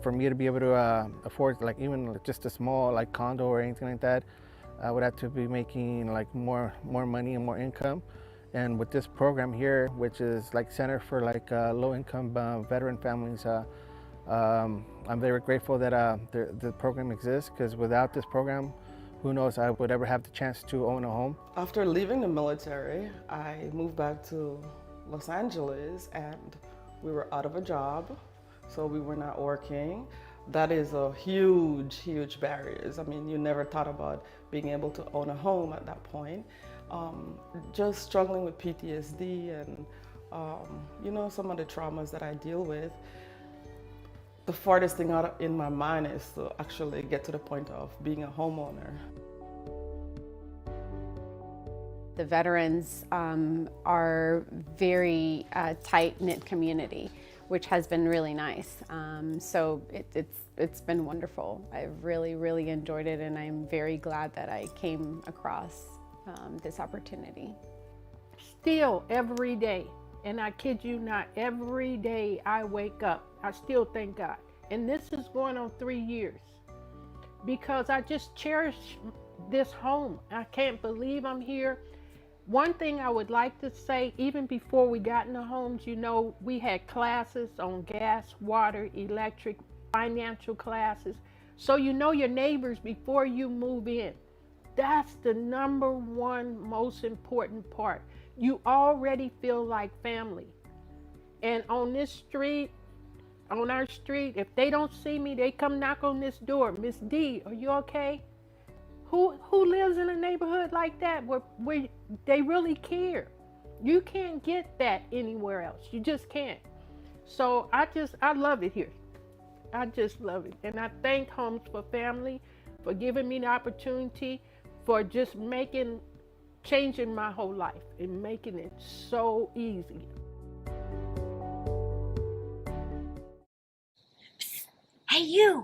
for me to be able to afford like even just a small like condo or anything like that, I would have to be making like more money and more income. And with this program here, which is like Center for like low-income veteran families, I'm very grateful that the program exists, because without this program, who knows I would ever have the chance to own a home. After leaving the military, I moved back to Los Angeles and we were out of a job, so we were not working. That is a huge barrier. I mean, you never thought about being able to own a home at that point. Just struggling with PTSD and you know, some of the traumas that I deal with. The farthest thing out in my mind is to actually get to the point of being a homeowner. The veterans are very tight-knit community, which has been really nice. So it's been wonderful. I've really enjoyed it, and I'm very glad that I came across this opportunity. Still every day, and I kid you not, every day I wake up, I still thank God. And this is going on 3 years, because I just cherish this home. I can't believe I'm here. One thing I would like to say, even before we got in the homes, you know, we had classes on gas, water, electric, financial classes. So you know your neighbors before you move in. That's the number one most important part. You already feel like family. And on this street, on our street, if they don't see me, they come knock on this door. Miss D, are you okay? Who lives in a neighborhood like that where they really care? You can't get that anywhere else. You just can't. So I love it here. I just love it. And I thank Homes for Family for giving me the opportunity, for just changing my whole life and making it so easy. Hey, you!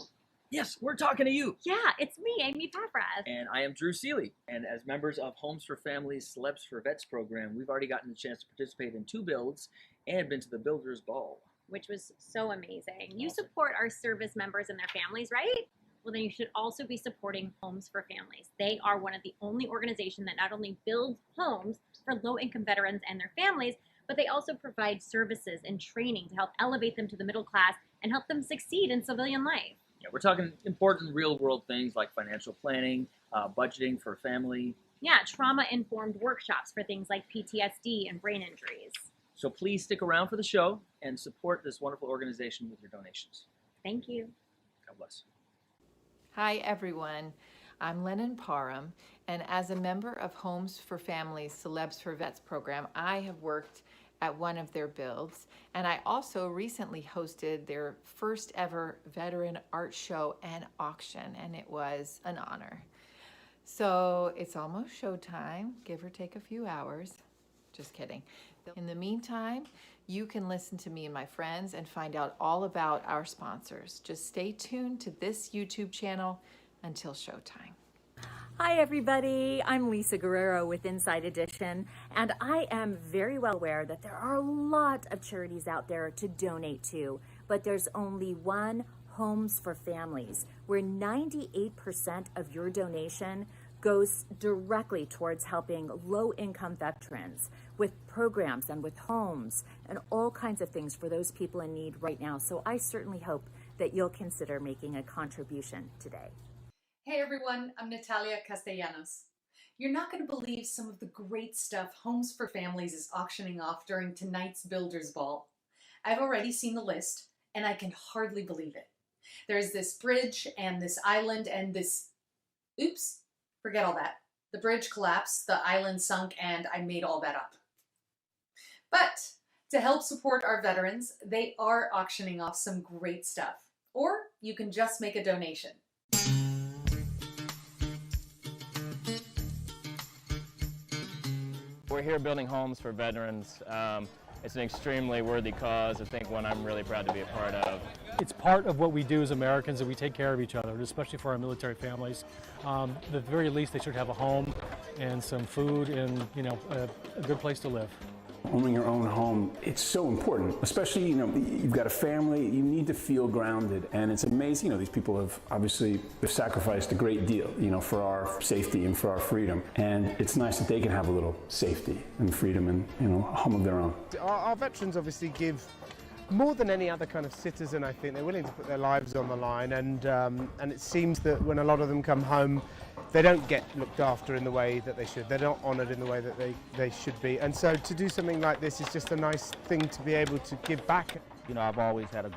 Yes, we're talking to you. Yeah, it's me, Amy Papraz. And I am Drew Seeley. And as members of Homes for Families Celebs for Vets program, we've already gotten the chance to participate in 2 builds and been to the Builders Ball, which was so amazing. You support our service members and their families, right? Well, then you should also be supporting Homes for Families. They are one of the only organizations that not only build homes for low-income veterans and their families, but they also provide services and training to help elevate them to the middle class and help them succeed in civilian life. Yeah, we're talking important real-world things like financial planning, budgeting for family. Yeah, trauma-informed workshops for things like PTSD and brain injuries. So please stick around for the show and support this wonderful organization with your donations. Thank you. God bless. Hi everyone, I'm Lennon Parham, and as a member of Homes for Families Celebs for Vets program, I have worked at one of their builds, and I also recently hosted their first ever veteran art show and auction, and it was an honor. So it's almost showtime, give or take a few hours. Just kidding. In the meantime, you can listen to me and my friends and find out all about our sponsors. Just stay tuned to this YouTube channel until showtime. Hi everybody, I'm Lisa Guerrero with Inside Edition, and I am very well aware that there are a lot of charities out there to donate to, but there's only one, Homes for Families, where 98% of your donation goes directly towards helping low-income veterans with programs and with homes and all kinds of things for those people in need right now. So I certainly hope that you'll consider making a contribution today. Hey everyone, I'm Natalia Castellanos. You're not going to believe some of the great stuff Homes for Families is auctioning off during tonight's Builders Ball. I've already seen the list, and I can hardly believe it. There's this bridge and this island and this... Oops, forget all that. The bridge collapsed, the island sunk, and I made all that up. But to help support our veterans, they are auctioning off some great stuff. Or you can just make a donation. We're here building homes for veterans. It's an extremely worthy cause. I think one I'm really proud to be a part of. It's part of what we do as Americans, that we take care of each other, especially for our military families. At the very least, they should have a home and some food and, you know, a good place to live. Owning your own home, it's so important, especially, you've got a family, you need to feel grounded. And it's amazing, these people have obviously sacrificed a great deal, for our safety and for our freedom. And it's nice that they can have a little safety and freedom and, a home of their own. Our veterans obviously give more than any other kind of citizen. I think they're willing to put their lives on the line, and it seems that when a lot of them come home, they don't get looked after in the way that they should. They're not honoured in the way that they should be. And so to do something like this is just a nice thing to be able to give back. I've always had a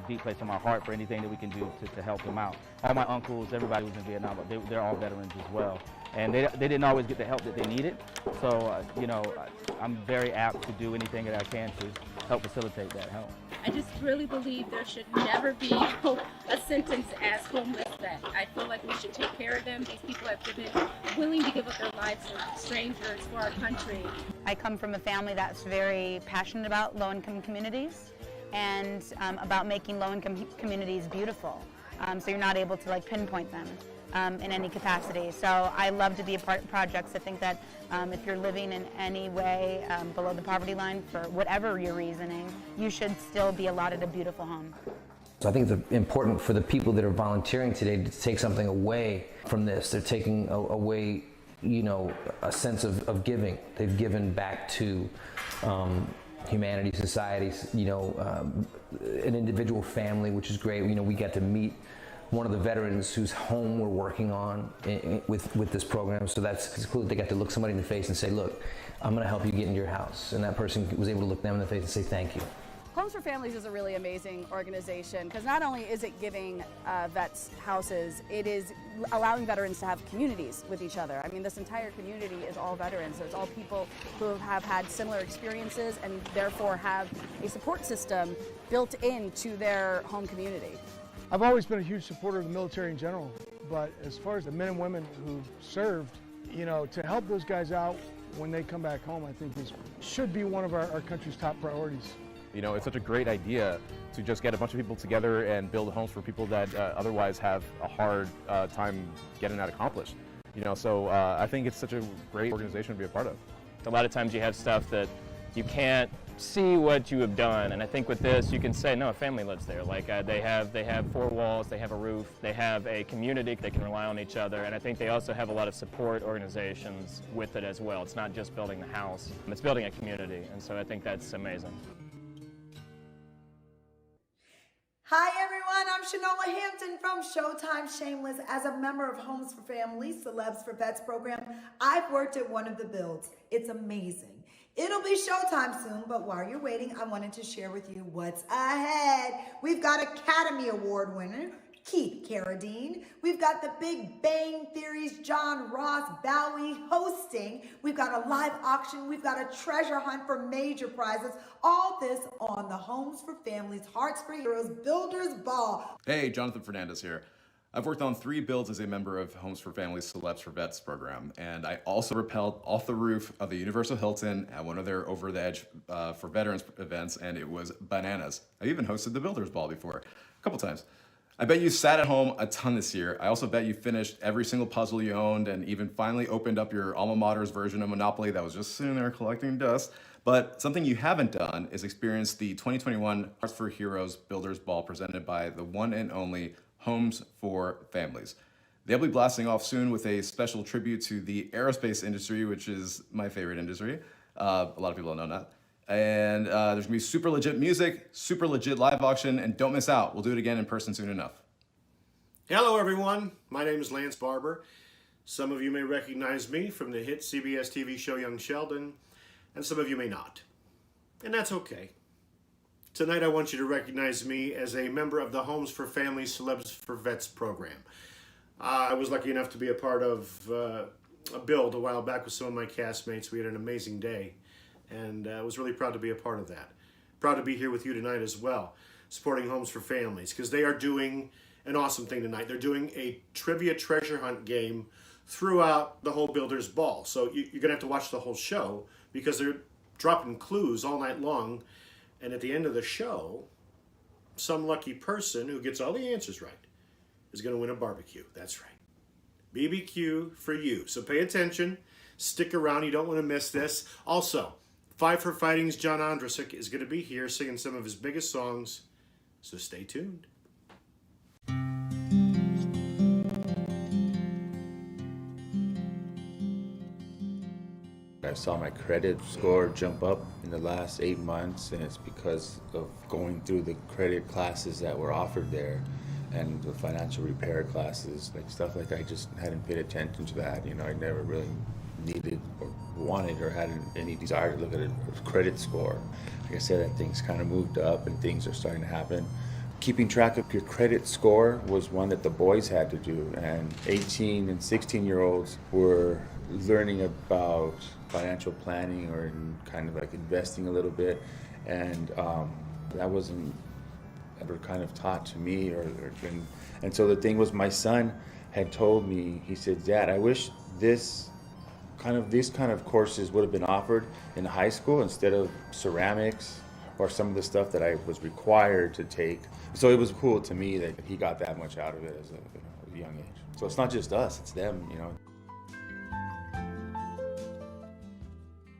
deep place in my heart for anything that we can do to help them out. All my uncles, everybody was in Vietnam, but they're all veterans as well. And they didn't always get the help that they needed. So, I'm very apt to do anything that I can to help facilitate that help. I just really believe there should never be a sentence as homeless vet. I feel like we should take care of them. These people have been willing to give up their lives for strangers, for our country. I come from a family that's very passionate about low-income communities and about making low-income communities beautiful. So you're not able to pinpoint them in any capacity. So I love to be a part of projects. I think that if you're living in any way below the poverty line for whatever your reasoning, you should still be allotted a beautiful home. So I think it's important for the people that are volunteering today to take something away from this. They're taking away, a sense of giving. They've given back to humanity, societies, an individual family, which is great. We got to meet one of the veterans whose home we're working on with this program. So it's cool that they got to look somebody in the face and say, look, I'm going to help you get into your house. And that person was able to look them in the face and say thank you. Homes for Families is a really amazing organization because not only is it giving vets houses, it is allowing veterans to have communities with each other. I mean, this entire community is all veterans. So it's all people who have had similar experiences and therefore have a support system built into their home community. I've always been a huge supporter of the military in general, but as far as the men and women who served, to help those guys out when they come back home, I think should be one of our country's top priorities. It's such a great idea to just get a bunch of people together and build homes for people that otherwise have a hard time getting that accomplished. So I think it's such a great organization to be a part of. A lot of times you have stuff that you can't see what you have done, and I think with this you can say, no, a family lives there. They have four walls, they have a roof, they have a community, they can rely on each other, and I think they also have a lot of support organizations with it as well. It's not just building the house, it's building a community, and so I think that's amazing. Hi everyone, I'm Shanola Hampton from Showtime Shameless. As a member of Homes for Families, Celebs for Vets program, I've worked at one of the builds. It's amazing. It'll be showtime soon, but while you're waiting, I wanted to share with you what's ahead. We've got Academy Award winner Keith Carradine. We've got the Big Bang Theory's John Ross Bowie hosting. We've got a live auction. We've got a treasure hunt for major prizes. All this on the Homes for Families Hearts for Heroes Builders Ball. Hey, Jonathan Fernandez here. I've worked on 3 builds as a member of Homes for Families Celebs for Vets program, and I also rappelled off the roof of the Universal Hilton at one of their Over the Edge for Veterans events, and it was bananas. I even hosted the Builders Ball before, a couple times. I bet you sat at home a ton this year. I also bet you finished every single puzzle you owned and even finally opened up your alma mater's version of Monopoly that was just sitting there collecting dust. But something you haven't done is experience the 2021 Hearts for Heroes Builders Ball presented by the one and only Homes for Families. They'll be blasting off soon with a special tribute to the aerospace industry, which is my favorite industry. A lot of people don't know that. And there's gonna be super legit music, super legit live auction, and don't miss out. We'll do it again in person soon enough. Hello everyone, my name is Lance Barber. Some of you may recognize me from the hit CBS TV show Young Sheldon, and some of you may not. And that's okay. Tonight I want you to recognize me as a member of the Homes for Families Celebs for Vets program. I was lucky enough to be a part of a build a while back with some of my castmates. We had an amazing day, and I was really proud to be a part of that. Proud to be here with you tonight as well, supporting Homes for Families, because they are doing an awesome thing tonight. They're doing a trivia treasure hunt game throughout the whole Builders Ball. So you're gonna have to watch the whole show because they're dropping clues all night long. And at the end of the show, some lucky person who gets all the answers right is going to win a barbecue. That's right. BBQ for you. So pay attention. Stick around. You don't want to miss this. Also, Five for Fighting's John Ondrasik is going to be here singing some of his biggest songs, so stay tuned. I saw my credit score jump up in the last 8 months, and it's because of going through the credit classes that were offered there and the financial repair classes, like stuff like I just hadn't paid attention to that. You know, I never really needed or wanted or had any desire to look at a credit score. Like I said, that things kind of moved up and things are starting to happen. Keeping track of your credit score was one that the boys had to do, and 18 and 16-year-olds were learning about financial planning or kind of like investing a little bit, and that wasn't ever kind of taught to me and so the thing was, my son had told me, he said, "Dad, I wish these kind of courses would have been offered in high school instead of ceramics or some of the stuff that I was required to take." So it was cool to me that he got that much out of it as a young age. So it's not just us, it's them, you know.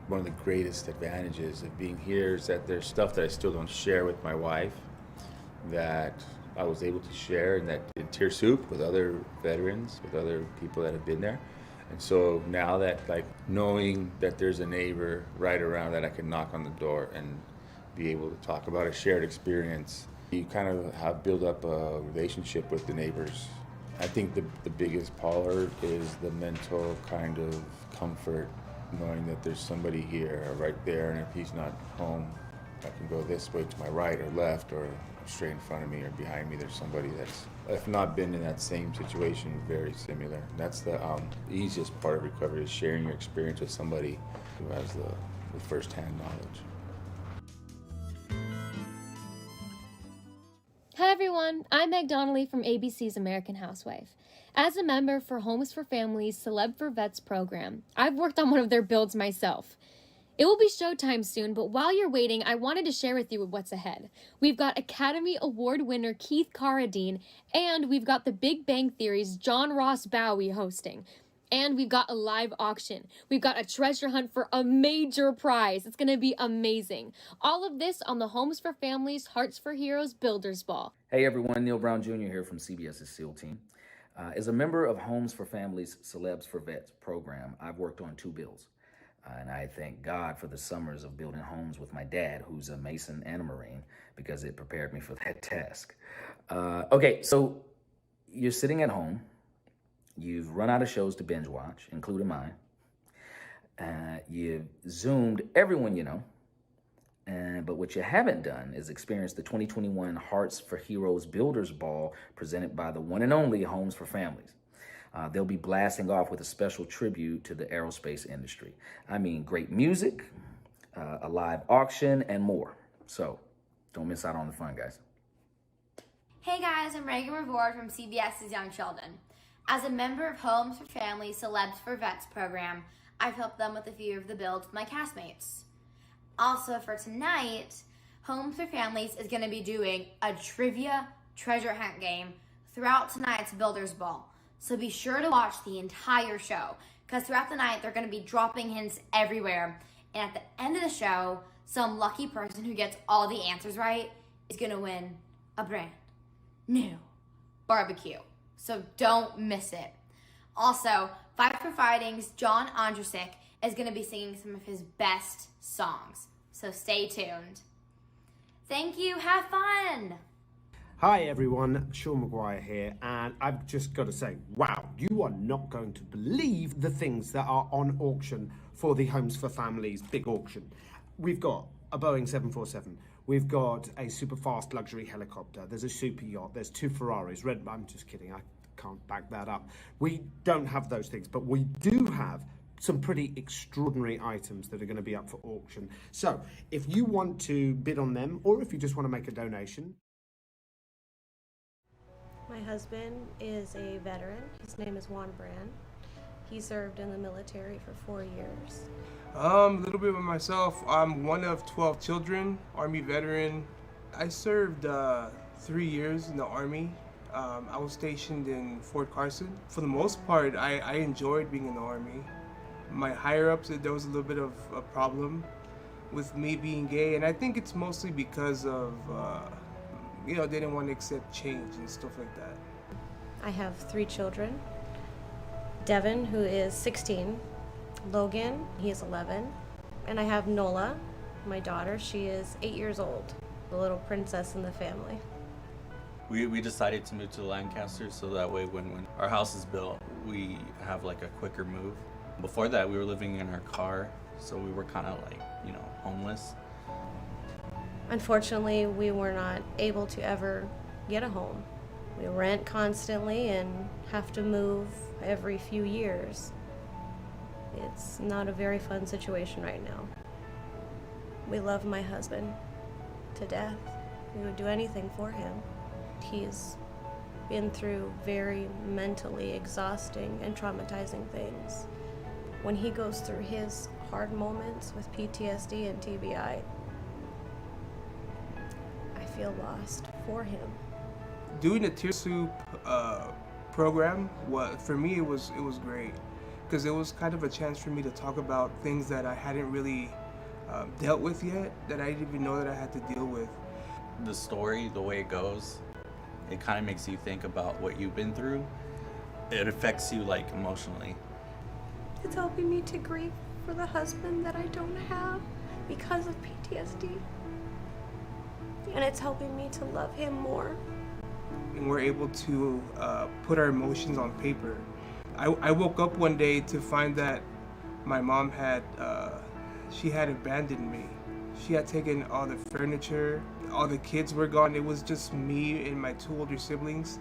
One of the greatest advantages of being here is that there's stuff that I still don't share with my wife that I was able to share, and that in Tier Soup with other veterans, with other people that have been there. And so now that, like, knowing that there's a neighbor right around that I can knock on the door and be able to talk about a shared experience, you kind of have built up a relationship with the neighbors. I think the biggest part is the mental kind of comfort, knowing that there's somebody here or right there, and if he's not home, I can go this way to my right or left or straight in front of me or behind me. There's somebody that's, if not been in that same situation, very similar. That's the easiest part of recovery, is sharing your experience with somebody who has the first-hand knowledge. Hi everyone, I'm Meg Donnelly from ABC's American Housewife. As a member for Homes for Families Celeb for Vets program, I've worked on one of their builds myself. It will be showtime soon, but while you're waiting, I wanted to share with you what's ahead. We've got Academy Award winner Keith Carradine, and we've got The Big Bang Theory's John Ross Bowie hosting. And we've got a live auction. We've got a treasure hunt for a major prize. It's going to be amazing. All of this on the Homes for Families Hearts for Heroes Builders Ball. Hey everyone, Neil Brown Jr. here from CBS's SEAL team. As a member of Homes for Families Celebs for Vets program, I've worked on 2 bills. And I thank God for the summers of building homes with my dad, who's a Mason and a Marine, because it prepared me for that task. Okay, so you're sitting at home. You've run out of shows to binge watch, including mine. You've Zoomed everyone you know. But what you haven't done is experience the 2021 Hearts for Heroes Builders Ball presented by the one and only Homes for Families. They'll be blasting off with a special tribute to the aerospace industry. I mean, great music, a live auction, and more. So don't miss out on the fun, guys. Hey guys, I'm Reagan Revord from CBS's Young Sheldon. As a member of Homes for Families Celebs for Vets program, I've helped them with a few of the builds with my castmates. Also for tonight, Homes for Families is going to be doing a trivia treasure hunt game throughout tonight's Builders Ball. So be sure to watch the entire show, because throughout the night, they're going to be dropping hints everywhere. And at the end of the show, some lucky person who gets all the answers right is going to win a brand new barbecue. So don't miss it. Also, Five for Fighting's John Ondrasik is going to be singing some of his best songs. So stay tuned. Thank you. Have fun. Hi everyone, Sean McGuire here, and I've just got to say, wow, you are not going to believe the things that are on auction for the Homes for Families big auction. We've got a Boeing 747, we've got a super fast luxury helicopter, there's a super yacht, there's 2 Ferraris, I'm just kidding, I can't back that up. We don't have those things, but we do have some pretty extraordinary items that are going to be up for auction. So if you want to bid on them, or if you just want to make a donation. My husband is a veteran. His name is Juan Brand. He served in the military for 4 years. A little bit about myself. I'm one of 12 children, Army veteran. I served 3 years in the Army. I was stationed in Fort Carson. For the most part, I enjoyed being in the Army. My higher-ups, there was a little bit of a problem. with me being gay, and I think it's mostly because of, they didn't want to accept change and stuff like that. I have 3 children. Devin, who is 16, Logan, he is 11, and I have Nola, my daughter. She is 8 years old, the little princess in the family. We decided to move to Lancaster so that way when our house is built, we have like a quicker move. Before that, we were living in our car, so we were kind of like, homeless. Unfortunately, we were not able to ever get a home. We rent constantly and have to move every few years. It's not a very fun situation right now. We love my husband to death. We would do anything for him. He's been through very mentally exhausting and traumatizing things. When he goes through his hard moments with PTSD and TBI, I feel lost for him. Doing the Tear Soup program, for me it was great, because it was kind of a chance for me to talk about things that I hadn't really dealt with yet, that I didn't even know that I had to deal with. The story, the way it goes, it kind of makes you think about what you've been through. It affects you like emotionally. It's helping me to grieve for the husband that I don't have because of PTSD. And it's helping me to love him more. And we're able to put our emotions on paper. I woke up one day to find that my mom had abandoned me. She had taken all the furniture, all the kids were gone. It was just me and my 2 older siblings.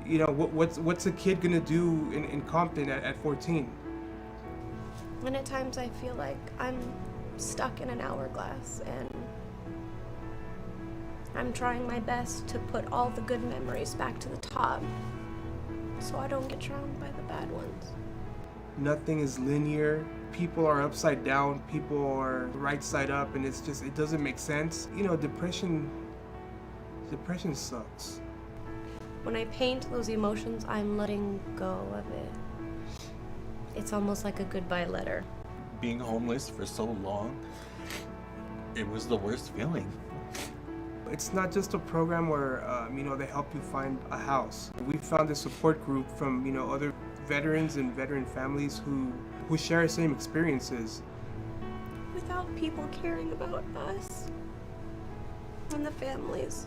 What's a kid gonna do in Compton at 14? And at times I feel like I'm stuck in an hourglass, and I'm trying my best to put all the good memories back to the top so I don't get drowned by the bad ones. Nothing is linear. People are upside down, people are right side up, and it doesn't make sense. Depression sucks. When I paint those emotions, I'm letting go of it. It's almost like a goodbye letter. Being homeless for so long, it was the worst feeling. It's not just a program where they help you find a house. We found a support group from other veterans and veteran families who share the same experiences. Without people caring about us and the families,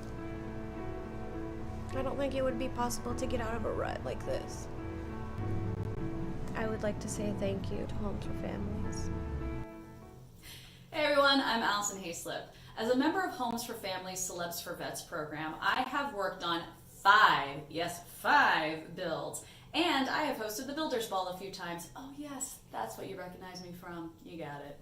I don't think it would be possible to get out of a rut like this. I would like to say thank you to Homes for Families. Hey everyone, I'm Allison Hayslip. As a member of Homes for Families Celebs for Vets program, I have worked on 5 builds, and I have hosted the Builders Ball a few times. Oh yes, that's what you recognize me from. You got it.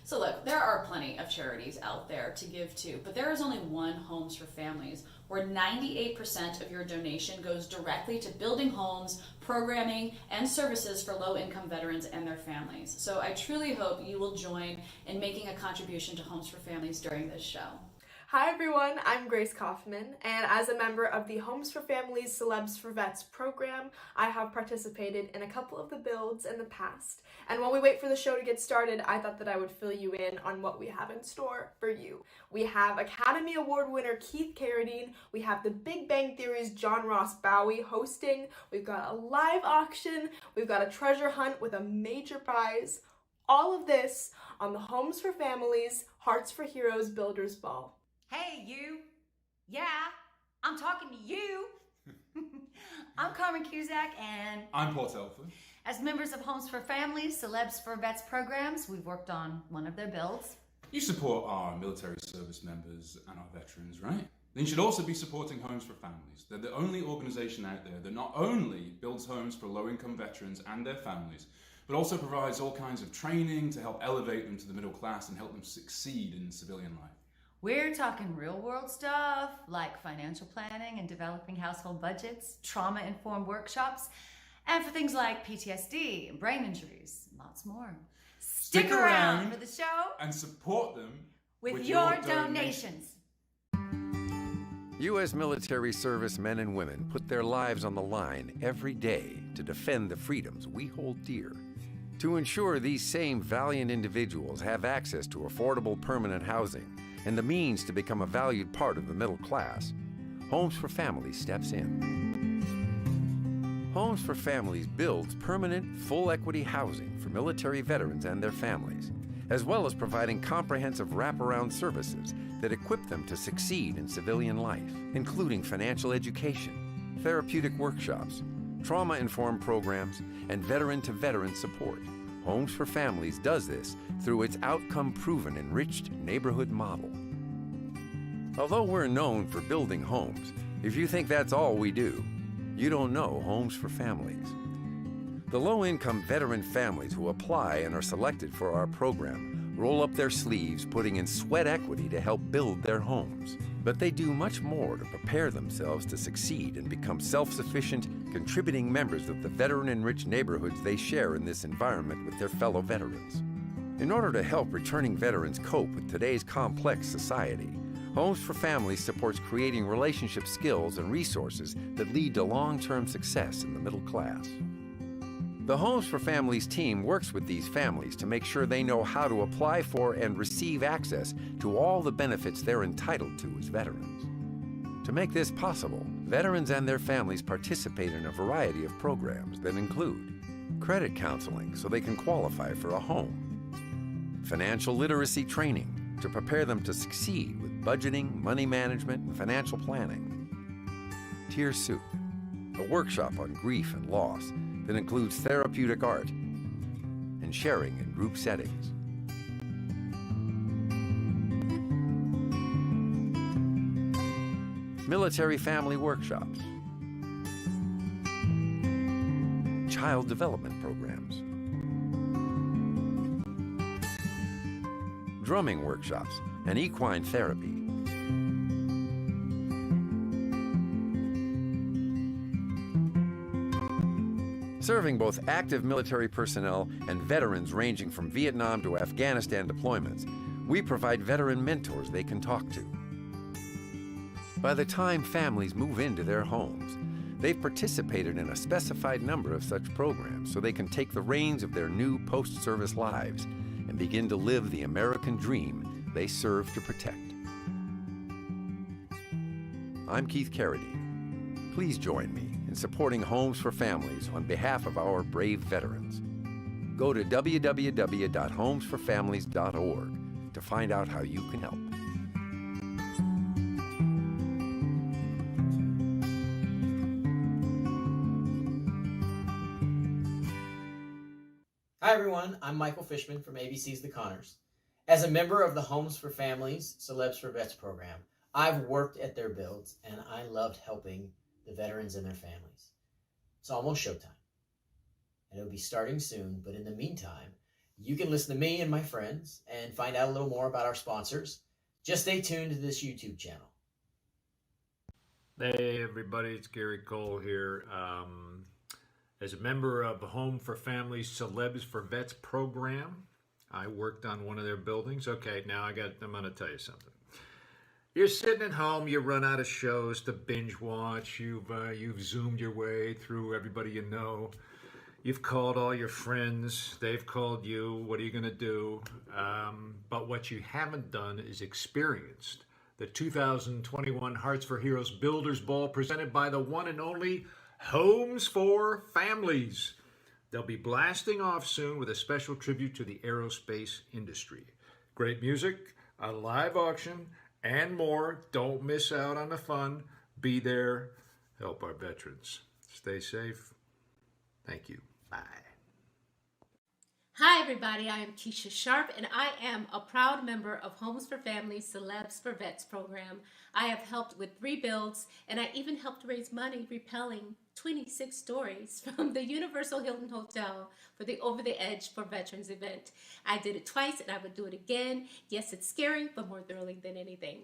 So look, there are plenty of charities out there to give to, but there is only one Homes for Families, where 98% of your donation goes directly to building homes, programming, and services for low-income veterans and their families. So I truly hope you will join in making a contribution to Homes for Families during this show. Hi everyone, I'm Grace Kaufman, and as a member of the Homes for Families Celebs for Vets program, I have participated in a couple of the builds in the past. And while we wait for the show to get started, I thought that I would fill you in on what we have in store for you. We have Academy Award winner Keith Carradine, we have The Big Bang Theory's John Ross Bowie hosting, we've got a live auction, we've got a treasure hunt with a major prize. All of this on the Homes for Families Hearts for Heroes Builders Ball. Hey, you. Yeah, I'm talking to you. I'm Carmen Cusack, and I'm Paul Telford. As members of Homes for Families, Celebs for Vets programs, we've worked on one of their builds. You support our military service members and our veterans, right? Then you should also be supporting Homes for Families. They're the only organisation out there that not only builds homes for low-income veterans and their families, but also provides all kinds of training to help elevate them to the middle class and help them succeed in civilian life. We're talking real-world stuff, like financial planning and developing household budgets, trauma-informed workshops, and for things like PTSD and brain injuries, and lots more. Stick around for the show and support them with your donations. U.S. military service men and women put their lives on the line every day to defend the freedoms we hold dear. to ensure these same valiant individuals have access to affordable permanent housing and the means to become a valued part of the middle class, Homes for Families steps in. Homes for Families builds permanent, full equity housing for military veterans and their families, as well as providing comprehensive wraparound services that equip them to succeed in civilian life, including financial education, therapeutic workshops, trauma-informed programs, and veteran-to-veteran support. Homes for Families does this through its outcome-proven enriched neighborhood model. Although we're known for building homes, if you think that's all we do, you don't know Homes for Families. The low-income veteran families who apply and are selected for our program roll up their sleeves, putting in sweat equity to help build their homes. But they do much more to prepare themselves to succeed and become self-sufficient, contributing members of the veteran-enriched neighborhoods they share in this environment with their fellow veterans. In order to help returning veterans cope with today's complex society, Homes for Families supports creating relationship skills and resources that lead to long-term success in the middle class. The Homes for Families team works with these families to make sure they know how to apply for and receive access to all the benefits they're entitled to as veterans. To make this possible, veterans and their families participate in a variety of programs that include credit counseling so they can qualify for a home, financial literacy training to prepare them to succeed with budgeting, money management, and financial planning, Tear Soup, a workshop on grief and loss that includes therapeutic art and sharing in group settings. Military family workshops, child development programs, drumming workshops, and equine therapy. Serving both active military personnel and veterans ranging from Vietnam to Afghanistan deployments, we provide veteran mentors they can talk to. By the time families move into their homes, they've participated in a specified number of such programs so they can take the reins of their new post-service lives and begin to live the American dream they serve to protect. I'm Keith Carradine. Please join me in supporting Homes for Families on behalf of our brave veterans. Go to www.homesforfamilies.org to find out how you can help. Hi everyone, I'm Michael Fishman from ABC's The Connors. As a member of the Homes for Families, Celebs for Vets program, I've worked at their builds and I loved helping the veterans and their families. It's almost showtime, and it'll be starting soon, but in the meantime, you can listen to me and my friends and find out a little more about our sponsors. Just stay tuned to this YouTube channel. Hey everybody, it's Gary Cole here. As a member of the Home for Families Celebs for Vets program, I worked on one of their buildings. Okay, now I'm going to tell you something. You're sitting at home, you run out of shows to binge watch, you've zoomed your way through everybody you know, you've called all your friends, they've called you, what are you going to do? But what you haven't done is experienced the 2021 Hearts for Heroes Builders Ball presented by the one and only Homes for Families. They'll be blasting off soon with a special tribute to the aerospace industry. Great music, a live auction, and more. Don't miss out on the fun. Be there. Help our veterans. Stay safe. Thank you. Bye. Hi everybody, I am Keisha Sharp and I am a proud member of Homes for Families Celebs for Vets program. I have helped with 3 builds and I even helped raise money repelling 26 stories from the Universal Hilton Hotel for the Over the Edge for Veterans event. I did it twice and I would do it again. Yes, it's scary, but more thrilling than anything.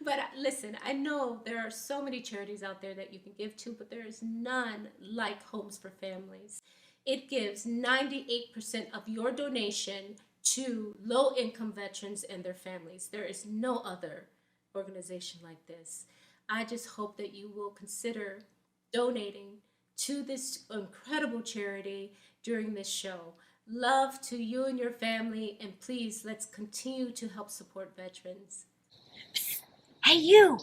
But listen, I know there are so many charities out there that you can give to, but there is none like Homes for Families. It gives 98% of your donation to low-income veterans and their families. There is no other organization like this. I just hope that you will consider donating to this incredible charity during this show. Love to you and your family, and please, let's continue to help support veterans. Hey, you!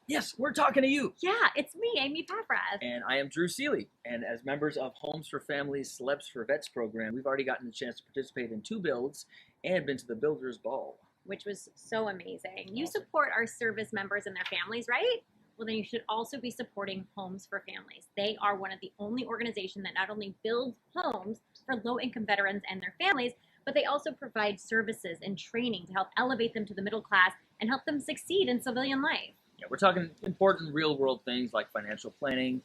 Yes, we're talking to you. Yeah, it's me, Amy Papraz. And I am Drew Seeley. And as members of Homes for Families Celebs for Vets program, we've already gotten the chance to participate in 2 builds and been to the Builders Ball. Which was so amazing. You support our service members and their families, right? Well, then you should also be supporting Homes for Families. They are one of the only organizations that not only builds homes for low-income veterans and their families, but they also provide services and training to help elevate them to the middle class and help them succeed in civilian life. Yeah, we're talking important real-world things like financial planning,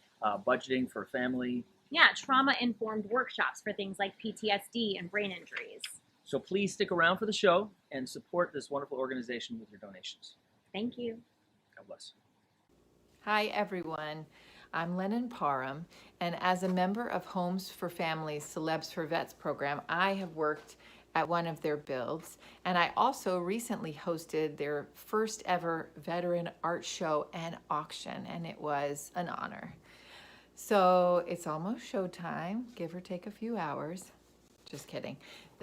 budgeting for family. Yeah, trauma-informed workshops for things like PTSD and brain injuries. So please stick around for the show and support this wonderful organization with your donations. Thank you. God bless. Hi, everyone. I'm Lennon Parham, and as a member of Homes for Families Celebs for Vets program, I have worked at one of their builds, and I also recently hosted their first ever veteran art show and auction, and it was an honor. So it's almost showtime, give or take a few hours. Just kidding.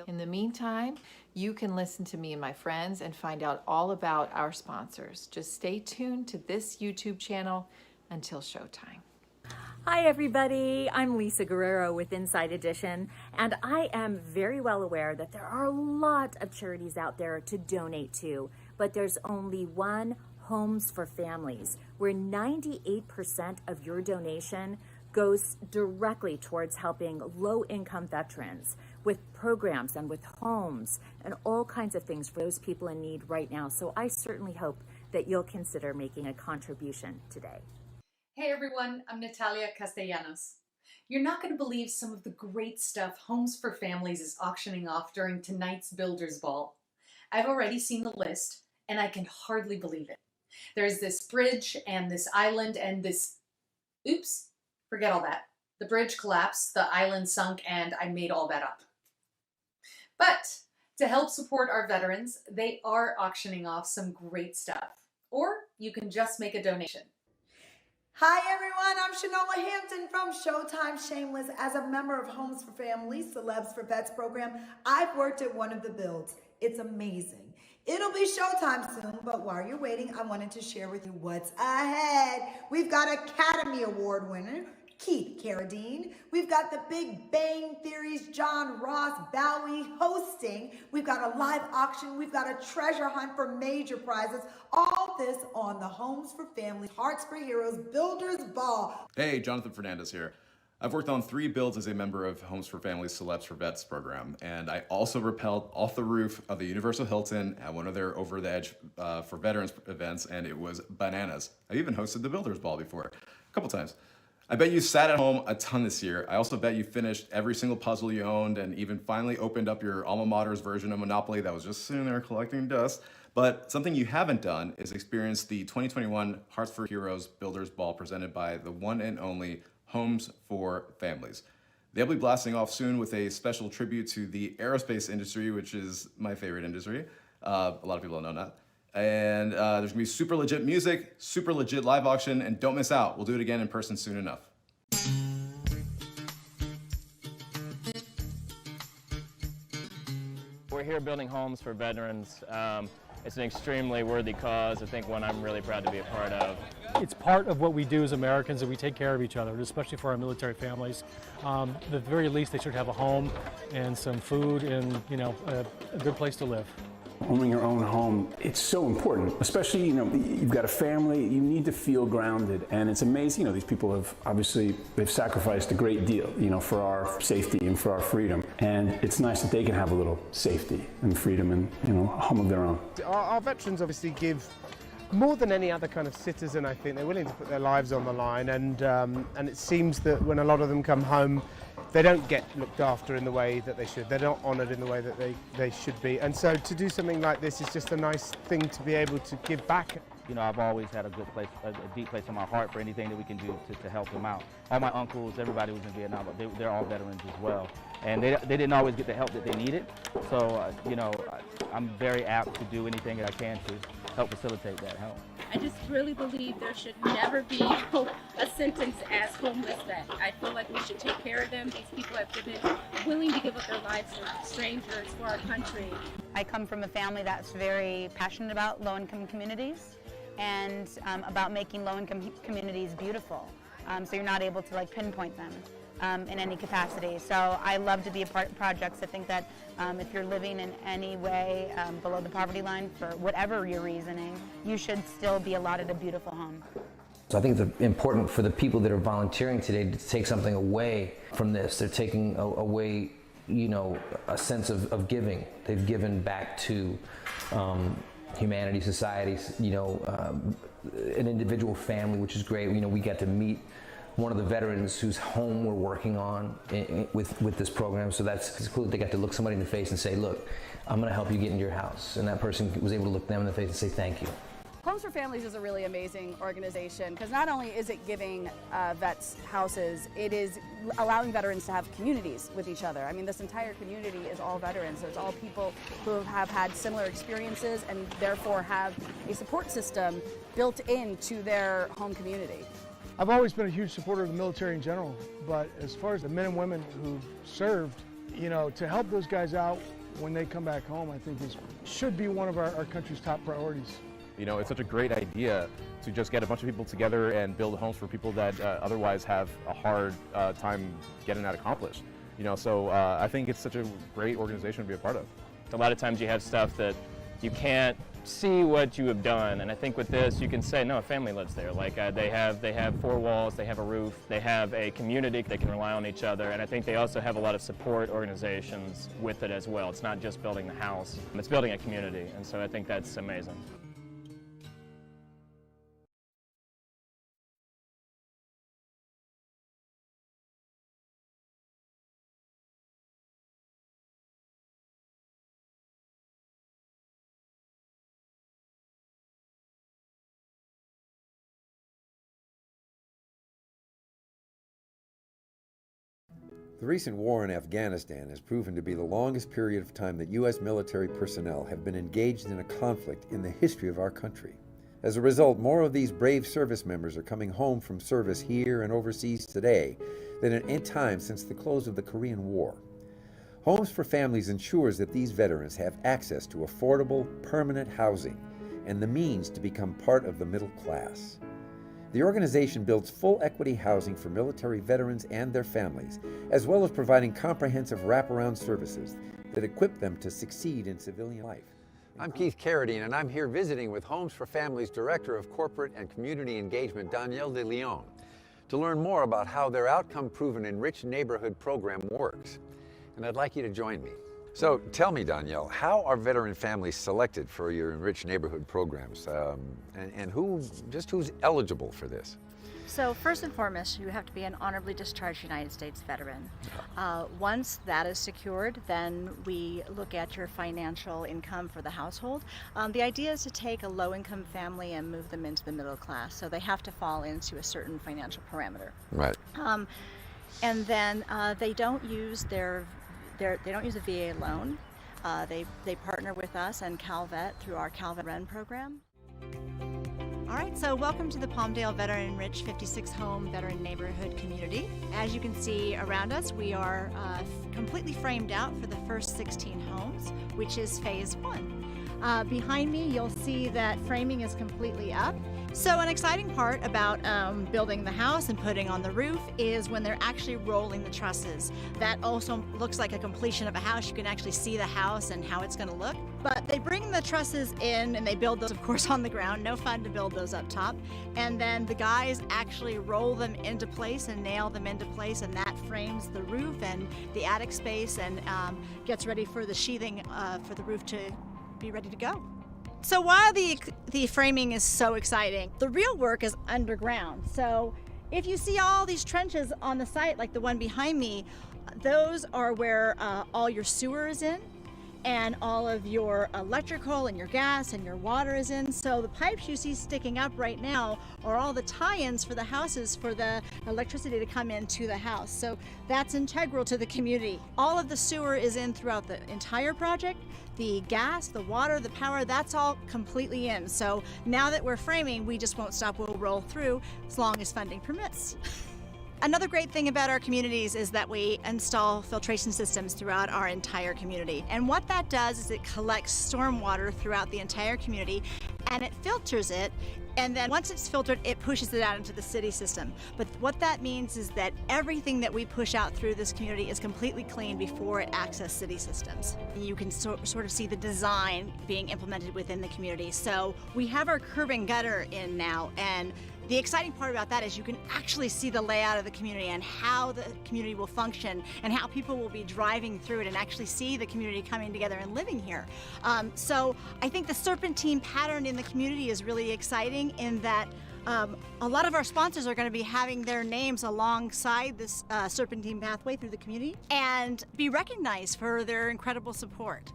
In the meantime, you can listen to me and my friends and find out all about our sponsors. Just stay tuned to this YouTube channel until showtime. Hi everybody, I'm Lisa Guerrero with Inside Edition, and I am very well aware that there are a lot of charities out there to donate to, but there's only one, Homes for Families, where 98% of your donation goes directly towards helping low-income veterans with programs and with homes and all kinds of things for those people in need right now. So I certainly hope that you'll consider making a contribution today. Hey everyone, I'm Natalia Castellanos. You're not going to believe some of the great stuff Homes for Families is auctioning off during tonight's Builders Ball. I've already seen the list, and I can hardly believe it. There's this bridge and this island and this... Oops, forget all that. The bridge collapsed, the island sunk, and I made all that up. But to help support our veterans, they are auctioning off some great stuff. Or you can just make a donation. Hi everyone, I'm Shanola Hampton from Showtime Shameless. As a member of Homes for Families Celebs for Vets program, I've worked at one of the builds. It's amazing. It'll be showtime soon, but while you're waiting, I wanted to share with you what's ahead. We've got Academy Award winner Keith Carradine. We've got the Big Bang Theory's John Ross Bowie hosting. We've got a live auction. We've got a treasure hunt for major prizes. All this on the Homes for Families Hearts for Heroes Builders Ball. Hey, Jonathan Fernandez here. I've worked on 3 builds as a member of Homes for Families Celebs for Vets program, and I also rappelled off the roof of the Universal Hilton at one of their Over the Edge for Veterans events, and it was bananas. I even hosted the Builders Ball before, a couple times. I bet you sat at home a ton this year. I also bet you finished every single puzzle you owned and even finally opened up your alma mater's version of Monopoly that was just sitting there collecting dust. But something you haven't done is experience the 2021 Hearts for Heroes Builders Ball presented by the one and only Homes for Families. They'll be blasting off soon with a special tribute to the aerospace industry, which is my favorite industry. A lot of people don't know that. And there's gonna be super legit music, super legit live auction, and don't miss out. We'll do it again in person soon enough. We're here building homes for veterans. It's an extremely worthy cause. I think one I'm really proud to be a part of. It's part of what we do as Americans, that we take care of each other, especially for our military families. At the very least, they should have a home and some food and, you know, a good place to live. Owning your own home, it's so important, especially, you know, you've got a family, you need to feel grounded, and it's amazing, you know, these people have obviously, they've sacrificed a great deal, you know, for our safety and for our freedom, and it's nice that they can have a little safety and freedom and, you know, a home of their own. Our veterans obviously give more than any other kind of citizen, I think. They're willing to put their lives on the line, and it seems that when a lot of them come home, they don't get looked after in the way that they should. They're not honoured in the way that they should be. And so to do something like this is just a nice thing to be able to give back. You know, I've always had a good place, a deep place in my heart for anything that we can do to help them out. All my uncles, everybody who's in Vietnam, they're all veterans as well. And they didn't always get the help that they needed. So, you know, I'm very apt to do anything that I can to help facilitate that help. I just really believe there should never be a sentence as homeless vet. I feel like we should take care of them. These people have been willing to give up their lives for strangers, for our country. I come from a family that's very passionate about low-income communities and about making low-income communities beautiful. So you're not able to like pinpoint them in any capacity. So I love to be a part of projects. I think that if you're living in any way below the poverty line for whatever your reasoning, you should still be allotted a beautiful home. So I think it's important for the people that are volunteering today to take something away from this. They're taking away, you know, a sense of giving. They've given back to humanity, societies, you know, an individual family, which is great. You know, we got to meet one of the veterans whose home we're working on with this program. So that's cool that they got to look somebody in the face and say, look, I'm going to help you get into your house. And that person was able to look them in the face and say thank you. Homes for Families is a really amazing organization because not only is it giving vets houses, it is allowing veterans to have communities with each other. I mean, this entire community is all veterans. It's all people who have had similar experiences and therefore have a support system built into their home community. I've always been a huge supporter of the military in general, but as far as the men and women who've served, you know, to help those guys out when they come back home, I think should be one of our country's top priorities. You know, it's such a great idea to just get a bunch of people together and build homes for people that otherwise have a hard time getting that accomplished. You know, so I think it's such a great organization to be a part of. A lot of times you have stuff that you can't see what you have done, and I think with this you can say, no, a family lives there. Like they have four walls, they have a roof, they have a community, they can rely on each other, and I think they also have a lot of support organizations with it as well. It's not just building the house, it's building a community, and so I think that's amazing. The recent war in Afghanistan has proven to be the longest period of time that U.S. military personnel have been engaged in a conflict in the history of our country. As a result, more of these brave service members are coming home from service here and overseas today than at any time since the close of the Korean War. Homes for Families ensures that these veterans have access to affordable, permanent housing and the means to become part of the middle class. The organization builds full equity housing for military veterans and their families, as well as providing comprehensive wraparound services that equip them to succeed in civilian life. I'm Keith Carradine, and I'm here visiting with Homes for Families Director of Corporate and Community Engagement, Danielle De Leon, to learn more about how their outcome-proven Enriched Neighborhood program works. And I'd like you to join me. So tell me, Danielle, how are veteran families selected for your Enriched Neighborhood programs, and who's eligible for this? So first and foremost, you have to be an honorably discharged United States veteran. Once that is secured, then we look at your financial income for the household. The idea is to take a low-income family and move them into the middle class, so they have to fall into a certain financial parameter. Right. And then they don't use they don't use a VA loan. They partner with us and CalVet through our CalVet Run program. All right, so welcome to the Palmdale Veteran Enriched 56 Home Veteran Neighborhood Community. As you can see around us, we are completely framed out for the first 16 homes, which is phase 1. Behind me, you'll see that framing is completely up. So an exciting part about building the house and putting on the roof is when they're actually rolling the trusses. That also looks like a completion of a house. You can actually see the house and how it's going to look. But they bring the trusses in and they build those, of course, on the ground. No fun to build those up top. And then the guys actually roll them into place and nail them into place, and that frames the roof and the attic space and gets ready for the sheathing for the roof to be ready to go. So while the framing is so exciting, the real work is underground. So if you see all these trenches on the site, like the one behind me, those are where all your sewer is in. and all of your electrical and your gas and your water is in. So the pipes you see sticking up right now are all the tie-ins for the houses for the electricity to come into the house. So that's integral to the community. All of the sewer is in throughout the entire project. The gas, the water, the power, that's all completely in. So now that we're framing, we just won't stop, we'll roll through as long as funding permits. Another great thing about our communities is that we install filtration systems throughout our entire community. And what that does is it collects stormwater throughout the entire community and it filters it. And then once it's filtered, it pushes it out into the city system. But what that means is that everything that we push out through this community is completely clean before it accesses city systems. You can sort of see the design being implemented within the community. So we have our curb and gutter in now, and the exciting part about that is you can actually see the layout of the community and how the community will function and how people will be driving through it and actually see the community coming together and living here. So I think the serpentine pattern in the community is really exciting in that a lot of our sponsors are going to be having their names alongside this serpentine pathway through the community and be recognized for their incredible support.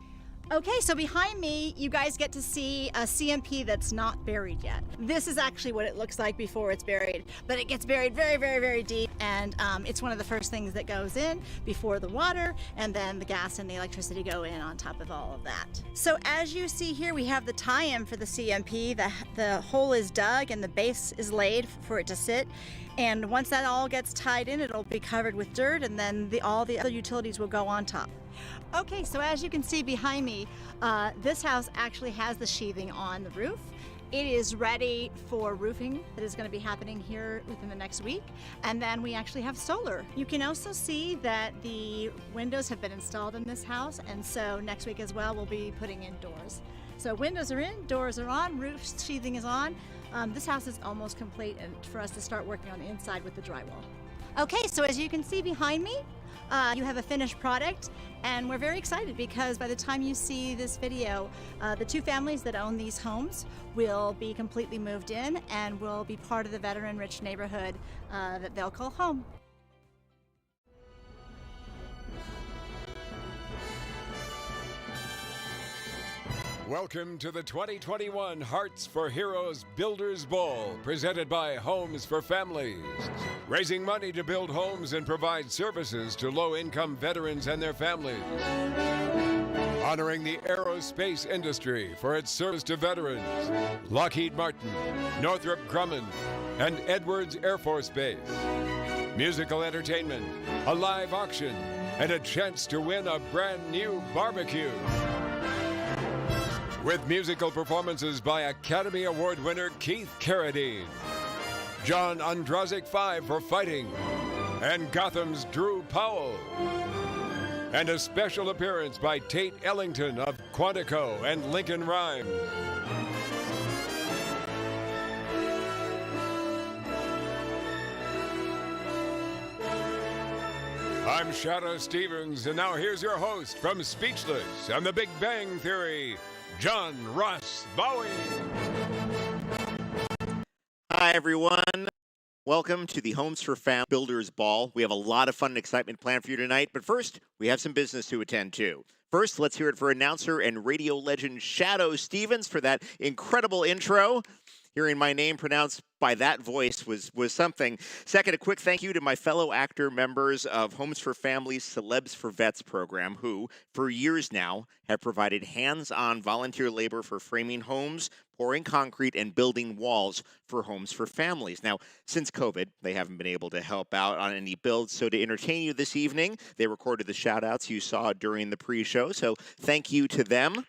Okay, so behind me, you guys get to see a CMP that's not buried yet. This is actually what it looks like before it's buried, but it gets buried very, very, very deep, and it's one of the first things that goes in before the water, and then the gas and the electricity go in on top of all of that. So as you see here, we have the tie-in for the CMP. The hole is dug and the base is laid for it to sit. And once that all gets tied in, it'll be covered with dirt, and then all the other utilities will go on top. Okay, so as you can see behind me, this house actually has the sheathing on the roof. It is ready for roofing that is going to be happening here within the next week. And then we actually have solar. You can also see that the windows have been installed in this house, and so next week as well we'll be putting in doors. So windows are in, doors are on, roof sheathing is on. This house is almost complete and for us to start working on the inside with the drywall. Okay, so as you can see behind me, you have a finished product, and we're very excited because by the time you see this video, the two families that own these homes will be completely moved in and will be part of the veteran-rich neighborhood that they'll call home. Welcome to the 2021 Hearts for Heroes Builders Ball, presented by Homes for Families. Raising money to build homes and provide services to low-income veterans and their families. Honoring the aerospace industry for its service to veterans. Lockheed Martin, Northrop Grumman, and Edwards Air Force Base. Musical entertainment, a live auction, and a chance to win a brand new barbecue. With musical performances by Academy Award winner Keith Carradine, John Ondrasik 5 for Fighting, and Gotham's Drew Powell. And a special appearance by Tate Ellington of Quantico and Lincoln Rhyme. I'm Shadow Stevens, and now here's your host from Speechless and The Big Bang Theory, John Ross Bowie. Hi, everyone. Welcome to the Homes for Fam Builders Ball. We have a lot of fun and excitement planned for you tonight, but first, we have some business to attend to. First, let's hear it for announcer and radio legend Shadow Stevens for that incredible intro. Hearing my name pronounced by that voice was something. Second, a quick thank you to my fellow actor members of Homes for Families Celebs for Vets program who, for years now, have provided hands-on volunteer labor for framing homes, pouring concrete, and building walls for Homes for Families. Now, since COVID, they haven't been able to help out on any builds, so to entertain you this evening, they recorded the shout-outs you saw during the pre-show, so thank you to them.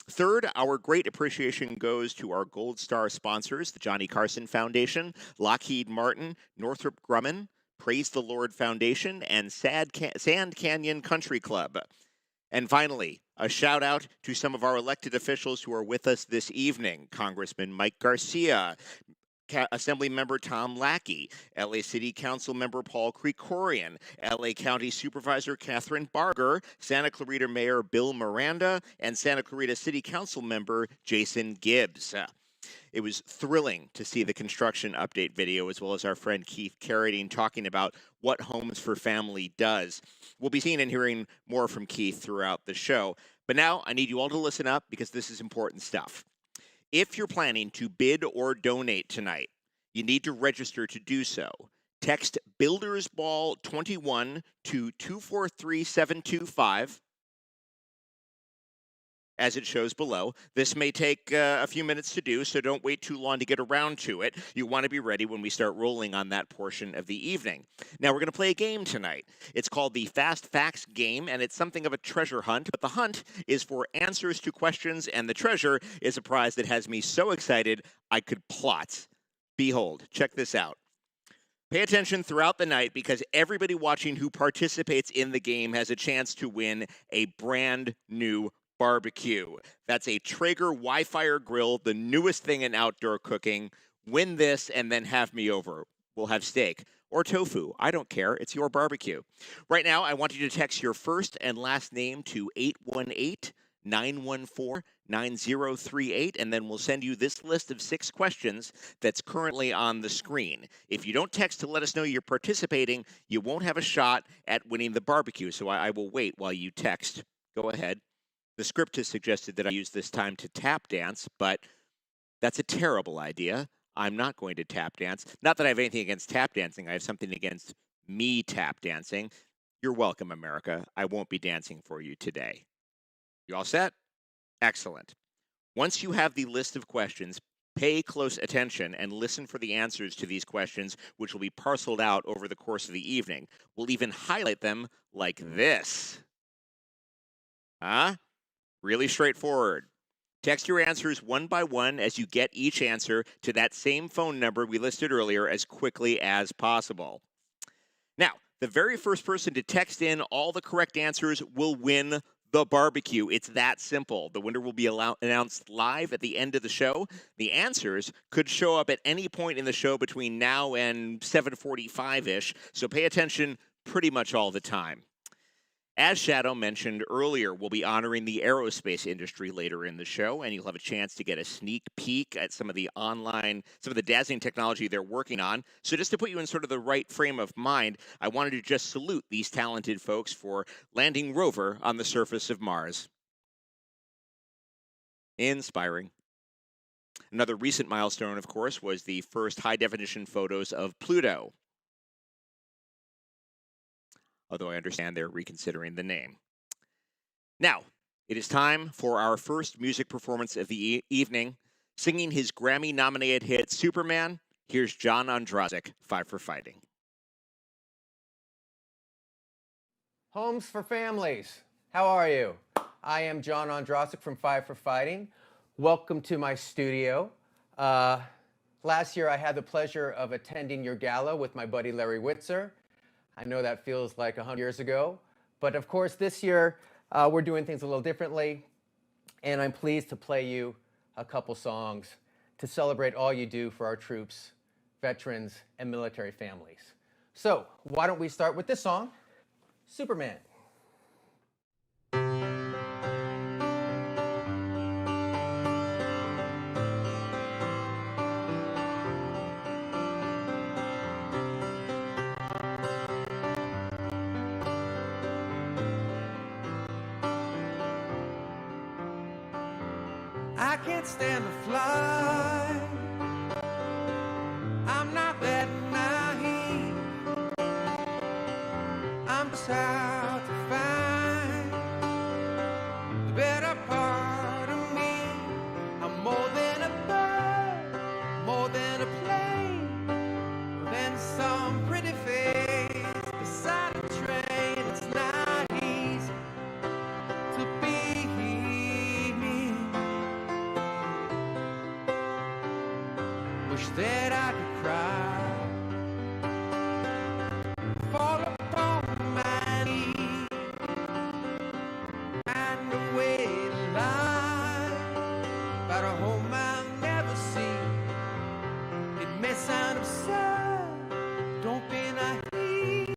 Third, our great appreciation goes to our Gold Star sponsors, the Johnny Carson Foundation, Lockheed Martin, Northrop Grumman, Praise the Lord Foundation, and Sand Canyon Country Club. And finally, a shout out to some of our elected officials who are with us this evening. Congressman Mike Garcia, Assembly Member Tom Lackey, LA City Council Member Paul Krikorian, LA County Supervisor Catherine Barger, Santa Clarita Mayor Bill Miranda, and Santa Clarita City Council Member Jason Gibbs. It was thrilling to see the construction update video, as well as our friend Keith Carradine talking about what Homes for Family does. We'll be seeing and hearing more from Keith throughout the show. But now I need you all to listen up because this is important stuff. If you're planning to bid or donate tonight, you need to register to do so. Text BuildersBall21 to 243725. As it shows below. This may take a few minutes to do, so don't wait too long to get around to it. You want to be ready when we start rolling on that portion of the evening. Now, we're going to play a game tonight. It's called the Fast Facts game, and it's something of a treasure hunt, but the hunt is for answers to questions, and the treasure is a prize that has me so excited I could plot. Behold, check this out. Pay attention throughout the night because everybody watching who participates in the game has a chance to win a brand new barbecue. That's a Traeger Wi-Fi grill, the newest thing in outdoor cooking. Win this and then have me over. We'll have steak or tofu. I don't care. It's your barbecue. Right now, I want you to text your first and last name to 818-914-9038, and then we'll send you this list of 6 questions that's currently on the screen. If you don't text to let us know you're participating, you won't have a shot at winning the barbecue, so I will wait while you text. Go ahead. The script has suggested that I use this time to tap dance, but that's a terrible idea. I'm not going to tap dance. Not that I have anything against tap dancing. I have something against me tap dancing. You're welcome, America. I won't be dancing for you today. You all set? Excellent. Once you have the list of questions, pay close attention and listen for the answers to these questions, which will be parceled out over the course of the evening. We'll even highlight them like this. Huh? Really straightforward. Text your answers one by one as you get each answer to that same phone number we listed earlier as quickly as possible. Now, the very first person to text in all the correct answers will win the barbecue. It's that simple. The winner will be announced live at the end of the show. The answers could show up at any point in the show between now and 7:45-ish, so pay attention pretty much all the time. As Shadow mentioned earlier, we'll be honoring the aerospace industry later in the show, and you'll have a chance to get a sneak peek at some of the dazzling technology they're working on. So just to put you in sort of the right frame of mind, I wanted to just salute these talented folks for landing rover on the surface of Mars. Inspiring. Another recent milestone, of course, was the first high-definition photos of Pluto. Although I understand they're reconsidering the name. Now, it is time for our first music performance of the evening. Singing his Grammy-nominated hit, Superman, here's John Ondrasik, 5 for Fighting. Homes for Families, how are you? I am John Ondrasik from 5 for Fighting. Welcome to my studio. Last year I had the pleasure of attending your gala with my buddy Larry Witzer. I know that feels like 100 years ago, but of course this year we're doing things a little differently, and I'm pleased to play you a couple songs to celebrate all you do for our troops, veterans, and military families. So why don't we start with this song, Superman. I can't stand to fly. I'm not that naive. I'm just out to find the better part of me. I'm more than a bird, more than a plane, than some pretty face beside a train. It's not easy to be me. Wish that I could cry, fall upon my knees, find a way to lie about a home I'll never see. It may sound absurd, don't be naive.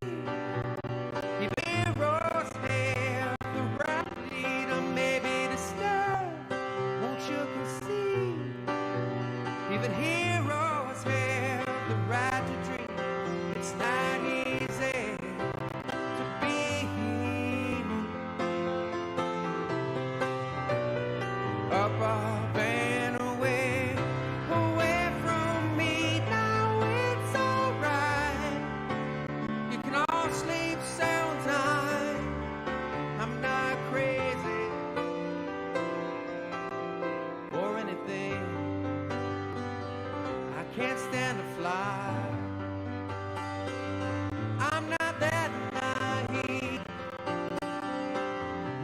If heroes have the right leader, maybe disturbed, won't you concede? Even heroes have the right can't stand to fly. I'm not that naive.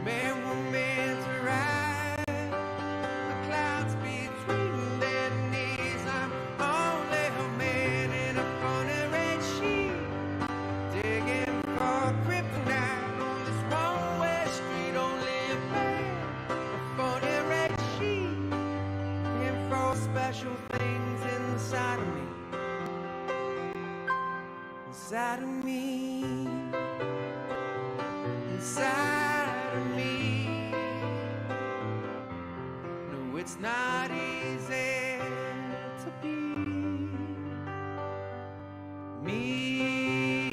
Man were meant to ride the clouds between their knees. I'm only a man in a funny red sheet, digging for kryptonite on this one-way street. Only a man, a funny red sheet, looking for special things inside of me. Inside of me, inside of me. No, it's not easy to be me.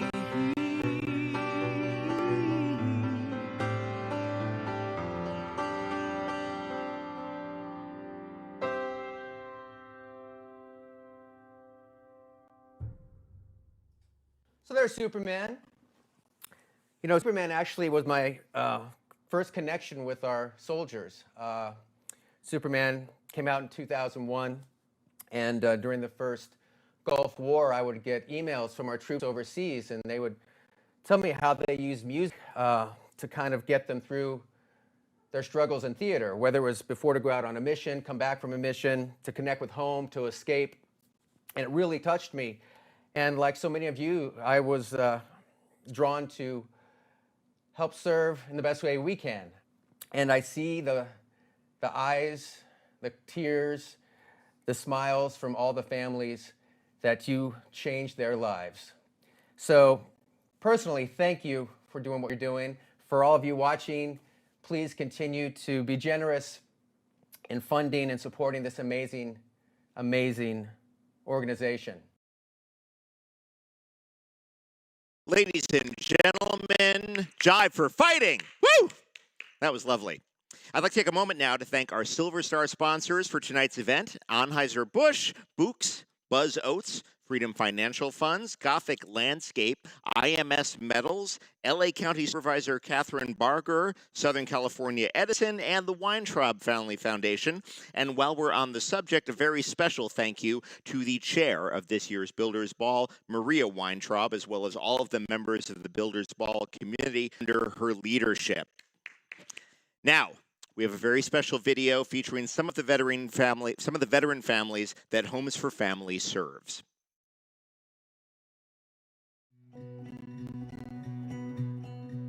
So there's Superman. You know, Superman actually was my first connection with our soldiers. Superman came out in 2001, and during the first Gulf War, I would get emails from our troops overseas, and they would tell me how they use music to kind of get them through their struggles in theater, whether it was before to go out on a mission, come back from a mission, to connect with home, to escape. And it really touched me. And like so many of you, I was drawn to help serve in the best way we can. And I see the eyes, the tears, the smiles from all the families that you changed their lives. So personally, thank you for doing what you're doing. For all of you watching, please continue to be generous in funding and supporting this amazing, amazing organization. Ladies and gentlemen, jive for fighting. Woo! That was lovely. I'd like to take a moment now to thank our Silver Star sponsors for tonight's event: Anheuser-Busch, Books, Buzz Oats, Freedom Financial Funds, Gothic Landscape, IMS Metals, LA County Supervisor Catherine Barger, Southern California Edison, and the Weintraub Family Foundation. And while we're on the subject, a very special thank you to the chair of this year's Builders Ball, Maria Weintraub, as well as all of the members of the Builders Ball community under her leadership. Now, we have a very special video featuring some of the veteran families that Homes for Families serves.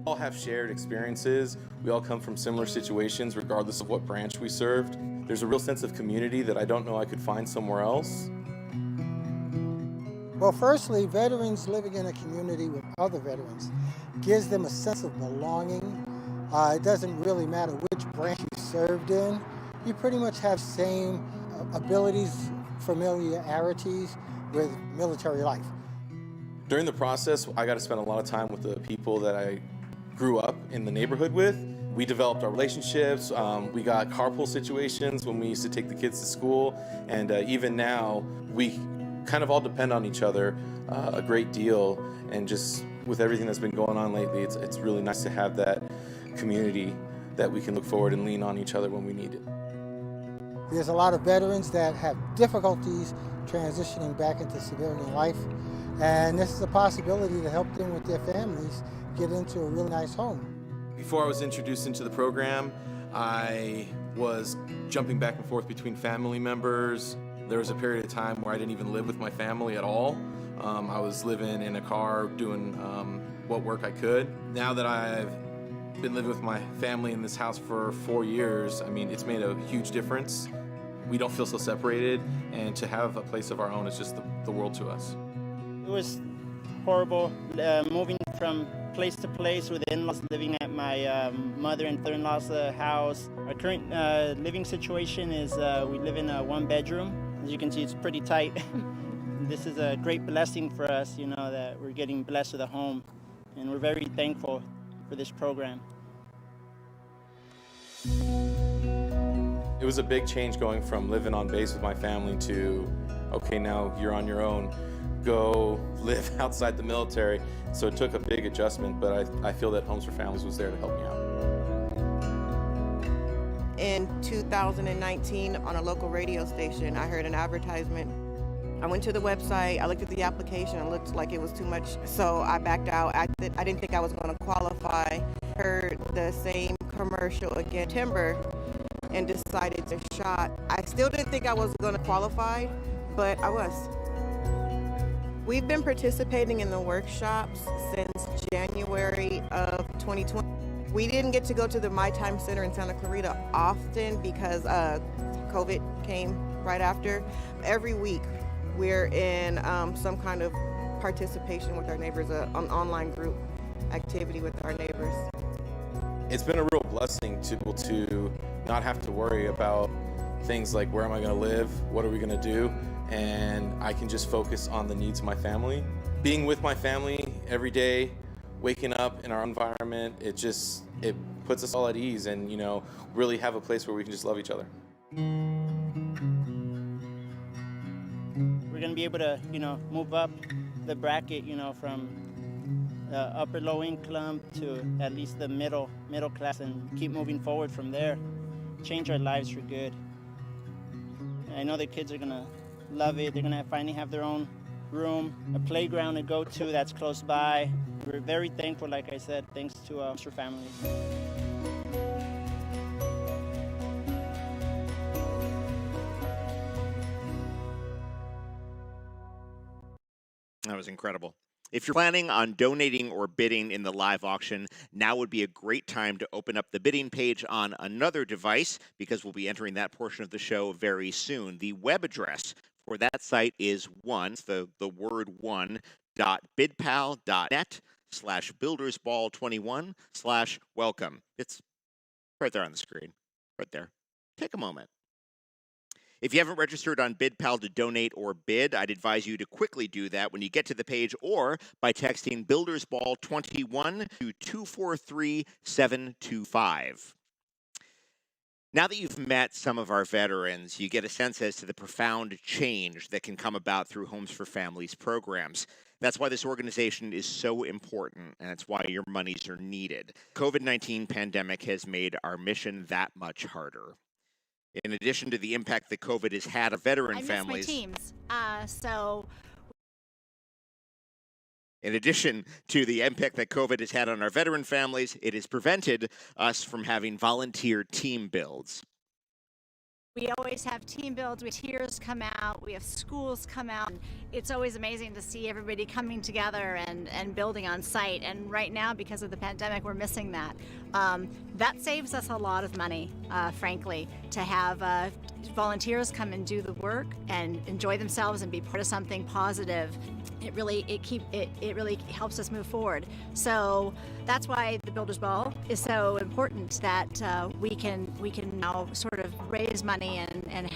We all have shared experiences. We all come from similar situations, regardless of what branch we served. There's a real sense of community that I don't know I could find somewhere else. Well, firstly, veterans living in a community with other veterans gives them a sense of belonging. It doesn't really matter which branch you served in. You pretty much have same abilities, familiarities with military life. During the process, I got to spend a lot of time with the people that I grew up in the neighborhood with. We developed our relationships. We got carpool situations when we used to take the kids to school. And even now, we kind of all depend on each other a great deal. And just with everything that's been going on lately, it's really nice to have that community that we can look forward and lean on each other when we need it. There's a lot of veterans that have difficulties transitioning back into civilian life. And this is a possibility to help them with their families get into a really nice home. Before I was introduced into the program, I was jumping back and forth between family members. There was a period of time where I didn't even live with my family at all. I was living in a car doing what work I could. Now that I've been living with my family in this house for 4 years, I mean, it's made a huge difference. We don't feel so separated, and to have a place of our own is just the world to us. It was horrible moving from place to place with the in-laws, living at my mother and father-in-law's house. Our current living situation is we live in a one-bedroom. As you can see, it's pretty tight. This is a great blessing for us, you know, that we're getting blessed with a home, and we're very thankful for this program. It was a big change going from living on base with my family to, okay, now you're on your own. Go live outside the military. So it took a big adjustment, but I feel that Homes for Families was there to help me out. In 2019, on a local radio station, I heard an advertisement I went to the website, I looked at the application, it looked like it was too much, so I backed out. I didn't think I was going to qualify. Heard the same commercial again, timber, and decided to shot. I still didn't think I was going to qualify, but I was. We've been participating in the workshops since January of 2020. We didn't get to go to the My Time Center in Santa Clarita often because COVID came right after. Every week we're in some kind of participation with our neighbors, an online group activity with our neighbors. It's been a real blessing to be able to not have to worry about things like where am I going to live, what are we going to do, and I can just focus on the needs of my family. Being with my family every day, waking up in our environment, it puts us all at ease and, really have a place where we can just love each other. We're going to be able to, move up the bracket, from upper low income to at least the middle class and keep moving forward from there. Change our lives for good. I know the kids are going to love it. They're going to finally have their own room, a playground to go to that's close by. We're very thankful, like I said, thanks to our families. That was incredible. If you're planning on donating or bidding in the live auction, now would be a great time to open up the bidding page on another device because we'll be entering that portion of the show very soon. The web address for that site is the word one.bidpal.net/buildersball21/welcome. It's right there on the screen, right there. Take a moment. If you haven't registered on BidPal to donate or bid, I'd advise you to quickly do that when you get to the page or by texting BuildersBall21 to 243725. Now that you've met some of our veterans, you get a sense as to the profound change that can come about through Homes for Families programs. That's why this organization is so important, and it's why your monies are needed. COVID-19 pandemic has made our mission that much harder. In addition to the impact that COVID has had on veteran families. I miss my teams. In addition to the impact that COVID has had on our veteran families, it has prevented us from having volunteer team builds. We always have team builds, we have tiers come out, we have schools come out. It's always amazing to see everybody coming together and building on site. And right now, because of the pandemic, we're missing that. That saves us a lot of money, frankly, to have volunteers come and do the work and enjoy themselves and be part of something positive. It really helps us move forward. So that's why the Builders Ball is so important, that we can now sort of raise money and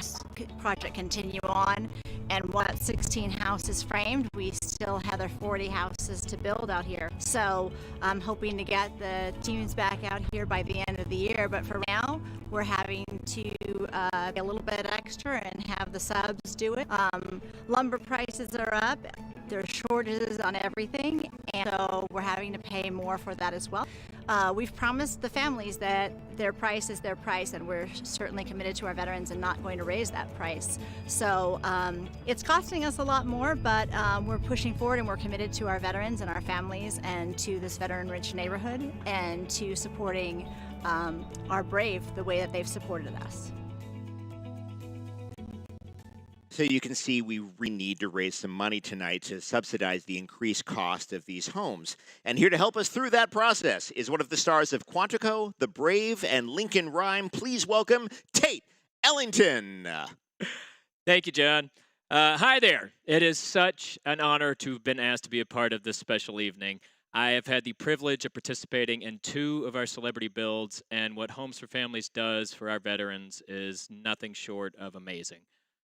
project continue on. And once 16 houses framed, we still have other 40 houses to build out here. So I'm hoping to get the teams back out here by the end of the year. But for now, we're having to be a little bit extra and have the subs do it. Lumber prices are up. There are shortages on everything, and so we're having to pay more for that as well. We've promised the families that their price is their price, and we're certainly committed to our veterans and not going to raise that price. So it's costing us a lot more, but we're pushing forward, and we're committed to our veterans and our families and to this veteran-rich neighborhood and to supporting our brave the way that they've supported us. So you can see we really need to raise some money tonight to subsidize the increased cost of these homes. And here to help us through that process is one of the stars of Quantico, The Brave, and Lincoln Rhyme. Please welcome Tate Ellington. Thank you, John. Hi there. It is such an honor to have been asked to be a part of this special evening. I have had the privilege of participating in 2 of our celebrity builds, and what Homes for Families does for our veterans is nothing short of amazing.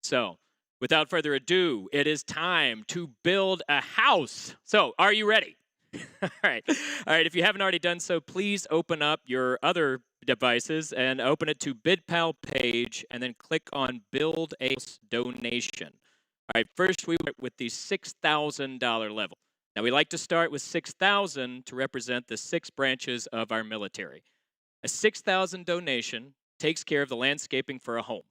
So, without further ado, it is time to build a house. So, are you ready? All right. If you haven't already done so, please open up your other devices and open it to BidPal page and then click on Build a Donation. All right, first we went with the $6,000 level. Now, we like to start with $6,000 to represent the 6 branches of our military. A $6,000 donation takes care of the landscaping for a home.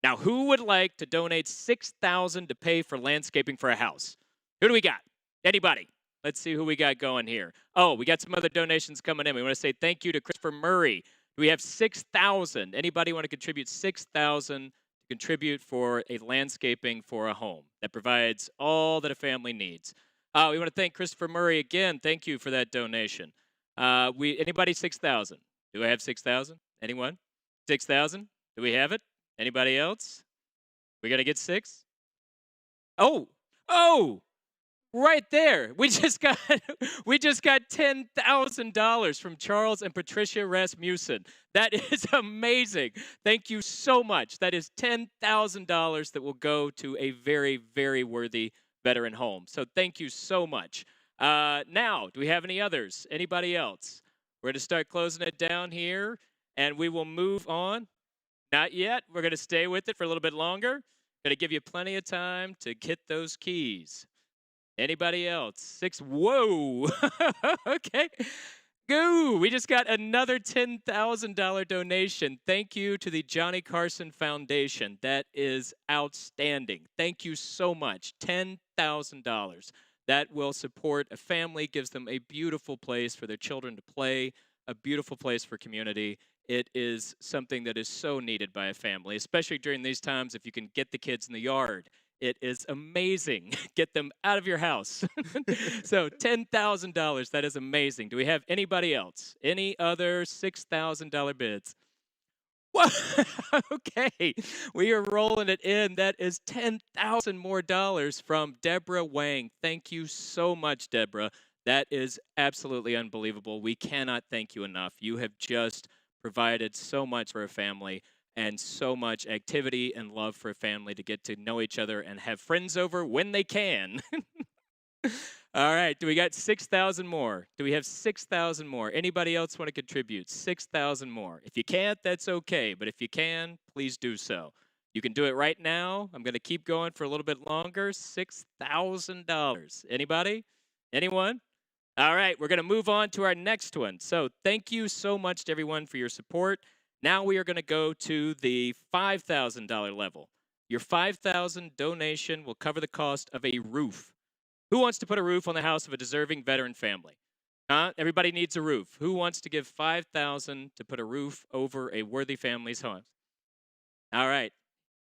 Now, who would like to donate $6,000 to pay for landscaping for a house? Who do we got? Anybody? Let's see who we got going here. Oh, we got some other donations coming in. We want to say thank you to Christopher Murray. We have $6,000. Anybody want to contribute $6,000 to contribute for a landscaping for a home that provides all that a family needs? We want to thank Christopher Murray again. Thank you for that donation. Anybody 6,000? Do I have 6,000? Anyone? 6,000? Do we have it? Anybody else? We got to get 6? Oh, right there. We just got $10,000 from Charles and Patricia Rasmussen. That is amazing. Thank you so much. That is $10,000 that will go to a very, very worthy veteran home. So thank you so much. Now, do we have any others? Anybody else? We're going to start closing it down here, and we will move on. Not yet. We're going to stay with it for a little bit longer. Going to give you plenty of time to get those keys. Anybody else? 6. Whoa. Okay. Go. We just got another $10,000 donation. Thank you to the Johnny Carson Foundation. That is outstanding. Thank you so much. $10,000. That will support a family, gives them a beautiful place for their children to play, a beautiful place for community. It is something that is so needed by a family, especially during these times. If you can get the kids in the yard, it is amazing. Get them out of your house. So $10,000, that is amazing. Do we have anybody else? Any other $6,000 bids? What? Okay, we are rolling it in. That is $10,000 more from Deborah Wang. Thank you so much, Deborah. That is absolutely unbelievable. We cannot thank you enough. You have just provided so much for a family and so much activity and love for a family to get to know each other and have friends over when they can. All right, do we got 6,000 more? Do we have 6,000 more? Anybody else want to contribute? 6,000 more. If you can't, that's okay, but if you can, please do so. You can do it right now. I'm going to keep going for a little bit longer. $6,000. Anybody? Anyone? All right, we're going to move on to our next one. So thank you so much to everyone for your support. Now we are going to go to the $5,000 level. Your $5,000 donation will cover the cost of a roof. Who wants to put a roof on the house of a deserving veteran family? Everybody needs a roof. Who wants to give $5,000 to put a roof over a worthy family's home? All right,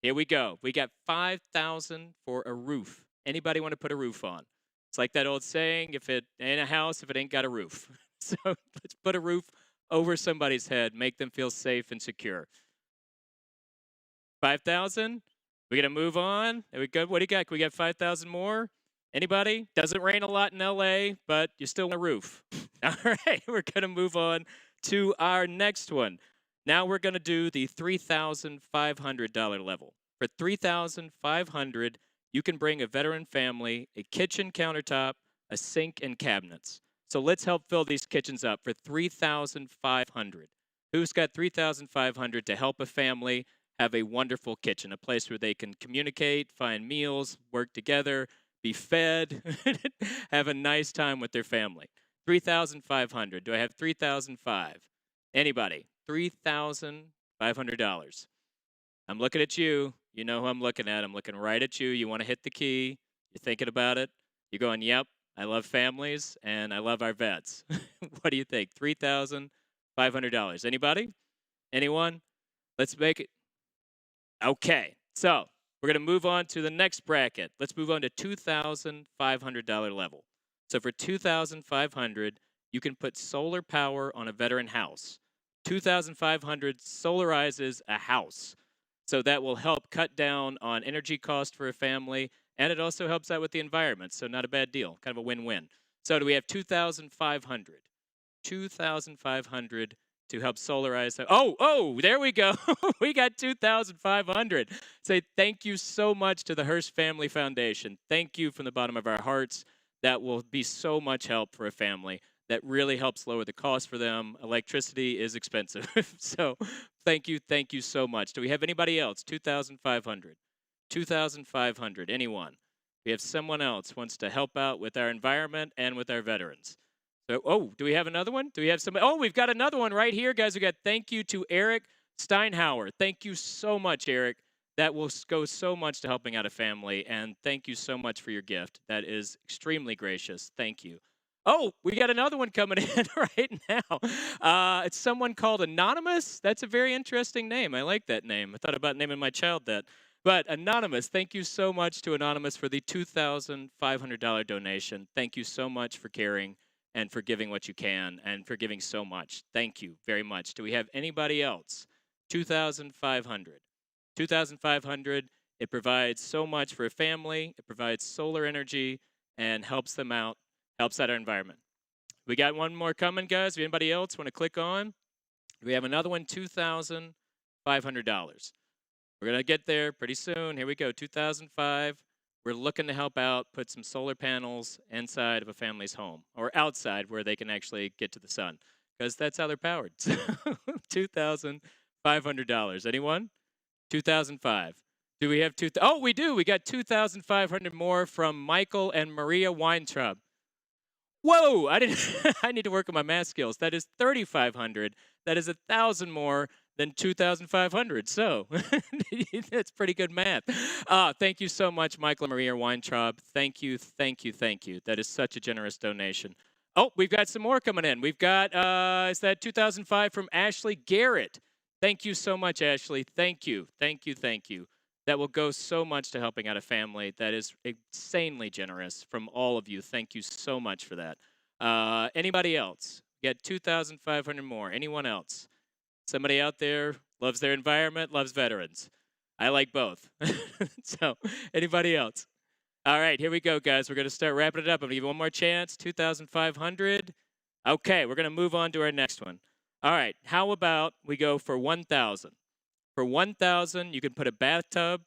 here we go. We got $5,000 for a roof. Anybody want to put a roof on? It's like that old saying, if it ain't a house, if it ain't got a roof. So let's put a roof over somebody's head, make them feel safe and secure. 5,000? We're going to move on. There we go. What do you got? Can we get 5,000 more? Anybody? Doesn't rain a lot in LA, but you still want a roof. All right, we're going to move on to our next one. Now we're going to do the $3,500 level. For $3,500, you can bring a veteran family a kitchen countertop, a sink, and cabinets. So let's help fill these kitchens up for $3,500. Who's got $3,500 to help a family have a wonderful kitchen, a place where they can communicate, find meals, work together, be fed, have a nice time with their family? $3,500. Do I have $3,500? Anybody? $3,500. I'm looking at you. You know who I'm looking at. I'm looking right at you. You want to hit the key. You're thinking about it. You're going, yep, I love families and I love our vets. What do you think? $3,500. Anybody? Anyone? Let's make it. Okay. So we're going to move on to the next bracket. Let's move on to $2,500 level. So for $2,500, you can put solar power on a veteran house. $2,500 solarizes a house. So that will help cut down on energy cost for a family, and it also helps out with the environment. So not a bad deal, kind of a win-win. So do we have $2,500? $2,500 to help solarize. Oh, there we go. We got $2,500. Say thank you so much to the Hearst Family Foundation. Thank you from the bottom of our hearts. That will be so much help for a family. That really helps lower the cost for them. Electricity is expensive. So thank you so much. Do we have anybody else? $2,500. $2,500. Anyone? We have someone else wants to help out with our environment and with our veterans. So, do we have another one? Do we have somebody? Oh, we've got another one right here, guys. We got thank you to Eric Steinhauer. Thank you so much, Eric. That will go so much to helping out a family, and thank you so much for your gift. That is extremely gracious. Thank you. Oh, we got another one coming in right now. It's someone called Anonymous. That's a very interesting name. I like that name. I thought about naming my child that. But Anonymous, thank you so much to Anonymous for the $2,500 donation. Thank you so much for caring and for giving what you can and for giving so much. Thank you very much. Do we have anybody else? 2,500. 2,500. It provides so much for a family. It provides solar energy and helps them out, helps out our environment. We got one more coming, guys. If anybody else want to click on? We have another one, $2,500. We're going to get there pretty soon. Here we go, 2005. We're looking to help out, put some solar panels inside of a family's home or outside where they can actually get to the sun because that's how they're powered. $2,500. Anyone? 2005. Do we have Oh, we do. We got 2,500 more from Michael and Maria Weintraub. Whoa, I need to work on my math skills. That is 3,500. That is 1,000 more than 2,500. So that's pretty good math. Thank you so much, Michael and Maria Weintraub. Thank you, thank you, thank you. That is such a generous donation. Oh, we've got some more coming in. We've got, is that 2005 from Ashley Garrett. Thank you so much, Ashley. Thank you, thank you, thank you. That will go so much to helping out a family. That is insanely generous from all of you. Thank you so much for that. Anybody else? Get 2,500 more. Anyone else? Somebody out there loves their environment, loves veterans. I like both. So, anybody else? All right, here we go, guys. We're going to start wrapping it up. I'm going to give you one more chance. 2,500. Okay, we're going to move on to our next one. All right, how about we go for 1,000? For 1,000, you can put a bathtub.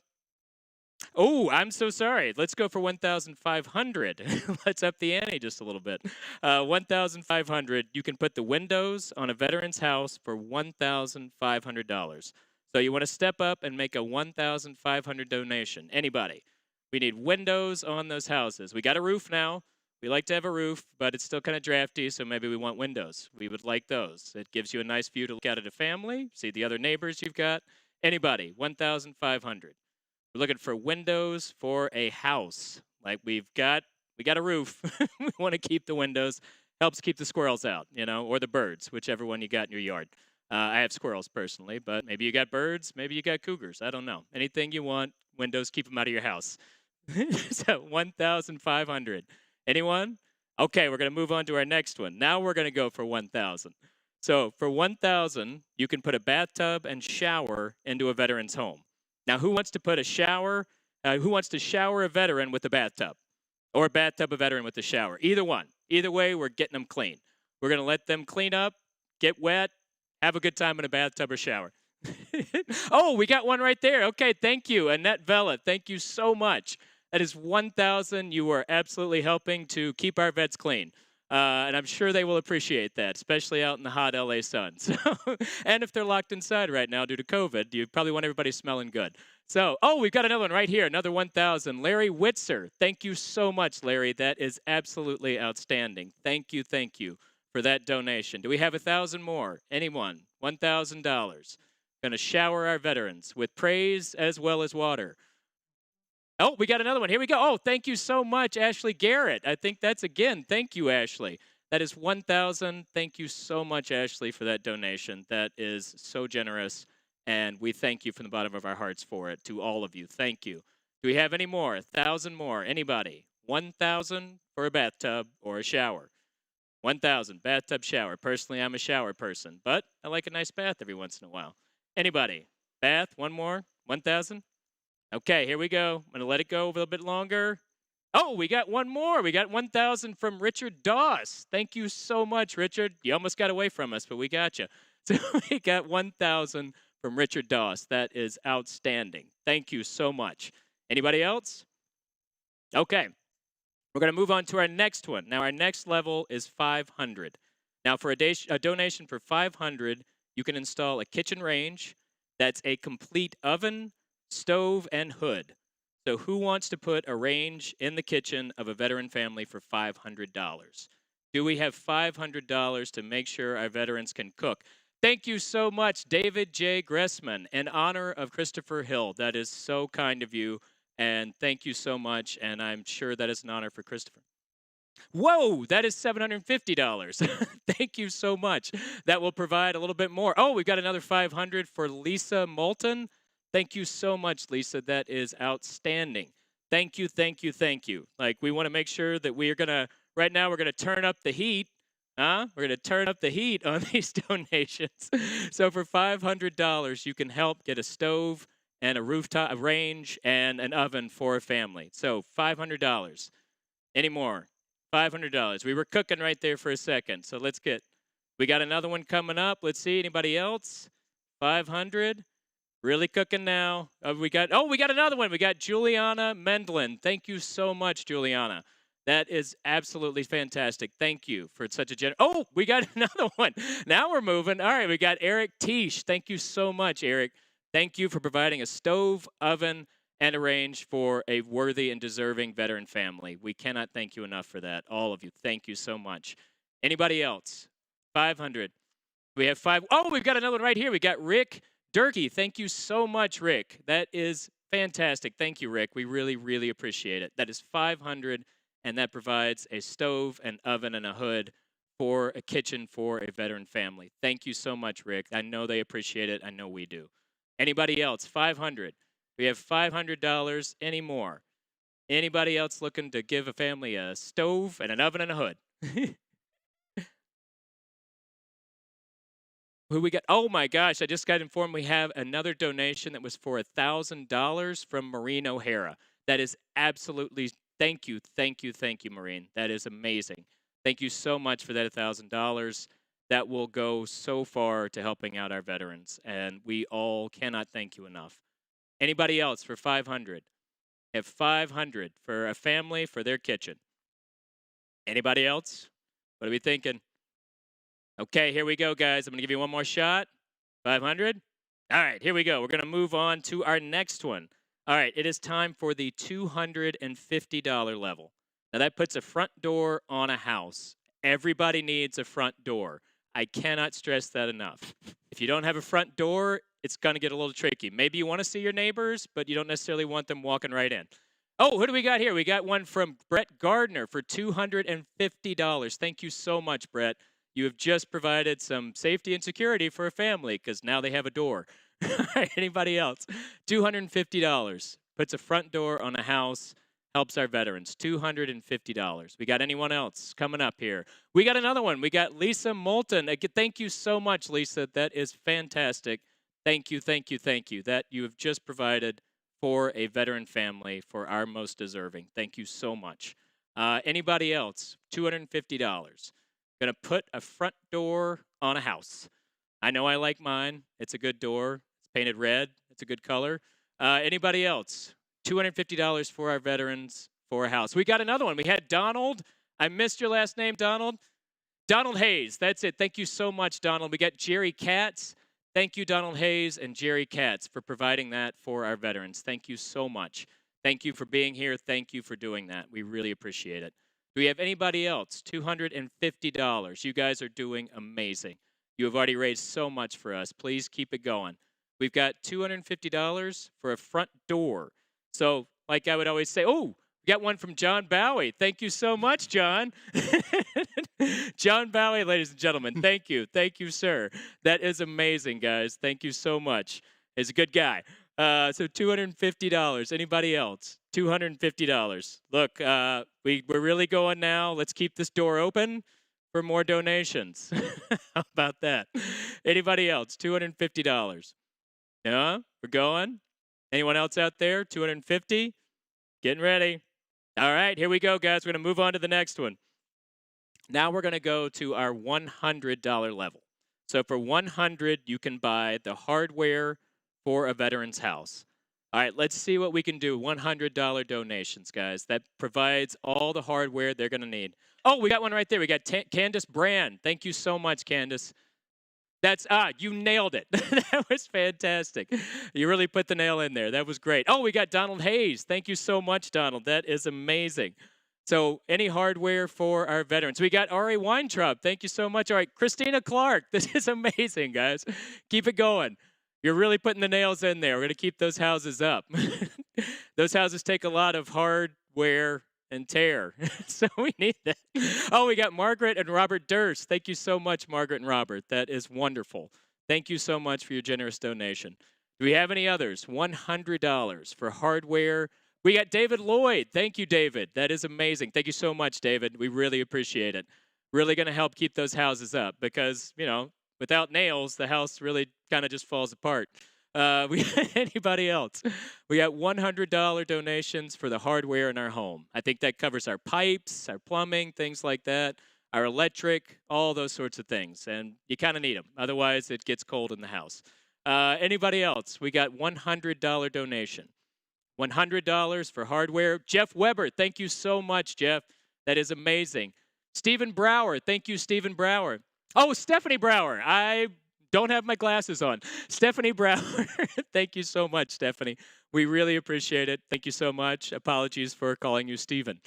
Oh, I'm so sorry. Let's go for 1,500. Let's up the ante just a little bit. 1,500. You can put the windows on a veteran's house for $1,500. So you want to step up and make a 1,500 donation. Anybody? We need windows on those houses. We got a roof now. We like to have a roof, but it's still kind of drafty, so maybe we want windows. We would like those. It gives you a nice view to look out at a family, see the other neighbors you've got. Anybody? 1,500. We're looking for windows for a house. Like we got a roof. We want to keep the windows. Helps keep the squirrels out, or the birds, whichever one you got in your yard. I have squirrels personally, but maybe you got birds, maybe you got cougars. I don't know. Anything you want, windows, keep them out of your house. So 1,500. Anyone? Okay, we're going to move on to our next one. Now we're going to go for 1,000. So for 1,000, you can put a bathtub and shower into a veteran's home. Now, who wants to put a shower? Who wants to shower a veteran with a bathtub? Or a bathtub a veteran with a shower? Either one. Either way, we're getting them clean. We're going to let them clean up, get wet, have a good time in a bathtub or shower. Oh, we got one right there. Okay, thank you, Annette Vella. Thank you so much. That is 1,000. You are absolutely helping to keep our vets clean. And I'm sure they will appreciate that, especially out in the hot LA sun. So, and if they're locked inside right now due to COVID, you probably want everybody smelling good. So, oh, we've got another one right here, another 1,000. Larry Witzer. Thank you so much, Larry. That is absolutely outstanding. Thank you for that donation. Do we have 1,000 more? Anyone? $1,000. Going to shower our veterans with praise as well as water. Oh, we got another one. Here we go. Oh, thank you so much, Ashley Garrett. I think that's, again, thank you, Ashley. That is 1,000. Thank you so much, Ashley, for that donation. That is so generous, and we thank you from the bottom of our hearts for it, to all of you. Thank you. Do we have any more? 1,000 more. Anybody? 1,000 for a bathtub or a shower. 1,000, bathtub, shower. Personally, I'm a shower person, but I like a nice bath every once in a while. Anybody? Bath, one more, 1,000? Okay, here we go. I'm going to let it go a little bit longer. Oh, we got one more. We got 1,000 from Richard Doss. Thank you so much, Richard. You almost got away from us, but we got you. So we got 1,000 from Richard Doss. That is outstanding. Thank you so much. Anybody else? Okay. We're going to move on to our next one. Now, our next level is 500. Now, for a donation for 500, you can install a kitchen range. That's a complete oven, stove, and hood. So who wants to put a range in the kitchen of a veteran family for $500? Do we have $500 to make sure our veterans can cook? Thank you so much, David J. Gressman, in honor of Christopher Hill. That is so kind of you, and thank you so much, and I'm sure that is an honor for Christopher. Whoa, that is $750. Thank you so much. That will provide a little bit more. Oh, we've got another $500 for Lisa Moulton. Thank you so much, Lisa. That is outstanding. Thank you, thank you, thank you. Like, we want to make sure that we are going to, right now, we're going to turn up the heat. We're going to turn up the heat on these donations. So for $500, you can help get a stove and a rooftop, a range, and an oven for a family. So $500. Any more? $500. We were cooking right there for a second. So we got another one coming up. Let's see, anybody else? 500. Really cooking now. We got another one. We got Juliana Mendlin. Thank you so much, Juliana. That is absolutely fantastic. Thank you for such a oh, we got another one. Now we're moving. All right, we got Eric Tisch. Thank you so much, Eric. Thank you for providing a stove, oven, and a range for a worthy and deserving veteran family. We cannot thank you enough for that. All of you, thank you so much. Anybody else? 500. We have 5. Oh, we've got another one right here. We got Rick Durkee. Thank you so much, Rick. That is fantastic. Thank you, Rick. We really, really appreciate it. That is 500, and that provides a stove, an oven, and a hood for a kitchen for a veteran family. Thank you so much, Rick. I know they appreciate it. I know we do. Anybody else? 500. We have $500. Any more? Anybody else looking to give a family a stove and an oven and a hood? Who we got? Oh my gosh, I just got informed we have another donation that was for $1,000 from Maureen O'Hara. That is absolutely, thank you, Maureen. That is amazing. Thank you so much for that $1,000. That will go so far to helping out our veterans, and we all cannot thank you enough. Anybody else for 500? Have 500 for a family for their kitchen. Anybody else? What are we thinking? Okay, here we go, guys. I'm going to give you one more shot. 500? All right, here we go. We're going to move on to our next one. All right, it is time for the $250 level. Now, that puts a front door on a house. Everybody needs a front door. I cannot stress that enough. If you don't have a front door, it's going to get a little tricky. Maybe you want to see your neighbors, but you don't necessarily want them walking right in. Oh, who do we got here? We got one from Brett Gardner for $250. Thank you so much, Brett. You have just provided some safety and security for a family because now they have a door. Anybody else? $250. Puts a front door on a house. Helps our veterans. $250. We got anyone else coming up here? We got another one. We got Lisa Moulton. Thank you so much, Lisa. That is fantastic. Thank you. That you have just provided for a veteran family, for our most deserving. Thank you so much. Anybody else? $250. Going to put a front door on a house. I know I like mine. It's a good door. It's painted red. It's a good color. Anybody else? $250 for our veterans for a house. We got another one. We had Donald. I missed your last name, Donald. Donald Hayes. That's it. Thank you so much, Donald. We got Jerry Katz. Thank you, Donald Hayes and Jerry Katz, for providing that for our veterans. Thank you so much. Thank you for being here. Thank you for doing that. We really appreciate it. Do we have anybody else? $250. You guys are doing amazing. You have already raised so much for us. Please keep it going. We've got $250 for a front door. So, like I would always say, oh, we got one from John Bowie. Thank you so much, John. John Bowie, ladies and gentlemen, thank you. Thank you, sir. That is amazing, guys. Thank you so much. He's a good guy. So $250. Anybody else? $250. Look, we're really going now. Let's keep this door open for more donations. How about that? Anybody else? $250. Yeah, we're going. Anyone else out there? $250. Getting ready. All right, here we go, guys. We're going to move on to the next one. Now we're going to go to our $100 level. So for $100, you can buy the hardware for a veteran's house. All right, let's see what we can do. $100 donations, guys. That provides all the hardware they're going to need. Oh, we got one right there. We got Candace Brand. Thank you so much, Candace. You nailed it. That was fantastic. You really put the nail in there. That was great. Oh, we got Donald Hayes. Thank you so much, Donald. That is amazing. So any hardware for our veterans. We got Ari Weintraub. Thank you so much. All right, Christina Clark. This is amazing, guys. Keep it going. You're really putting the nails in there. We're going to keep those houses up. Those houses take a lot of hardware and tear. So we need that. Oh, we got Margaret and Robert Durst. Thank you so much, Margaret and Robert. That is wonderful. Thank you so much for your generous donation. Do we have any others? $100 for hardware. We got David Lloyd. Thank you, David. That is amazing. Thank you so much, David. We really appreciate it. Really going to help keep those houses up because, you know, without nails, the house really kind of just falls apart. Anybody else? We got $100 donations for the hardware in our home. I think that covers our pipes, our plumbing, things like that, our electric, all those sorts of things. And you kind of need them. Otherwise, it gets cold in the house. Anybody else? We got $100 donation. $100 for hardware. Jeff Weber, thank you so much, Jeff. That is amazing. Stephen Brower, thank you, Stephen Brower. Oh, Stephanie Brower. I don't have my glasses on. Stephanie Brower, thank you so much, Stephanie. We really appreciate it. Thank you so much. Apologies for calling you Stephen.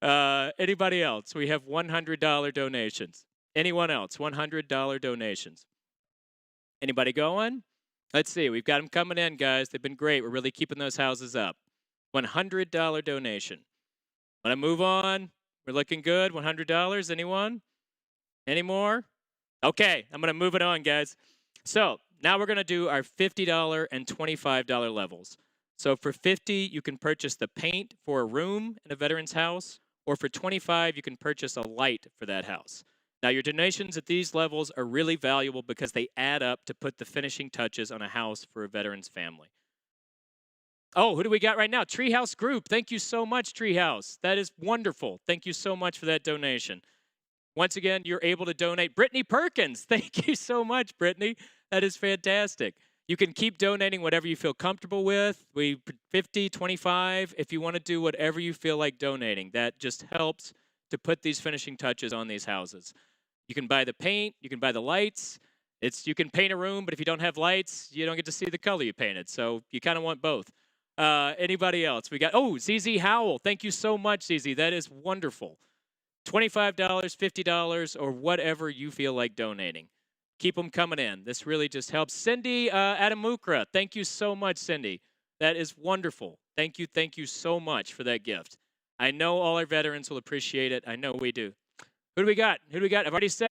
Anybody else? We have $100 donations. Anyone else? $100 donations. Anybody going? Let's see. We've got them coming in, guys. They've been great. We're really keeping those houses up. $100 donation. Want to move on? We're looking good. $100. Anyone? Any more? Okay, I'm going to move it on, guys. So now we're going to do our $50 and $25 levels. So for $50, you can purchase the paint for a room in a veteran's house, or for $25, you can purchase a light for that house. Now, your donations at these levels are really valuable because they add up to put the finishing touches on a house for a veteran's family. Oh, who do we got right now? Treehouse Group. Thank you so much, Treehouse. That is wonderful. Thank you so much for that donation. Once again, you're able to donate. Brittany Perkins. Thank you so much, Brittany. That is fantastic. You can keep donating whatever you feel comfortable with. 50, 25, if you want to do whatever you feel like donating. That just helps to put these finishing touches on these houses. You can buy the paint, you can buy the lights. You can paint a room, but if you don't have lights, you don't get to see the color you painted. So you kind of want both. Anybody else? We got, ZZ Howell. Thank you so much, ZZ. That is wonderful. $25, $50, or whatever you feel like donating. Keep them coming in. This really just helps. Cindy Adamukra, thank you so much, Cindy. That is wonderful. Thank you so much for that gift. I know all our veterans will appreciate it. I know we do. Who do we got? I've already said.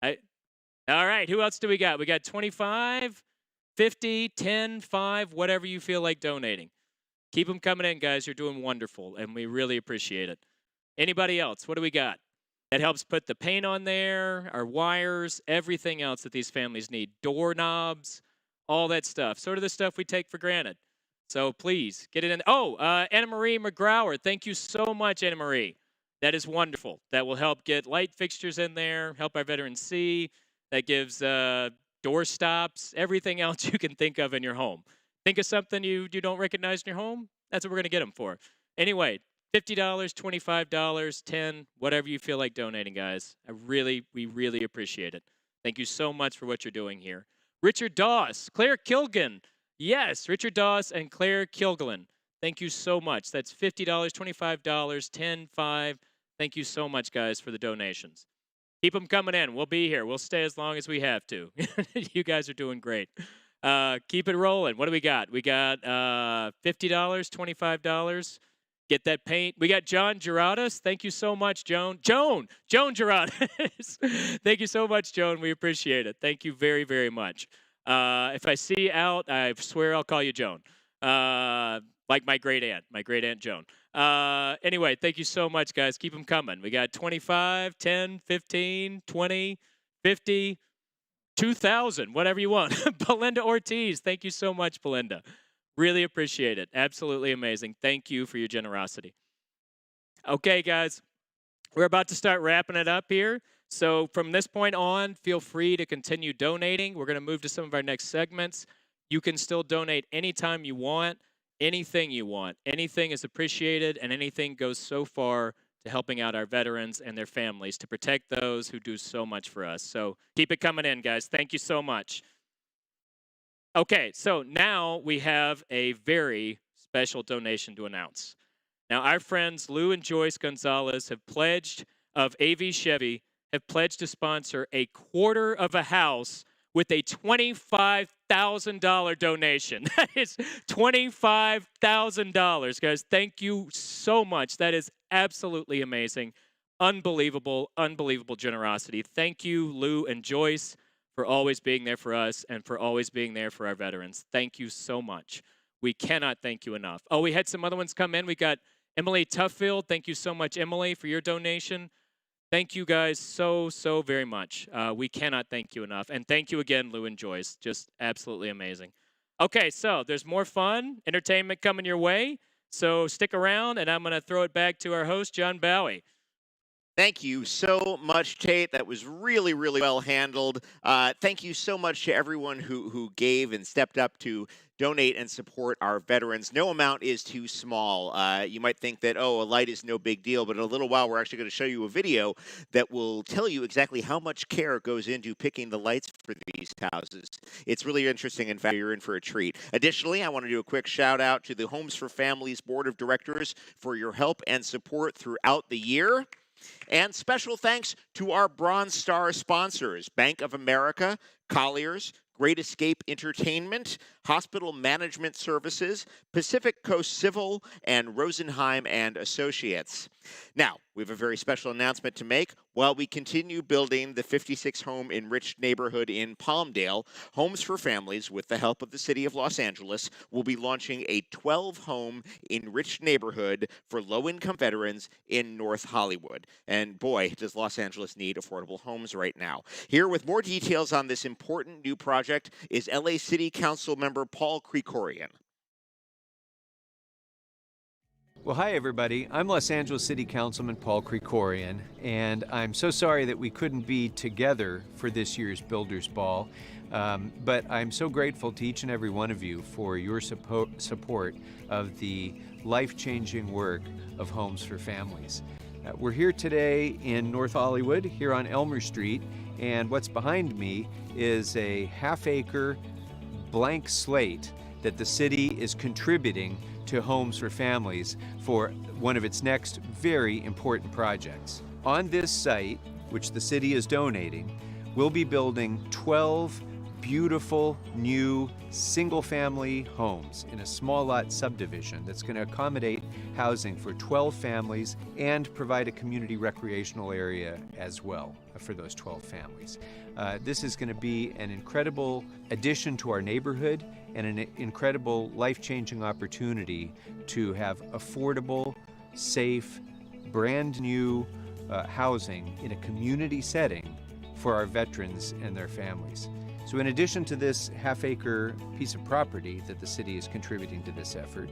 All right, who else do we got? We got 25, 50, 10, 5, whatever you feel like donating. Keep them coming in, guys. You're doing wonderful, and we really appreciate it. Anybody else? What do we got? That helps put the paint on there, our wires, everything else that these families need. Doorknobs, all that stuff. Sort of the stuff we take for granted. So please, get it in. Anna Marie McGrower. Thank you so much, Anna Marie. That is wonderful. That will help get light fixtures in there, help our veterans see. That gives door stops, everything else you can think of in your home. Think of something you don't recognize in your home? That's what we're going to get them for. Anyway, $50, $25, $10, whatever you feel like donating, guys. We really appreciate it. Thank you so much for what you're doing here. Richard Doss, Claire Kilgan. Yes, Richard Doss and Claire Kilgan. Thank you so much. That's $50, $25, $10, $5. Thank you so much, guys, for the donations. Keep them coming in. We'll be here. We'll stay as long as we have to. You guys are doing great. Keep it rolling. What do we got? We got $50, $25. Get that paint. We got John Gerardus. Thank you so much, Joan. Joan Gerardus. Thank you so much, Joan. We appreciate it. Thank you very, very much. If I see you out, I swear I'll call you Joan. Like my great aunt Joan. Anyway, thank you so much, guys. Keep them coming. We got 25, 10, 15, 20, 50, 2,000, whatever you want. Belinda Ortiz. Thank you so much, Belinda. Really appreciate it. Absolutely amazing. Thank you for your generosity. Okay, guys, we're about to start wrapping it up here. So from this point on, feel free to continue donating. We're going to move to some of our next segments. You can still donate anytime you want, anything you want. Anything is appreciated, and anything goes so far to helping out our veterans and their families to protect those who do so much for us. So keep it coming in, guys. Thank you so much. Okay, so now we have a very special donation to announce. Now, our friends Lou and Joyce Gonzalez have pledged, of AV Chevy, have pledged to sponsor a quarter of a house with a $25,000 donation. That is $25,000, guys. Thank you so much. That is absolutely amazing. Unbelievable, unbelievable generosity. Thank you, Lou and Joyce, for always being there for us and for always being there for our veterans. Thank you so much. We cannot thank you enough. Oh, we had some other ones come in. We got Emily Tuffield. Thank you so much, Emily, for your donation. Thank you guys so very much. We cannot thank you enough. And thank you again, Lou and Joyce. Just absolutely amazing. Okay, so there's more fun, entertainment coming your way. So stick around, and I'm going to throw it back to our host, John Bowie. Thank you so much, Tate. That was really well handled. Thank you so much to everyone who gave and stepped up to donate and support our veterans. No amount is too small. You might think that, oh, a light is no big deal, but in a little while we're actually going to show you a video that will tell you exactly how much care goes into picking the lights for these houses. It's really interesting. In fact, you're in for a treat. Additionally, I want to do a quick shout out to the Homes for Families Board of Directors for your help and support throughout the year. And special thanks to our Bronze Star sponsors, Bank of America, Colliers, Great Escape Entertainment, Hospital Management Services, Pacific Coast Civil, and Rosenheim and Associates. Now, we have a very special announcement to make. While we continue building the 56-home enriched neighborhood in Palmdale, Homes for Families, with the help of the City of Los Angeles, will be launching a 12-home enriched neighborhood for low-income veterans in North Hollywood. And boy, does Los Angeles need affordable homes right now. Here with more details on this important new project is LA City Council member Paul Krikorian. Well, hi, everybody. I'm Los Angeles City Councilman Paul Krikorian, and I'm so sorry that we couldn't be together for this year's Builders Ball, but I'm so grateful to each and every one of you for your support of the life-changing work of Homes for Families. We're here today in North Hollywood, here on Elmer Street, and what's behind me is a half-acre blank slate that the city is contributing to Homes for Families for one of its next very important projects. On this site, which the city is donating, we'll be building 12 beautiful new single-family homes in a small lot subdivision that's going to accommodate housing for 12 families and provide a community recreational area as well for those 12 families. This is going to be an incredible addition to our neighborhood and an incredible life-changing opportunity to have affordable, safe, brand new housing in a community setting for our veterans and their families. So in addition to this half-acre piece of property that the city is contributing to this effort,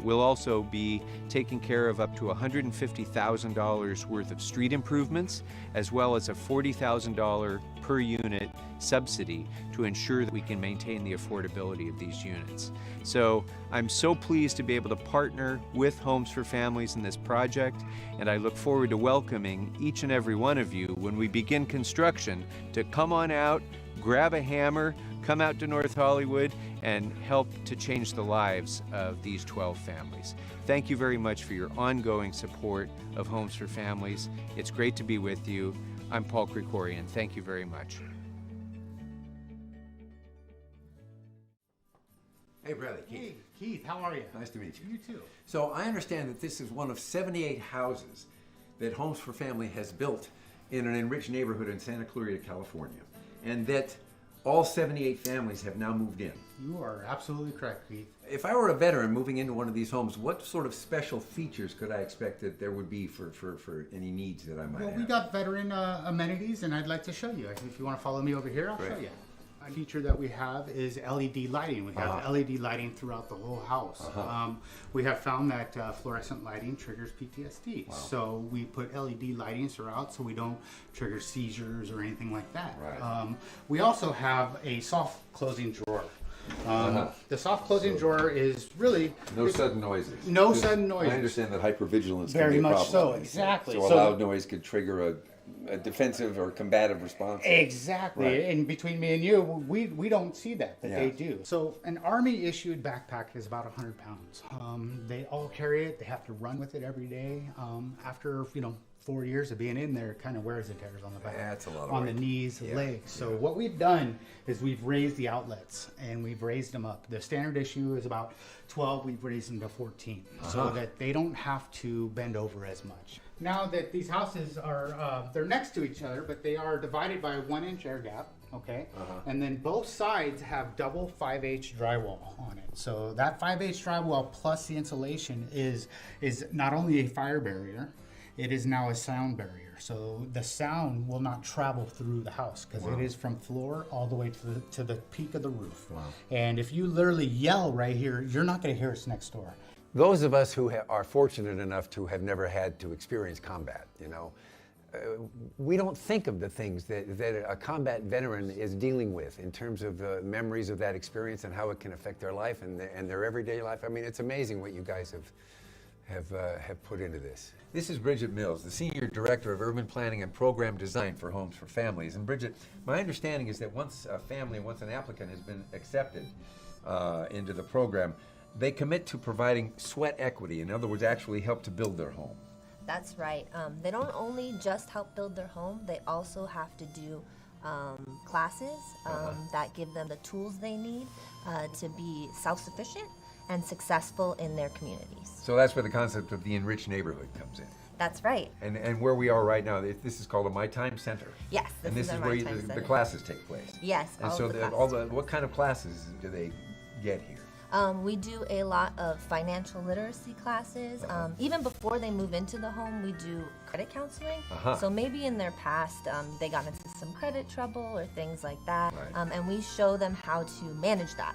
we'll also be taking care of up to $150,000 worth of street improvements, as well as a $40,000 per unit subsidy to ensure that we can maintain the affordability of these units. So I'm so pleased to be able to partner with Homes for Families in this project, and I look forward to welcoming each and every one of you when we begin construction to come on out, grab a hammer, come out to North Hollywood, and help to change the lives of these 12 families. Thank you very much for your ongoing support of Homes for Families. It's great to be with you. I'm Paul Krikorian. Thank you very much. Hey, Bradley. Keith. Hey, Keith, how are you? Nice to meet you. You too. So I understand that this is one of 78 houses that Homes for Family has built in an enriched neighborhood in Santa Clarita, California, and that all 78 families have now moved in. You are absolutely correct, Keith. If I were a veteran moving into one of these homes, what sort of special features could I expect that there would be for any needs that I might have? Well, we got veteran amenities, and I'd like to show you. If you want to follow me over here, I'll show you. A feature that we have is LED lighting. We have LED lighting throughout the whole house. We have found that fluorescent lighting triggers PTSD. Wow. So we put LED lighting throughout so we don't trigger seizures or anything like that. Right. We also have a soft closing drawer. The soft closing drawer is really no sudden noises. No sudden noises. I understand that hypervigilance very can be a much problem. So exactly. So a loud noise could trigger a a defensive or combative response. Exactly. Right. And between me and you, we don't see that, but Yeah. they do. So an Army issued backpack is about 100 pounds. They all carry it. They have to run with it every day. After, 4 years of being in there, it kind of wears and tears on the back. That's a lot of on weight. the knees, Yeah. legs. So what we've done is we've raised the outlets and we've raised them up. The standard issue is about 12. We've raised them to 14 so that they don't have to bend over as much. Now that these houses are, they're next to each other, but they are divided by a 1-inch air gap. Okay, and then both sides have double 5H drywall on it. So that 5H drywall plus the insulation is not only a fire barrier, it is now a sound barrier. So the sound will not travel through the house because it is from floor all the way to the peak of the roof. Wow. And if you literally yell right here, you're not going to hear us next door. Those of us who are fortunate enough to have never had to experience combat, we don't think of the things that a combat veteran is dealing with in terms of the memories of that experience and how it can affect their life and their everyday life. I mean, it's amazing what you guys have put into this. This is Bridget Mills, the Senior Director of Urban Planning and Program Design for Homes for Families. And Bridget, my understanding is that once an applicant has been accepted into the program, they commit to providing sweat equity. In other words, actually help to build their home. That's right. They don't only just help build their home, they also have to do classes that give them the tools they need to be self-sufficient and successful in their communities. So that's where the concept of the enriched neighborhood comes in. That's right. And where we are right now, this is called a My Time Center. Yes, and this is where the classes take place. Yes, and so what kind of classes do they get here? We do a lot of financial literacy classes. Even before they move into the home, we do credit counseling. So maybe in their past, they got into some credit trouble or things like that. Right. And we show them how to manage that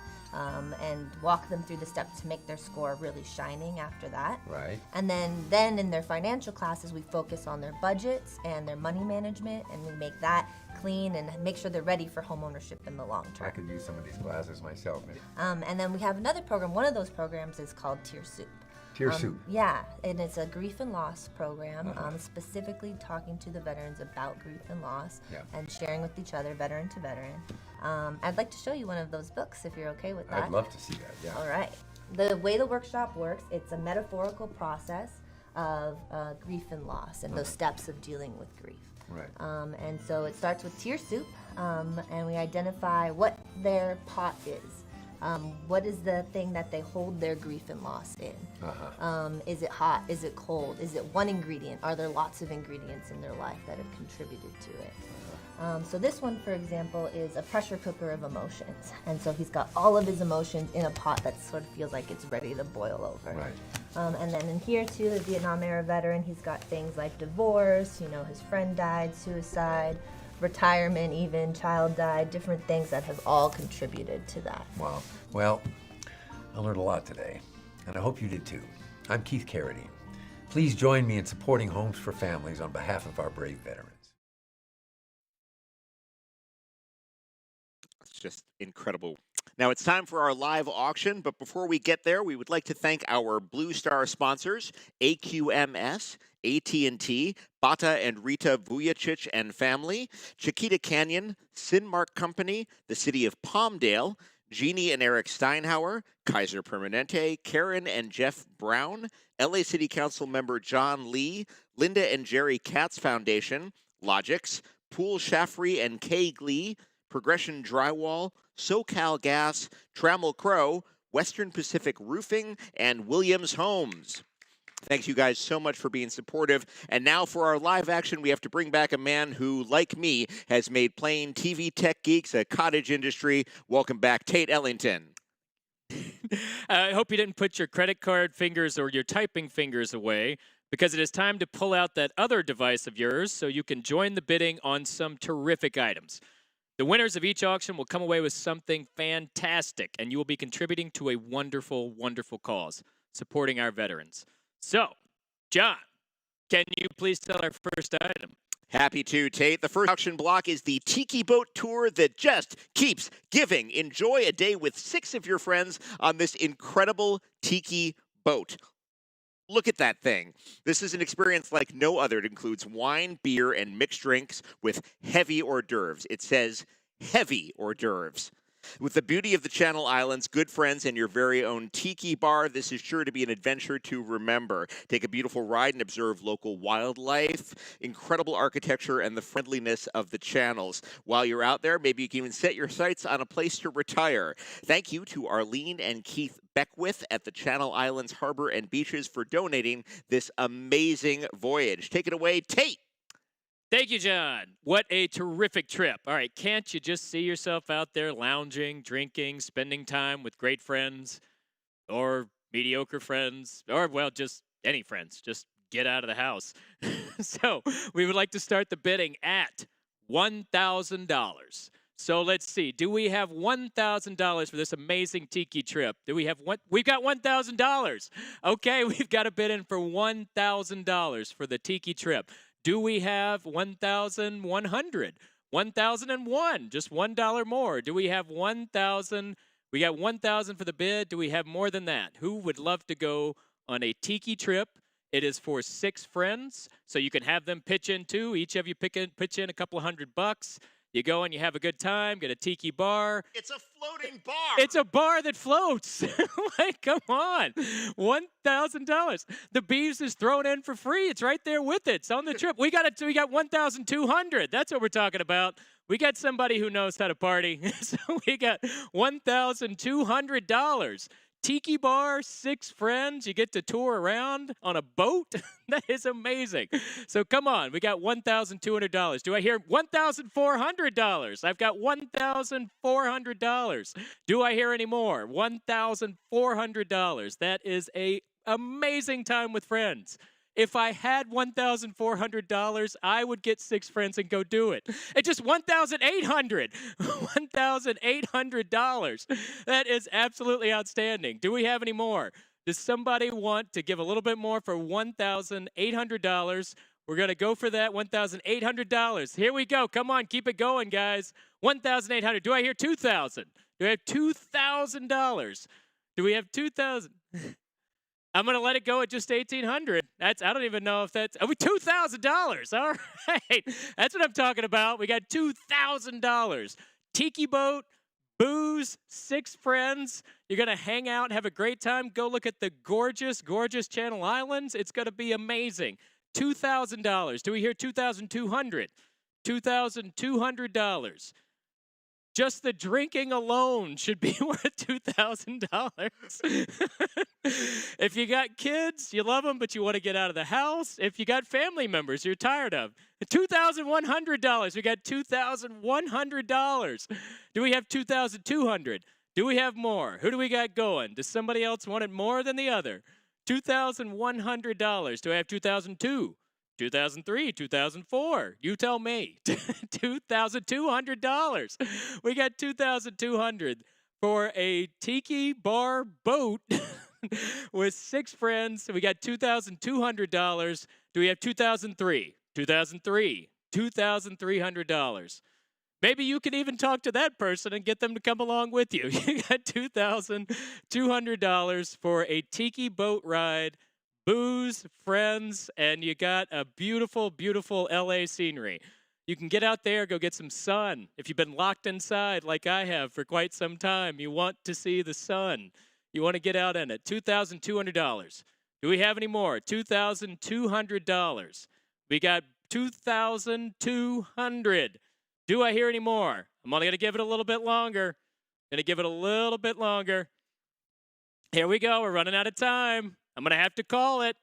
and walk them through the steps to make their score really shining after that. Right. And then in their financial classes, we focus on their budgets and their money management, and we make that clean and make sure they're ready for home ownership in the long term. I could use some of these classes myself. And then we have another program. One of those programs is called Tear Soup. Tear Soup. Yeah, and it's a grief and loss program, specifically talking to the veterans about grief and loss and sharing with each other, veteran to veteran. I'd like to show you one of those books if you're okay with that. I'd love to see that, yeah. All right. The way the workshop works, it's a metaphorical process of grief and loss and those steps of dealing with grief. Right. And so it starts with Tear Soup, and we identify what their pot is. What is the thing that they hold their grief and loss in? Is it hot? Is it cold? Is it one ingredient? Are there lots of ingredients in their life that have contributed to it? So this one, for example, is a pressure cooker of emotions. And so he's got all of his emotions in a pot that sort of feels like it's ready to boil over. Right. And then in here, too, the Vietnam era veteran, he's got things like divorce, his friend died, suicide, retirement even, child died, different things that have all contributed to that. Wow. Well, I learned a lot today, and I hope you did too. I'm Keith Carradine. Please join me in supporting Homes for Families on behalf of our brave veterans. It's just incredible. Now it's time for our live auction, but before we get there, we would like to thank our Blue Star sponsors, AQMS, AT&T, Bata and Rita Vujicic and family, Chiquita Canyon, Sinmark Company, the City of Palmdale, Jeannie and Eric Steinhauer, Kaiser Permanente, Karen and Jeff Brown, LA City Council member John Lee, Linda and Jerry Katz Foundation, Logix, Pool Shaffrey and Kay Glee, Progression Drywall, SoCal Gas, Trammell Crow, Western Pacific Roofing, and Williams Homes. Thanks you guys so much for being supportive. And now for our live action, we have to bring back a man who, like me, has made playing TV tech geeks a cottage industry. Welcome back, Tate Ellington. I hope you didn't put your credit card fingers or your typing fingers away, because it is time to pull out that other device of yours so you can join the bidding on some terrific items. The winners of each auction will come away with something fantastic, and you will be contributing to a wonderful, wonderful cause, supporting our veterans. So, John, can you please tell our first item? Happy to, Tate. The first auction block is the Tiki Boat Tour that just keeps giving. Enjoy a day with 6 of your friends on this incredible Tiki boat. Look at that thing. This is an experience like no other. It includes wine, beer, and mixed drinks with heavy hors d'oeuvres. It says heavy hors d'oeuvres. With the beauty of the Channel Islands, good friends, and your very own Tiki bar, this is sure to be an adventure to remember. Take a beautiful ride and observe local wildlife, incredible architecture, and the friendliness of the channels. While you're out there, maybe you can even set your sights on a place to retire. Thank you to Arlene and Keith Beckwith at the Channel Islands Harbor and Beaches for donating this amazing voyage. Take it away, Tate. Thank you, John. What a terrific trip. All right, can't you just see yourself out there lounging, drinking, spending time with great friends or mediocre friends or, well, just any friends? Just get out of the house. So we would like to start the bidding at $1,000. So let's see. Do we have $1,000 for this amazing Tiki trip? Do we have one? We've got $1,000. Okay, we've got a bid in for $1,000 for the Tiki trip. Do we have 1,100? 1,001, just $1 more. Do we have 1,000? We got 1,000 for the bid. Do we have more than that? Who would love to go on a Tiki trip? It is for 6 friends, so you can have them pitch in too. Each of you pitch in a couple of $100. You go and you have a good time, get a Tiki bar. It's a floating bar. It's a bar that floats. Like, come on. $1,000. The Beeves is thrown in for free. It's right there with it. It's on the trip. We got 1,200. That's what we're talking about. We got somebody who knows how to party. So we got $1,200. Tiki bar, 6 friends. You get to tour around on a boat. That is amazing. So come on, we got $1,200. Do I hear $1,400? I've got $1,400. Do I hear any more? $1,400. That is a amazing time with friends. If I had $1,400, I would get 6 friends and go do it. It's just $1,800. $1,800. That is absolutely outstanding. Do we have any more? Does somebody want to give a little bit more for $1,800? We're going to go for that $1,800. Here we go. Come on, keep it going, guys. $1,800. Do I hear $2,000? Do I have $2,000? Do we have $2,000? I'm going to let it go at just $1,800. I don't even know if that's $2,000. All right. That's what I'm talking about. We got $2,000. Tiki boat, booze, 6 friends. You're going to hang out and have a great time. Go look at the gorgeous, gorgeous Channel Islands. It's going to be amazing. $2,000. Do we hear $2,200? $2,200. Just the drinking alone should be worth $2,000. If you got kids, you love them, but you want to get out of the house. If you got family members you're tired of, $2,100. We got $2,100. Do we have $2,200? Do we have more? Who do we got going? Does somebody else want it more than the other? $2,100. Do I have $2,002? 2003, 2004. You tell me. $2,200. We got $2,200 for a Tiki bar boat with 6 friends. We got $2,200. Do we have 2003? 2003. $2,300. Maybe you can even talk to that person and get them to come along with you. You got $2,200 for a Tiki boat ride, booze, friends, and you got a beautiful, beautiful LA scenery. You can get out there, go get some sun. If you've been locked inside like I have for quite some time, you want to see the sun. You want to get out in it. $2,200. Do we have any more? $2,200. We got $2,200. Do I hear any more? I'm only going to give it a little bit longer. Going to give it a little bit longer. Here we go. We're running out of time. I'm going to have to call it.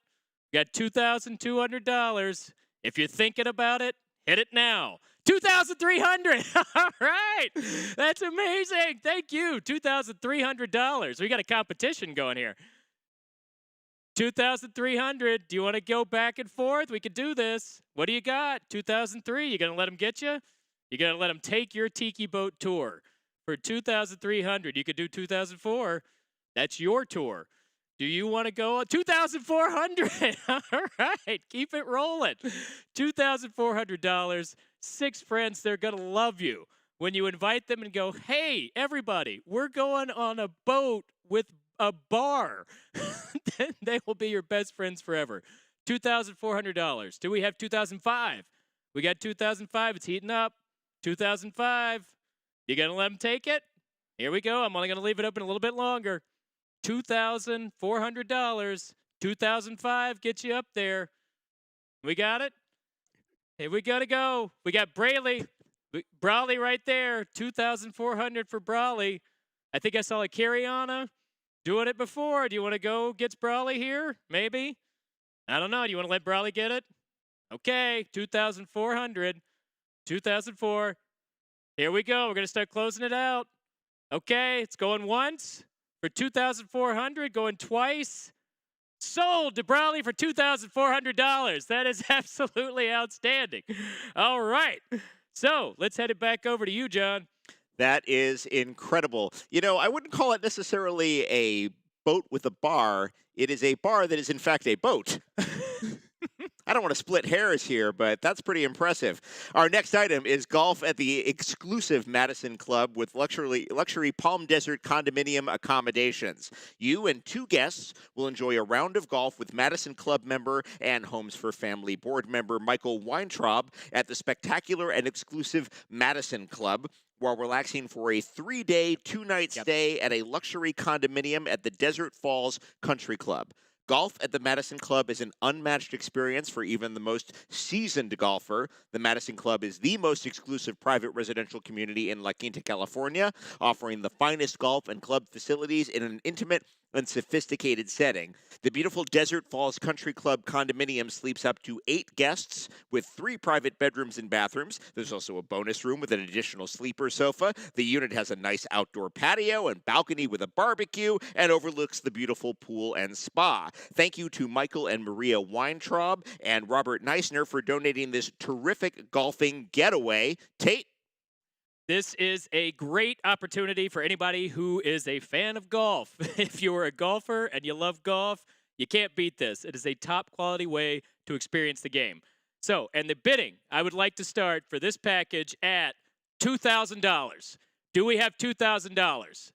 We got $2,200. If you're thinking about it, hit it now. $2,300. All right. That's amazing. Thank you. $2,300. We got a competition going here. $2,300. Do you want to go back and forth? We could do this. What do you got? $2,003. You going to let them get you? You got to let them take your Tiki boat tour for $2,300. You could do $2,004. That's your tour. Do you want to go on $2,400? All right, keep it rolling. $2,400. 6 friends, they're going to love you. When you invite them and go, hey, everybody, we're going on a boat with a bar. Then they will be your best friends forever. $2,400. Do we have 2005? We got 2005. It's heating up. 2005. You gonna let them take it? Here we go. I'm only gonna leave it open a little bit longer. $2,400. 2005 gets you up there. We got it? Here we gotta go. We got Braley. Brawley right there. 2,400 for Brawley. I think I saw a Carriana doing it before. Do you want to go get Brawley here? Maybe. I don't know. Do you want to let Brawley get it? Okay. 2,400. 2004. Here we go. We're going to start closing it out. Okay. It's going once for 2,400. Going twice. Sold to Brawley for $2,400. That is absolutely outstanding. All right. So let's head it back over to you, John. That is incredible. You know, I wouldn't call it necessarily a boat with a bar. It is a bar that is, in fact, a boat. I don't want to split hairs here, but that's pretty impressive. Our next item is golf at the exclusive Madison Club with luxury Palm Desert condominium accommodations. You and 2 guests will enjoy a round of golf with Madison Club member and Homes for Family board member Michael Weintraub at the spectacular and exclusive Madison Club, while relaxing for a 3-day, 2-night stay at a luxury condominium at the Desert Falls Country Club. Golf at the Madison Club is an unmatched experience for even the most seasoned golfer. The Madison Club is the most exclusive private residential community in La Quinta, California, offering the finest golf and club facilities in an intimate and sophisticated setting. The beautiful Desert Falls Country Club condominium sleeps up to 8 guests with 3 private bedrooms and bathrooms. There's also a bonus room with an additional sleeper sofa. The unit has a nice outdoor patio and balcony with a barbecue and overlooks the beautiful pool and spa. Thank you to Michael and Maria Weintraub and Robert Neisner for donating this terrific golfing getaway. Tate? This is a great opportunity for anybody who is a fan of golf. If you're a golfer and you love golf, you can't beat this. It is a top quality way to experience the game. So, and the bidding, I would like to start for this package at $2,000. Do we have $2,000?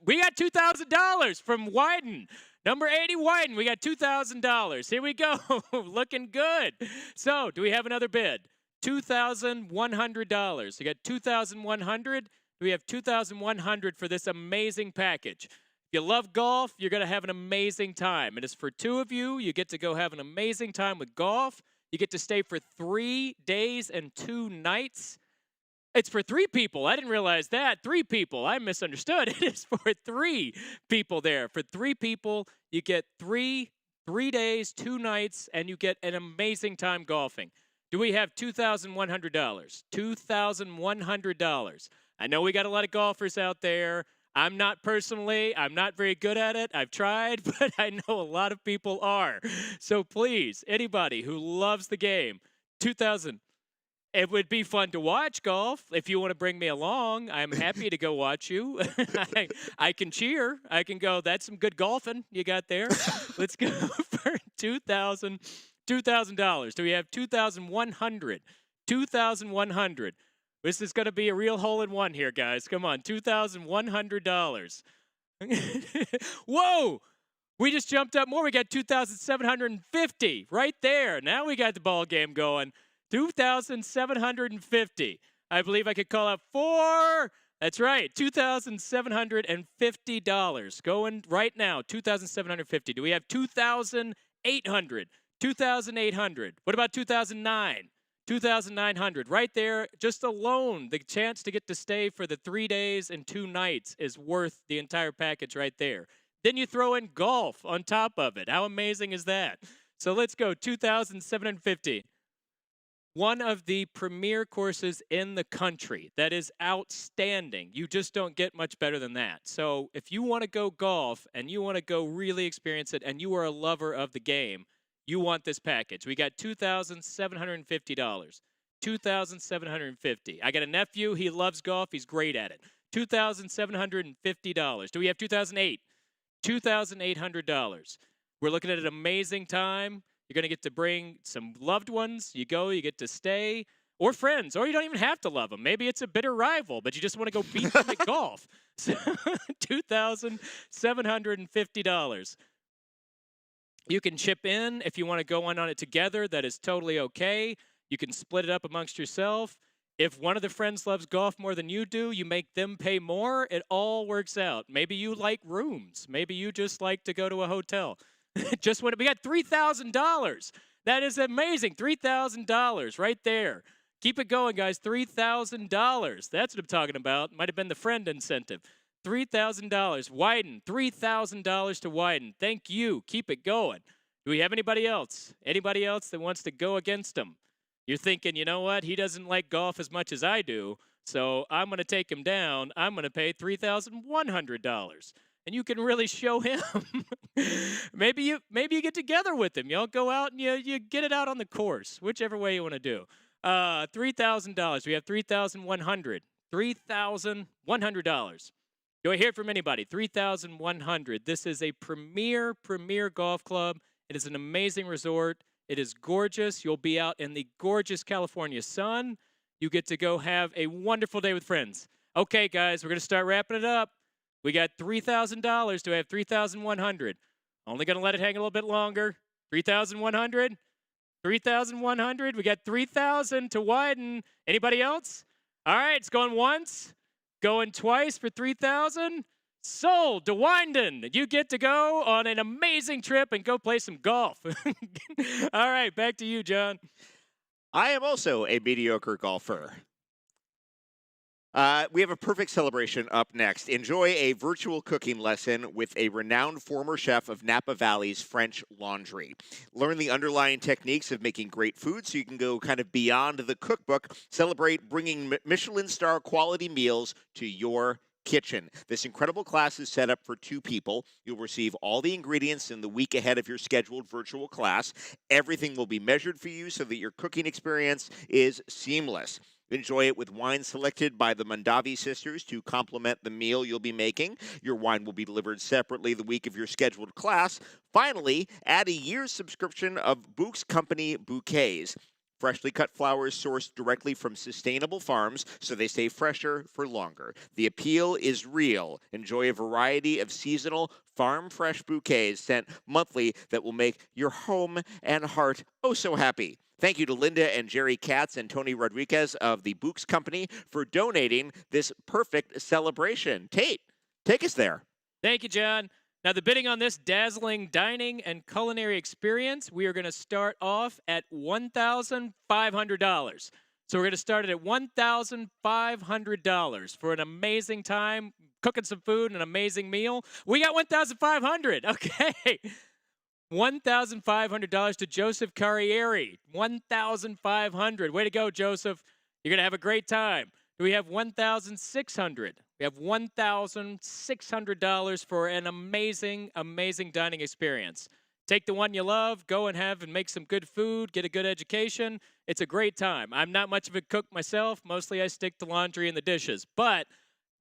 We got $2,000 from Wyden. Number 80 Wyden, we got $2,000. Here we go. Looking good. So, do we have another bid? $2,100. You got $2,100. We have $2,100 for this amazing package. If you love golf, you're going to have an amazing time. It is for 2 of you. You get to go have an amazing time with golf. You get to stay for 3 days and 2 nights. It's for 3 people. I didn't realize that. 3 people. I misunderstood. It is for 3 people there. For 3 people, you get 3 days, 2 nights, and you get an amazing time golfing. Do we have $2,100? $2,100. I know we got a lot of golfers out there. I'm not very good at it. I've tried, but I know a lot of people are. So please, anybody who loves the game, $2,000. It would be fun to watch golf. If you want to bring me along, I'm happy to go watch you. I can cheer. I can go, that's some good golfing you got there. Let's go for $2,000. $2,000. Do we have $2,100? $2,100. This is going to be a real hole-in-one here, guys. Come on, $2,100. Whoa! We just jumped up more. We got $2,750 right there. Now we got the ball game going. $2,750. I believe I could call out 4. That's right, $2,750. Going right now, $2,750. Do we have $2,800? $2,800. What about 2009? $2,900. Right there, just alone, the chance to get to stay for the 3 days and 2 nights is worth the entire package right there. Then you throw in golf on top of it. How amazing is that? So let's go, $2,750. One of the premier courses in the country. That is outstanding. You just don't get much better than that. So if you want to go golf and you want to go really experience it and you are a lover of the game, you want this package. We got $2,750. $2,750. I got a nephew. He loves golf. He's great at it. $2,750. Do we have 2008? $2,800. We're looking at an amazing time. You're going to get to bring some loved ones. You go, you get to stay. or friends, or you don't even have to love them. Maybe it's a bitter rival, but you just want to go beat them at golf. So $2,750. You can chip in if you want to go on it together. That is totally okay. You can split it up amongst yourself. If one of the friends loves golf more than you do, you make them pay more. It all works out. Maybe you like rooms. Maybe you just like to go to a hotel. Just when we got $3,000. That is amazing. $3,000 right there. Keep it going, guys. $3,000. That's what I'm talking about. Might have been the friend incentive. $3,000. Widen. $3,000 to Widen. Thank you. Keep it going. Do we have anybody else? Anybody else that wants to go against him? You're thinking, you know what? He doesn't like golf as much as I do, so I'm going to take him down. I'm going to pay $3,100. And you can really show him. maybe you get together with him. Y'all go out and you get it out on the course, whichever way you want to do. $3,000. We have $3,100. $3,100. Do I hear it from anybody? $3,100. This is a premier golf club. It is an amazing resort. It is gorgeous. You'll be out in the gorgeous California sun. You get to go have a wonderful day with friends. Okay, guys, we're going to start wrapping it up. We got $3,000. Do I have $3,100? Only going to let it hang a little bit longer. $3,100. $3,100. We got $3,000 to Widen. Anybody else? All right, it's going once, going twice for $3,000. Sold to Winden. You get to go on an amazing trip and go play some golf. All right, back to you, John. I am also a mediocre golfer. We have a perfect celebration up next. Enjoy a virtual cooking lesson with a renowned former chef of Napa Valley's French Laundry. Learn the underlying techniques of making great food so you can go kind of beyond the cookbook. Celebrate bringing Michelin star quality meals to your kitchen. This incredible class is set up for 2 people. You'll receive all the ingredients in the week ahead of your scheduled virtual class. Everything will be measured for you so that your cooking experience is seamless. Enjoy it with wine selected by the Mondavi sisters to complement the meal you'll be making. Your wine will be delivered separately the week of your scheduled class. Finally, add a year's subscription of Bouquet's Company bouquets. Freshly cut flowers sourced directly from sustainable farms, so they stay fresher for longer. The appeal is real. Enjoy a variety of seasonal, farm-fresh bouquets sent monthly that will make your home and heart oh so happy. Thank you to Linda and Jerry Katz and Tony Rodriguez of the Bouquet's Company for donating this perfect celebration. Tate, take us there. Thank you, John. Now, the bidding on this dazzling dining and culinary experience, we are going to start off at $1,500. So we're going to start it at $1,500 for an amazing time, cooking some food and an amazing meal. We got $1,500. Okay. $1,500 to Joseph Carrieri. $1,500. Way to go, Joseph. You're going to have a great time. Do we have $1,600? We have $1,600 for an amazing, amazing dining experience. Take the one you love, go and have and make some good food, get a good education. It's a great time. I'm not much of a cook myself. Mostly I stick to laundry and the dishes. But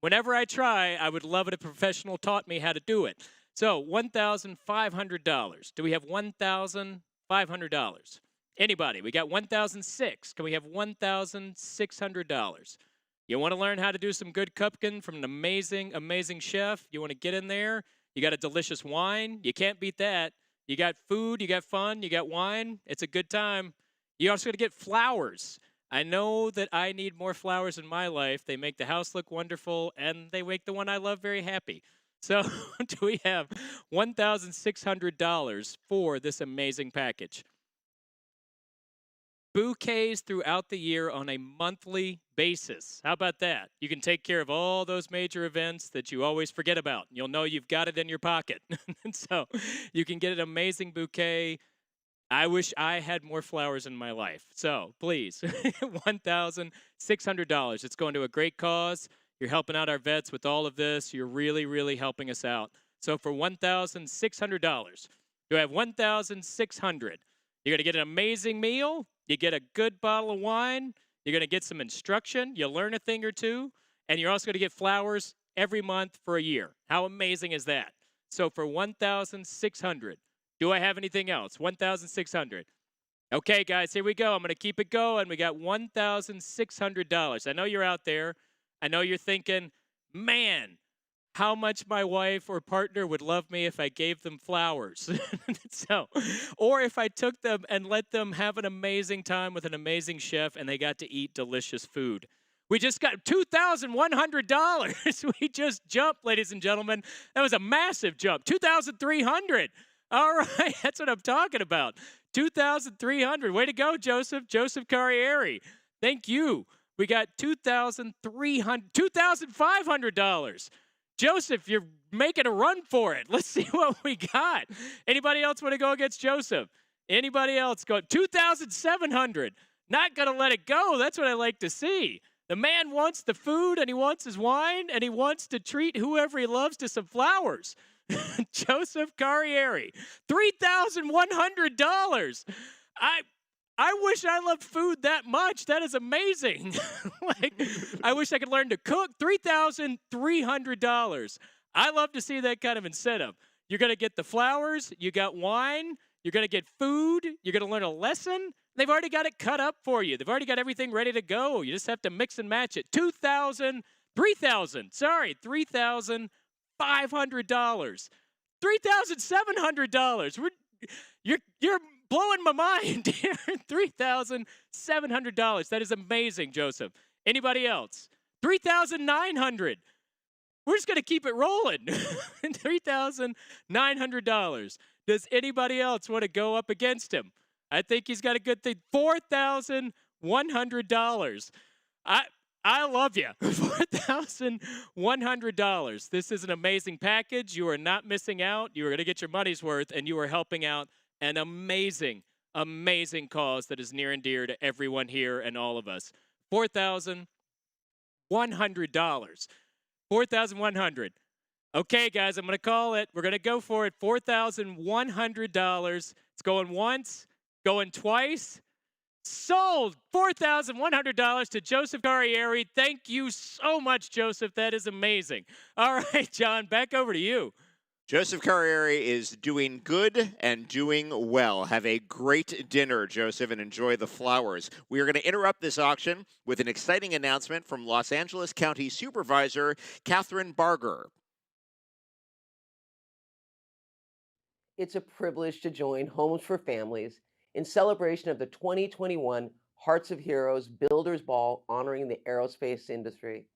whenever I try, I would love it if a professional taught me how to do it. So $1,500. Do we have $1,500? Anybody? We got $1,600. Can we have $1,600? You want to learn how to do some good cooking from an amazing, amazing chef? You want to get in there? You got a delicious wine? You can't beat that. You got food, you got fun, you got wine. It's a good time. You also got to get flowers. I know that I need more flowers in my life. They make the house look wonderful, and they make the one I love very happy. So do we have $1,600 for this amazing package? Bouquets throughout the year on a monthly basis. How about that? You can take care of all those major events that you always forget about. You'll know you've got it in your pocket. So you can get an amazing bouquet. I wish I had more flowers in my life. So please, $1,600. It's going to a great cause. You're helping out our vets with all of this. You're really, really helping us out. So for $1,600, you have $1,600. You're going to get an amazing meal. You get a good bottle of wine. You're going to get some instruction. You learn a thing or two. And you're also going to get flowers every month for a year. How amazing is that? So for $1,600, do I have anything else? $1,600. Okay, guys, here we go. I'm going to keep it going. We got $1,600. I know you're out there. I know you're thinking, man, how much my wife or partner would love me if I gave them flowers. Or if I took them and let them have an amazing time with an amazing chef and they got to eat delicious food. We just got $2,100. We just jumped, ladies and gentlemen. That was a massive jump. $2,300. All right, that's what I'm talking about. $2,300. Way to go, Joseph. Joseph Carradine. Thank you. We got $2,500. Joseph, you're making a run for it. Let's see what we got. Anybody else want to go against Joseph? Anybody else go? $2,700. Not going to let it go. That's what I like to see. The man wants the food, and he wants his wine, and he wants to treat whoever he loves to some flowers. Joseph Carradine, $3,100. I wish I loved food that much. That is amazing. I wish I could learn to cook. $3,300. I love to see that kind of incentive. You're going to get the flowers. You got wine. You're going to get food. You're going to learn a lesson. They've already got it cut up for you. They've already got everything ready to go. You just have to mix and match it. $3,500. $3,700. You're blowing my mind here. $3,700. That is amazing, Joseph. Anybody else? $3,900. We're just going to keep it rolling. $3,900. Does anybody else want to go up against him? I think he's got a good thing. $4,100. I love you. $4,100. This is an amazing package. You are not missing out. You are going to get your money's worth, and you are helping out an amazing, amazing cause that is near and dear to everyone here and all of us. $4,100. $4,100. Okay, guys, I'm going to call it. We're going to go for it. $4,100. It's going once, going twice. Sold. $4,100 to Joseph Carradine. Thank you so much, Joseph. That is amazing. All right, John, back over to you. Joseph Carradine is doing good and doing well. Have a great dinner, Joseph, and enjoy the flowers. We are going to interrupt this auction with an exciting announcement from Los Angeles County Supervisor Catherine Barger. It's a privilege to join Homes for Families in celebration of the 2021 Hearts of Heroes Builders Ball honoring the aerospace industry.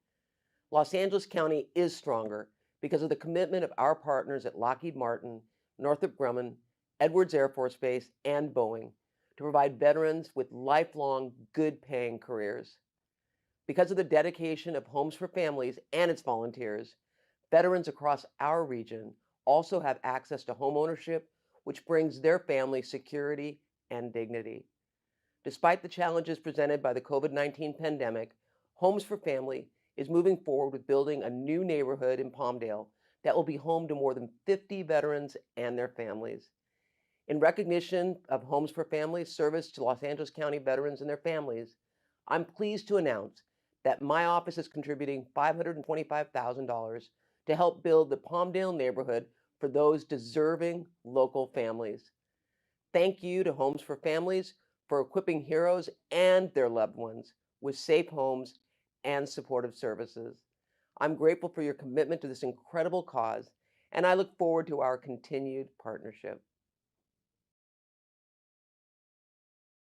Los Angeles County is stronger because of the commitment of our partners at Lockheed Martin, Northrop Grumman, Edwards Air Force Base, and Boeing to provide veterans with lifelong, good-paying careers. Because of the dedication of Homes for Families and its volunteers, veterans across our region also have access to home ownership, which brings their family security and dignity. Despite the challenges presented by the COVID-19 pandemic, Homes for Family is moving forward with building a new neighborhood in Palmdale that will be home to more than 50 veterans and their families. In recognition of Homes for Families' service to Los Angeles County veterans and their families, I'm pleased to announce that my office is contributing $525,000 to help build the Palmdale neighborhood for those deserving local families. Thank you to Homes for Families for equipping heroes and their loved ones with safe homes and supportive services. I'm grateful for your commitment to this incredible cause, and I look forward to our continued partnership.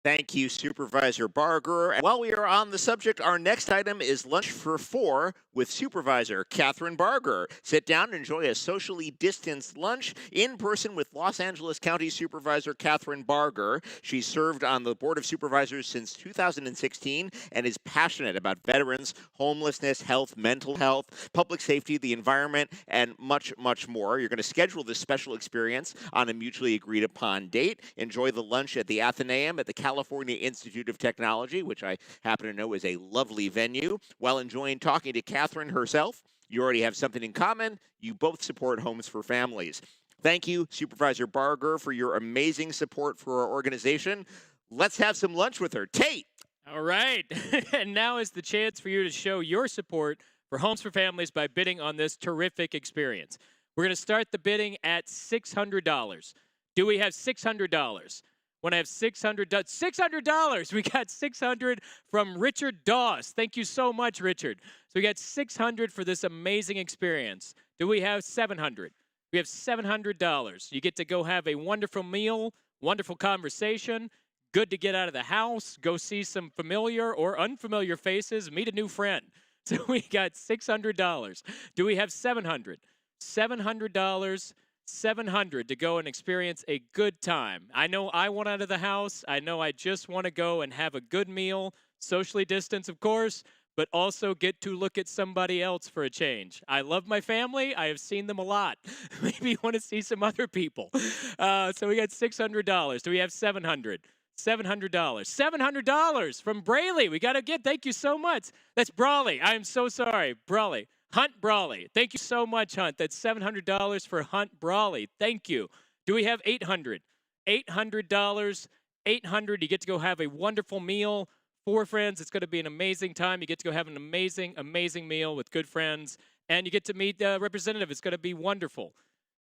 Thank you, Supervisor Barger. And while we are on the subject, our next item is Lunch for Four with Supervisor Catherine Barger. Sit down and enjoy a socially distanced lunch in person with Los Angeles County Supervisor Catherine Barger. She served on the Board of Supervisors since 2016 and is passionate about veterans, homelessness, health, mental health, public safety, the environment, and much, much more. You're going to schedule this special experience on a mutually agreed upon date. Enjoy the lunch at the Athenaeum at the California Institute of Technology, which I happen to know is a lovely venue, while enjoying talking to Catherine herself. You already have something in common. You both support Homes for Families. Thank you, Supervisor Barger, for your amazing support for our organization. Let's have some lunch with her. Tate! All right. And now is the chance for you to show your support for Homes for Families by bidding on this terrific experience. We're going to start the bidding at $600. Do we have $600? Want to have $600? We got 600 from Richard Doss. Thank you so much, Richard. So we got 600 for this amazing experience. Do we have 700? We have $700. You get to go have a wonderful meal, wonderful conversation, good to get out of the house, go see some familiar or unfamiliar faces, meet a new friend. So we got $600. Do we have 700? $700. 700 to go and experience a good time. I know I want out of the house. I know I just want to go and have a good meal, socially distanced, of course, but also get to look at somebody else for a change. I love my family. I have seen them a lot. Maybe you want to see some other people. So we got $600. Do we have 700? $700. $700 from Braley. We got to get, thank you so much. That's Brawley. I am so sorry. Brawley. Hunt Brawley. Thank you so much, Hunt. That's $700 for Hunt Brawley. Thank you. Do we have 800? $800. 800. You get to go have a wonderful meal for friends. It's going to be an amazing time. You get to go have an amazing, amazing meal with good friends, and you get to meet the representative. It's going to be wonderful.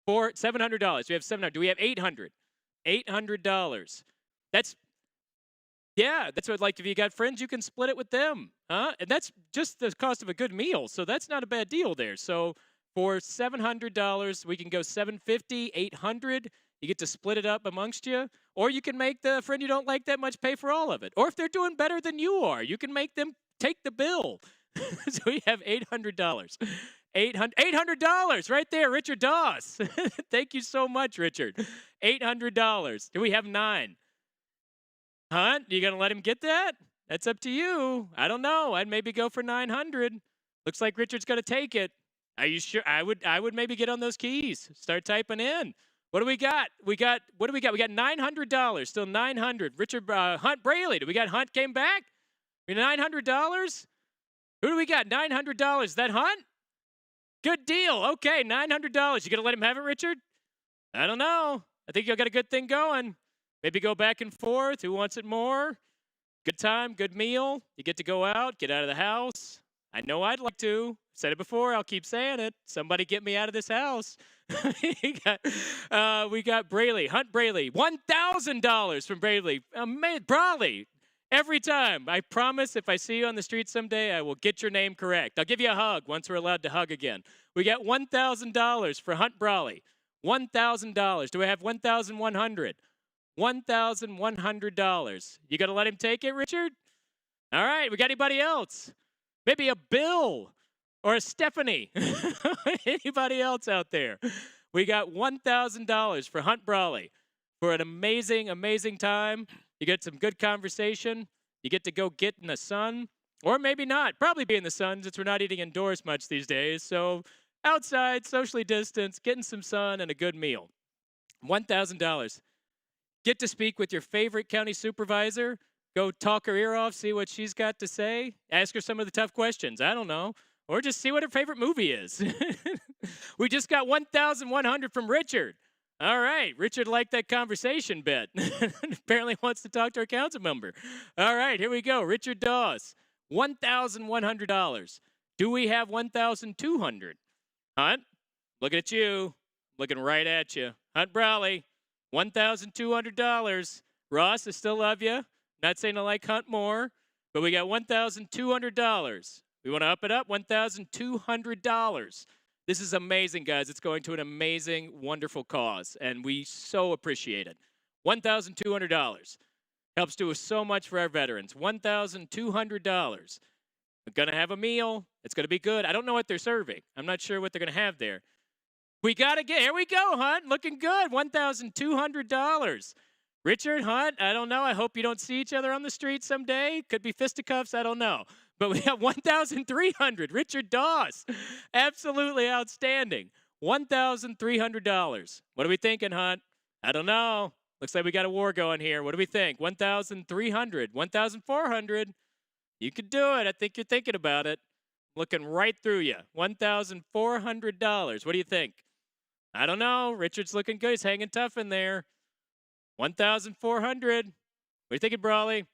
For $700. We have 700. Do we have 800? $800. That's what, like, if you got friends, you can split it with them, huh? And that's just the cost of a good meal, so that's not a bad deal there. So for $700, we can go $750, $800. You get to split it up amongst you, or you can make the friend you don't like that much pay for all of it. Or if they're doing better than you are, you can make them take the bill. So we have $800. $800 right there, Richard Doss. Thank you so much, Richard. $800. Do we have 9? Hunt, you gonna let him get that? That's up to you. I don't know. I'd maybe go for 900. Looks like Richard's gonna take it. Are you sure? I would maybe get on those keys. Start typing in. What do we got? What do we got? We got $900. Still 900. Richard Hunt Braley. Do we got Hunt came back? We $900. Who do we got? $900. Is that Hunt? Good deal. Okay, $900. You gonna let him have it, Richard? I don't know. I think you got a good thing going. Maybe go back and forth. Who wants it more? Good time, good meal. You get to go out, get out of the house. I know I'd like to. Said it before. I'll keep saying it. Somebody get me out of this house. We got Braley, Hunt Braley. $1,000 from Braley. Brawley. Every time. I promise if I see you on the street someday, I will get your name correct. I'll give you a hug once we're allowed to hug again. We got $1,000 for Hunt Brawley. $1,000. Do we have 1,100? $1,100. You gonna let him take it, Richard? All right, we got anybody else? Maybe a Bill or a Stephanie. Anybody else out there? We got $1,000 for Hunt Brawley for an amazing, amazing time. You get some good conversation. You get to go get in the sun, or maybe not. Probably be in the sun since we're not eating indoors much these days. So outside, socially distanced, getting some sun and a good meal. $1,000. Get to speak with your favorite county supervisor. Go talk her ear off, see what she's got to say. Ask her some of the tough questions. I don't know. Or just see what her favorite movie is. We just got 1,100 from Richard. All right. Richard liked that conversation bit. Apparently wants to talk to our council member. All right. Here we go. Richard Dawes. $1,100. Do we have 1,200? Hunt, looking at you. Looking right at you. Hunt Brawley. $1,200. Ross, I still love you. Not saying I like Hunt more, but we got $1,200. We want to up it up, $1,200. This is amazing, guys. It's going to an amazing, wonderful cause, and we so appreciate it. $1,200. Helps do so much for our veterans. $1,200. We're going to have a meal. It's going to be good. I don't know what they're serving. I'm not sure what they're going to have there. We got to get, here we go, Hunt. Looking good. $1,200. Richard, Hunt, I don't know. I hope you don't see each other on the street someday. Could be fisticuffs. I don't know. But we have $1,300. Richard Dawes. Absolutely outstanding. $1,300. What are we thinking, Hunt? I don't know. Looks like we got a war going here. What do we think? 1,300. 1,400. You could do it. I think you're thinking about it. Looking right through you. $1,400. What do you think? I don't know. Richard's looking good. He's hanging tough in there. 1,400. What are you thinking, Brawley?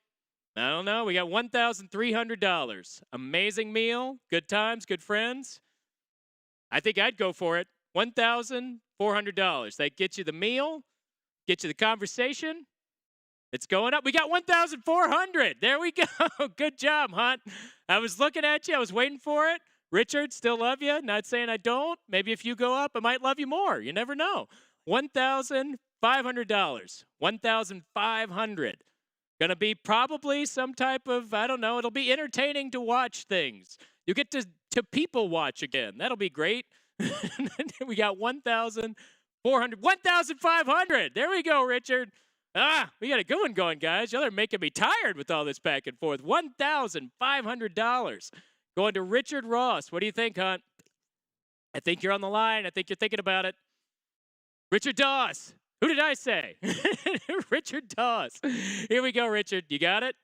I don't know. We got $1,300. Amazing meal. Good times. Good friends. I think I'd go for it. $1,400. That gets you the meal, gets you the conversation, It's going up. We got 1,400. There we go. Good job, Hunt. I was looking at you. I was waiting for it. Richard, still love you. Not saying I don't. Maybe if you go up, I might love you more. You never know. $1,500. $1,500. Going to be probably some type of, I don't know, it'll be entertaining to watch things. You get to people watch again. That'll be great. We got 1,400. 1,500. There we go, Richard. We got a good one going, guys. Y'all are making me tired with all this back and forth. $1,500 going to Richard Ross. What do you think, Hunt? I think you're on the line. I think you're thinking about it. Richard Doss. Who did I say? Richard Doss. Here we go, Richard. You got it?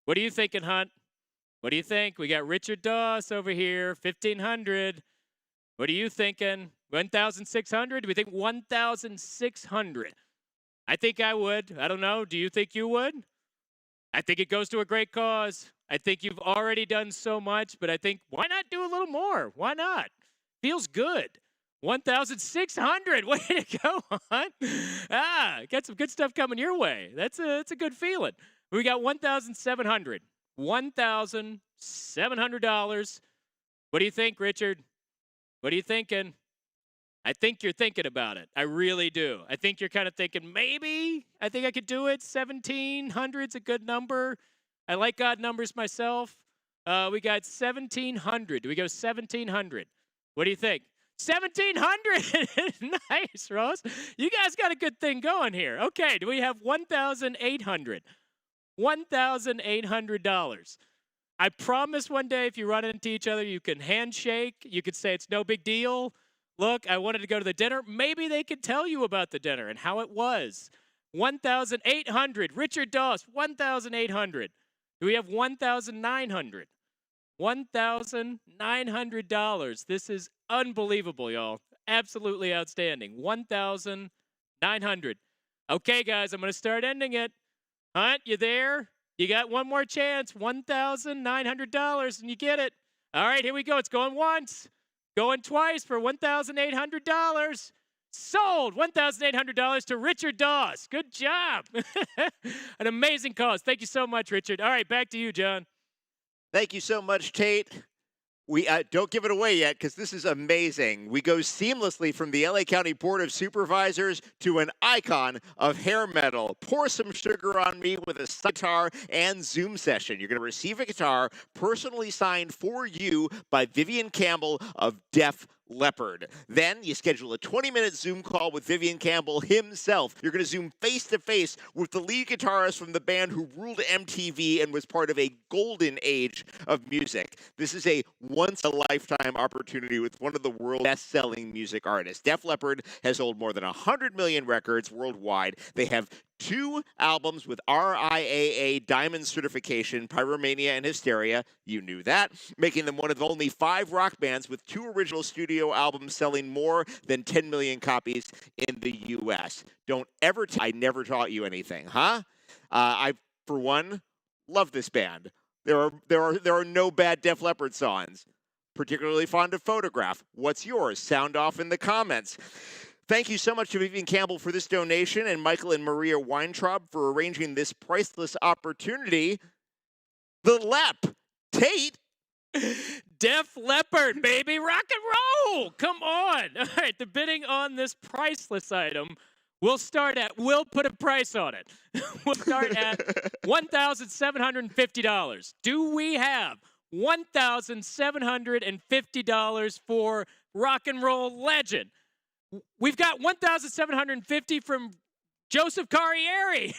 What are you thinking, Hunt? What do you think? We got Richard Doss over here, 1,500. What are you thinking? 1,600? Do we think 1,600? I think I would. I don't know. Do you think you would? I think it goes to a great cause. I think you've already done so much, but I think why not do a little more? Why not? Feels good. 1,600. Way to go, Hunt. Got some good stuff coming your way. That's a good feeling. We got 1,700. $1,700. What do you think, Richard? What are you thinking? I think you're thinking about it. I really do. I think you're kind of thinking, maybe I think I could do it. 1,700's a good number. I like odd numbers myself. We got 1,700. Do we go 1,700? What do you think? 1,700. Nice, Ross. You guys got a good thing going here. Okay, do we have 1,800? $1,800. I promise one day if you run into each other, you can handshake. You could say it's no big deal. Look, I wanted to go to the dinner. Maybe they could tell you about the dinner and how it was. 1,800. Richard Doss, 1,800. Do we have 1,900? $1,900. This is unbelievable, y'all. Absolutely outstanding. 1,900. Okay, guys, I'm going to start ending it. Hunt, you there? You got one more chance. $1,900, and you get it. All right, here we go. It's going once. Going twice for $1,800. Sold. $1,800 to Richard Doss. Good job. An amazing cause. Thank you so much, Richard. All right, back to you, John. Thank you so much, Tate. We don't give it away yet because this is amazing. We go seamlessly from the LA County Board of Supervisors to an icon of hair metal. Pour some sugar on me with a guitar and Zoom session. You're going to receive a guitar personally signed for you by Vivian Campbell of Def Leppard. Then you schedule a 20-minute Zoom call with Vivian Campbell himself. You're going to Zoom face-to-face with the lead guitarist from the band who ruled MTV and was part of a golden age of music. This is a once-in-a-lifetime opportunity with one of the world's best-selling music artists. Def Leppard has sold more than 100 million records worldwide. They have 2 albums with RIAA Diamond certification, Pyromania and Hysteria. You knew that. Making them one of only 5 rock bands with 2 original studio albums selling more than 10 million copies in the U.S. Don't ever I never taught you anything, huh? I, for one, love this band. There are no bad Def Leppard songs. Particularly fond of Photograph. What's yours? Sound off in the comments. Thank you so much to Vivian Campbell for this donation and Michael and Maria Weintraub for arranging this priceless opportunity. The Lep, Tate. Def Leppard, baby, rock and roll. Come on. All right, the bidding on this priceless item we'll put a price on it. We'll start at $1,750. Do we have $1,750 for rock and roll legend? We've got $1,750 from Joseph Carrieri.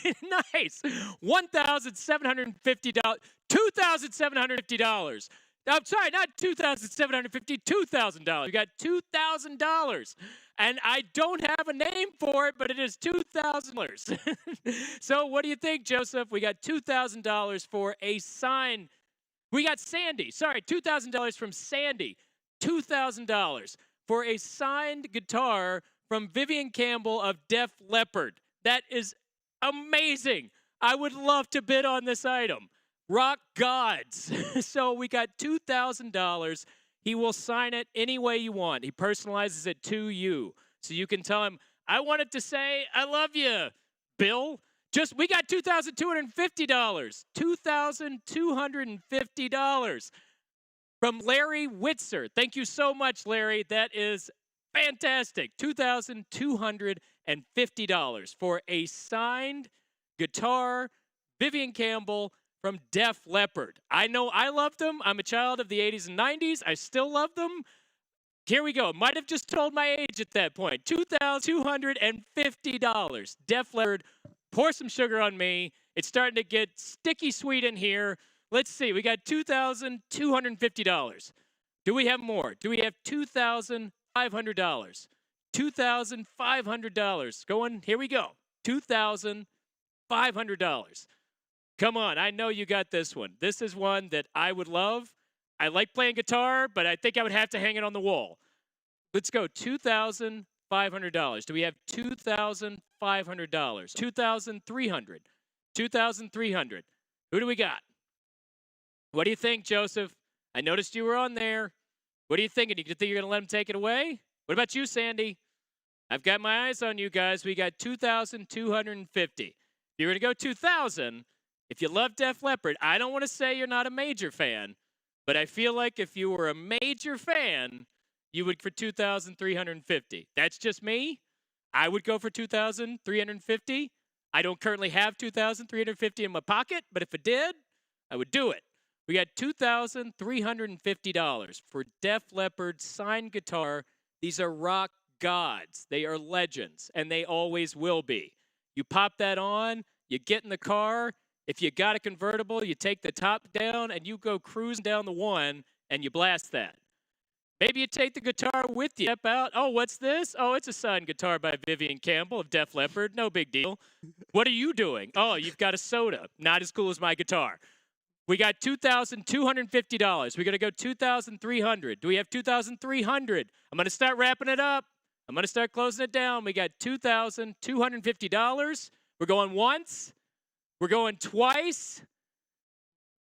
Nice. $1,750. $2,750. I'm sorry, not $2,750, $2,000. We got $2,000. And I don't have a name for it, but it is $2,000. So what do you think, Joseph? We got $2,000 for a sign. We got Sandy. Sorry, $2,000 from Sandy. $2,000 for a signed guitar from Vivian Campbell of Def Leppard. That is amazing. I would love to bid on this item. Rock gods. So we got $2,000. He will sign it any way you want. He personalizes it to you. So you can tell him, I want it to say, I love you, Bill. We got $2,250. $2,250 from Larry Witzer. Thank you so much, Larry. That is fantastic. $2,250 for a signed guitar, Vivian Campbell from Def Leppard. I know I loved them. I'm a child of the 80s and 90s. I still love them. Here we go. Might have just told my age at that point. $2,250. Def Leppard. Pour some sugar on me. It's starting to get sticky sweet in here. Let's see. We got $2,250. Do we have more? Do we have $2,500? $2,500. Going. Here we go. $2,500. Come on. I know you got this one. This is one that I would love. I like playing guitar, but I think I would have to hang it on the wall. Let's go. $2,500. Do we have $2,500? $2,300. $2,300. Who do we got? What do you think, Joseph? I noticed you were on there. What are you thinking? You think you're going to let him take it away? What about you, Sandy? I've got my eyes on you guys. We got $2,250. If you're going to go $2,000, if you love Def Leppard, I don't want to say you're not a major fan, but I feel like if you were a major fan, you would for $2,350. That's just me. I would go for $2,350. I don't currently have $2,350 in my pocket, but if I did, I would do it. We got $2,350 for Def Leppard signed guitar. These are rock gods. They are legends, and they always will be. You pop that on, you get in the car. If you got a convertible, you take the top down, and you go cruising down the one, and you blast that. Maybe you take the guitar with you. Step out. Oh, what's this? Oh, it's a signed guitar by Vivian Campbell of Def Leppard. No big deal. What are you doing? Oh, you've got a soda. Not as cool as my guitar. We got $2,250. We're going to go $2,300. Do we have $2,300? I'm going to start wrapping it up. I'm going to start closing it down. We got $2,250. We're going once. We're going twice.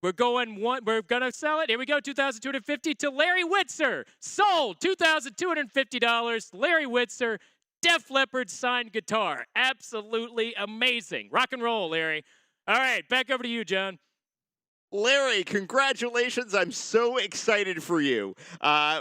We're going one. We're going to sell it. Here we go. $2,250 to Larry Witzer. Sold. $2,250. Larry Witzer. Def Leppard signed guitar. Absolutely amazing. Rock and roll, Larry. All right. Back over to you, John. Larry, congratulations. I'm so excited for you.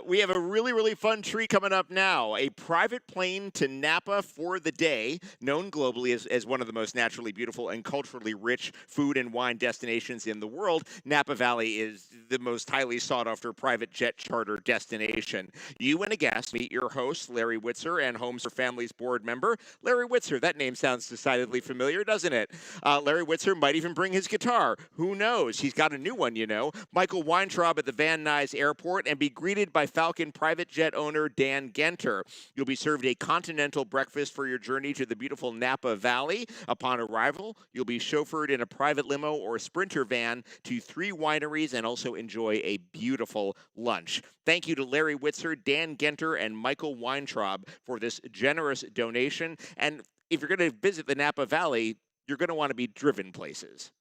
We have a really, really fun treat coming up now. A private plane to Napa for the day, known globally as one of the most naturally beautiful and culturally rich food and wine destinations in the world. Napa Valley is the most highly sought-after private jet charter destination. You and a guest meet your host, Larry Witzer, and Homes for Families board member, Larry Witzer. That name sounds decidedly familiar, doesn't it? Larry Witzer might even bring his guitar. Who knows? He's got a new one, you know. Michael Weintraub at the Van Nuys Airport, and be greeted by Falcon private jet owner Dan Genter. You'll be served a continental breakfast for your journey to the beautiful Napa Valley. Upon arrival, you'll be chauffeured in a private limo or sprinter van to 3 wineries and also enjoy a beautiful lunch. Thank you to Larry Witzer, Dan Genter, and Michael Weintraub for this generous donation. And if you're going to visit the Napa Valley, you're going to want to be driven places.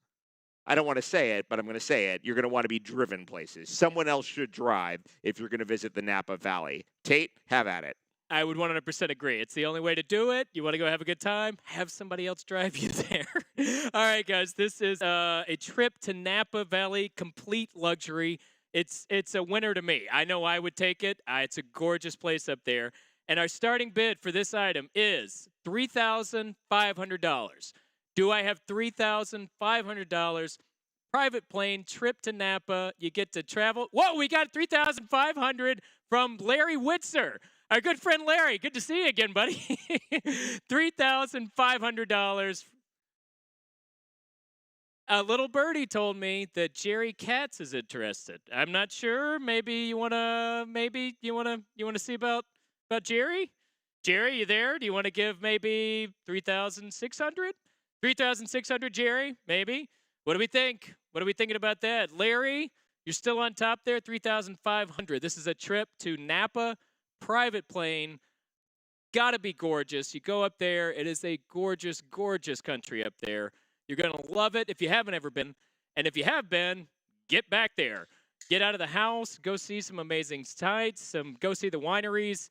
I don't want to say it, but I'm going to say it. You're going to want to be driven places. Someone else should drive if you're going to visit the Napa Valley. Tate, have at it. I would 100% agree. It's the only way to do it. You want to go have a good time? Have somebody else drive you there. All right, guys. This is a trip to Napa Valley, complete luxury. It's a winner to me. I know I would take it. It's a gorgeous place up there. And our starting bid for this item is $3,500. Do I have $3,500? Private plane, trip to Napa. You get to travel. Whoa, we got $3,500 from Larry Witzer. Our good friend Larry. Good to see you again, buddy. $3,500. A little birdie told me that Jerry Katz is interested. I'm not sure. Maybe you wanna see about Jerry? Jerry, you there? Do you want to give maybe $3,600? $3,600, Jerry, maybe. What do we think? What are we thinking about that? Larry, you're still on top there, $3,500. This is a trip to Napa, private plane. Gotta be gorgeous. You go up there. It is a gorgeous, gorgeous country up there. You're going to love it if you haven't ever been. And if you have been, get back there. Get out of the house. Go see some amazing sights. Go see the wineries.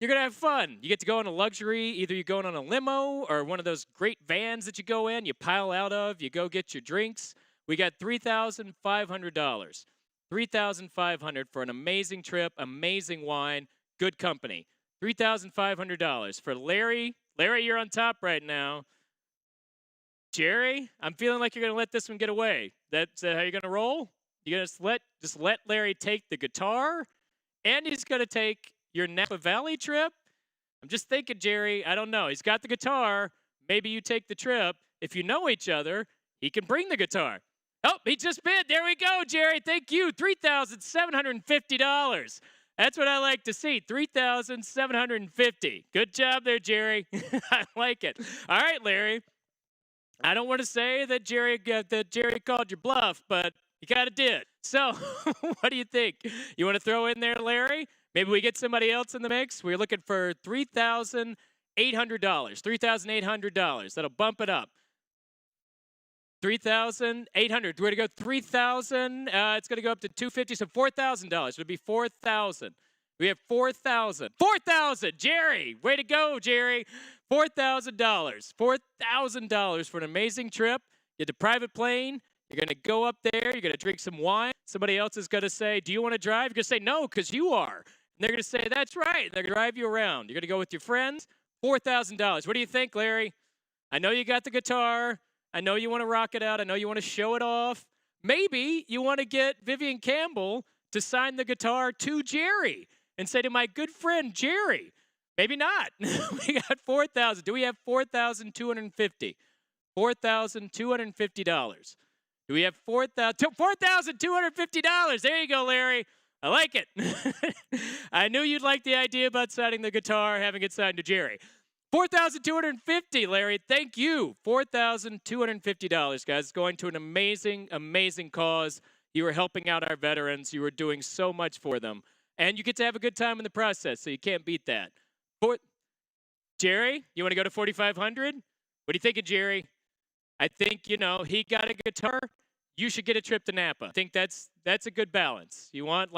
You're going to have fun. You get to go on a luxury, either you're going on a limo or one of those great vans that you go in, you pile out of, you go get your drinks. We got $3,500. $3,500 for an amazing trip, amazing wine, good company. $3,500 for Larry. Larry, you're on top right now. Jerry, I'm feeling like you're going to let this one get away. That's how you're going to roll? You're going to just let Larry take the guitar, and he's going to take your Napa Valley trip? I'm just thinking, Jerry, I don't know. He's got the guitar. Maybe you take the trip. If you know each other, he can bring the guitar. Oh, he just bid. There we go, Jerry. Thank you. $3,750. That's what I like to see. $3,750. Good job there, Jerry. I like it. All right, Larry. I don't want to say that Jerry called your bluff, but you kind of did. So, what do you think? You want to throw in there, Larry? Maybe we get somebody else in the mix. We're looking for $3,800. $3,800. That'll bump it up. 3,800. We're going to go 3,000. It's going to go up to 250. So $4,000. It'll be 4,000. We have 4,000. 4,000. Jerry, way to go, Jerry. $4,000. $4,000 for an amazing trip. Get the private plane. You're going to go up there. You're going to drink some wine. Somebody else is going to say, do you want to drive? You're going to say, no, because you are. And they're going to say, that's right. They're going to drive you around. You're going to go with your friends. $4,000. What do you think, Larry? I know you got the guitar. I know you want to rock it out. I know you want to show it off. Maybe you want to get Vivian Campbell to sign the guitar to Jerry and say to my good friend, Jerry. Maybe not. We got 4,000. Do we have 4,250? $4,250. Do we have $4,250? There you go, Larry. I like it. I knew you'd like the idea about signing the guitar, having it signed to Jerry. $4,250, Larry. Thank you. $4,250, guys. Going to an amazing, amazing cause. You are helping out our veterans. You are doing so much for them. And you get to have a good time in the process, so you can't beat that. Jerry, you want to go to 4,500? What are you thinking, Jerry? I think, he got a guitar. You should get a trip to Napa. I think that's a good balance. You want,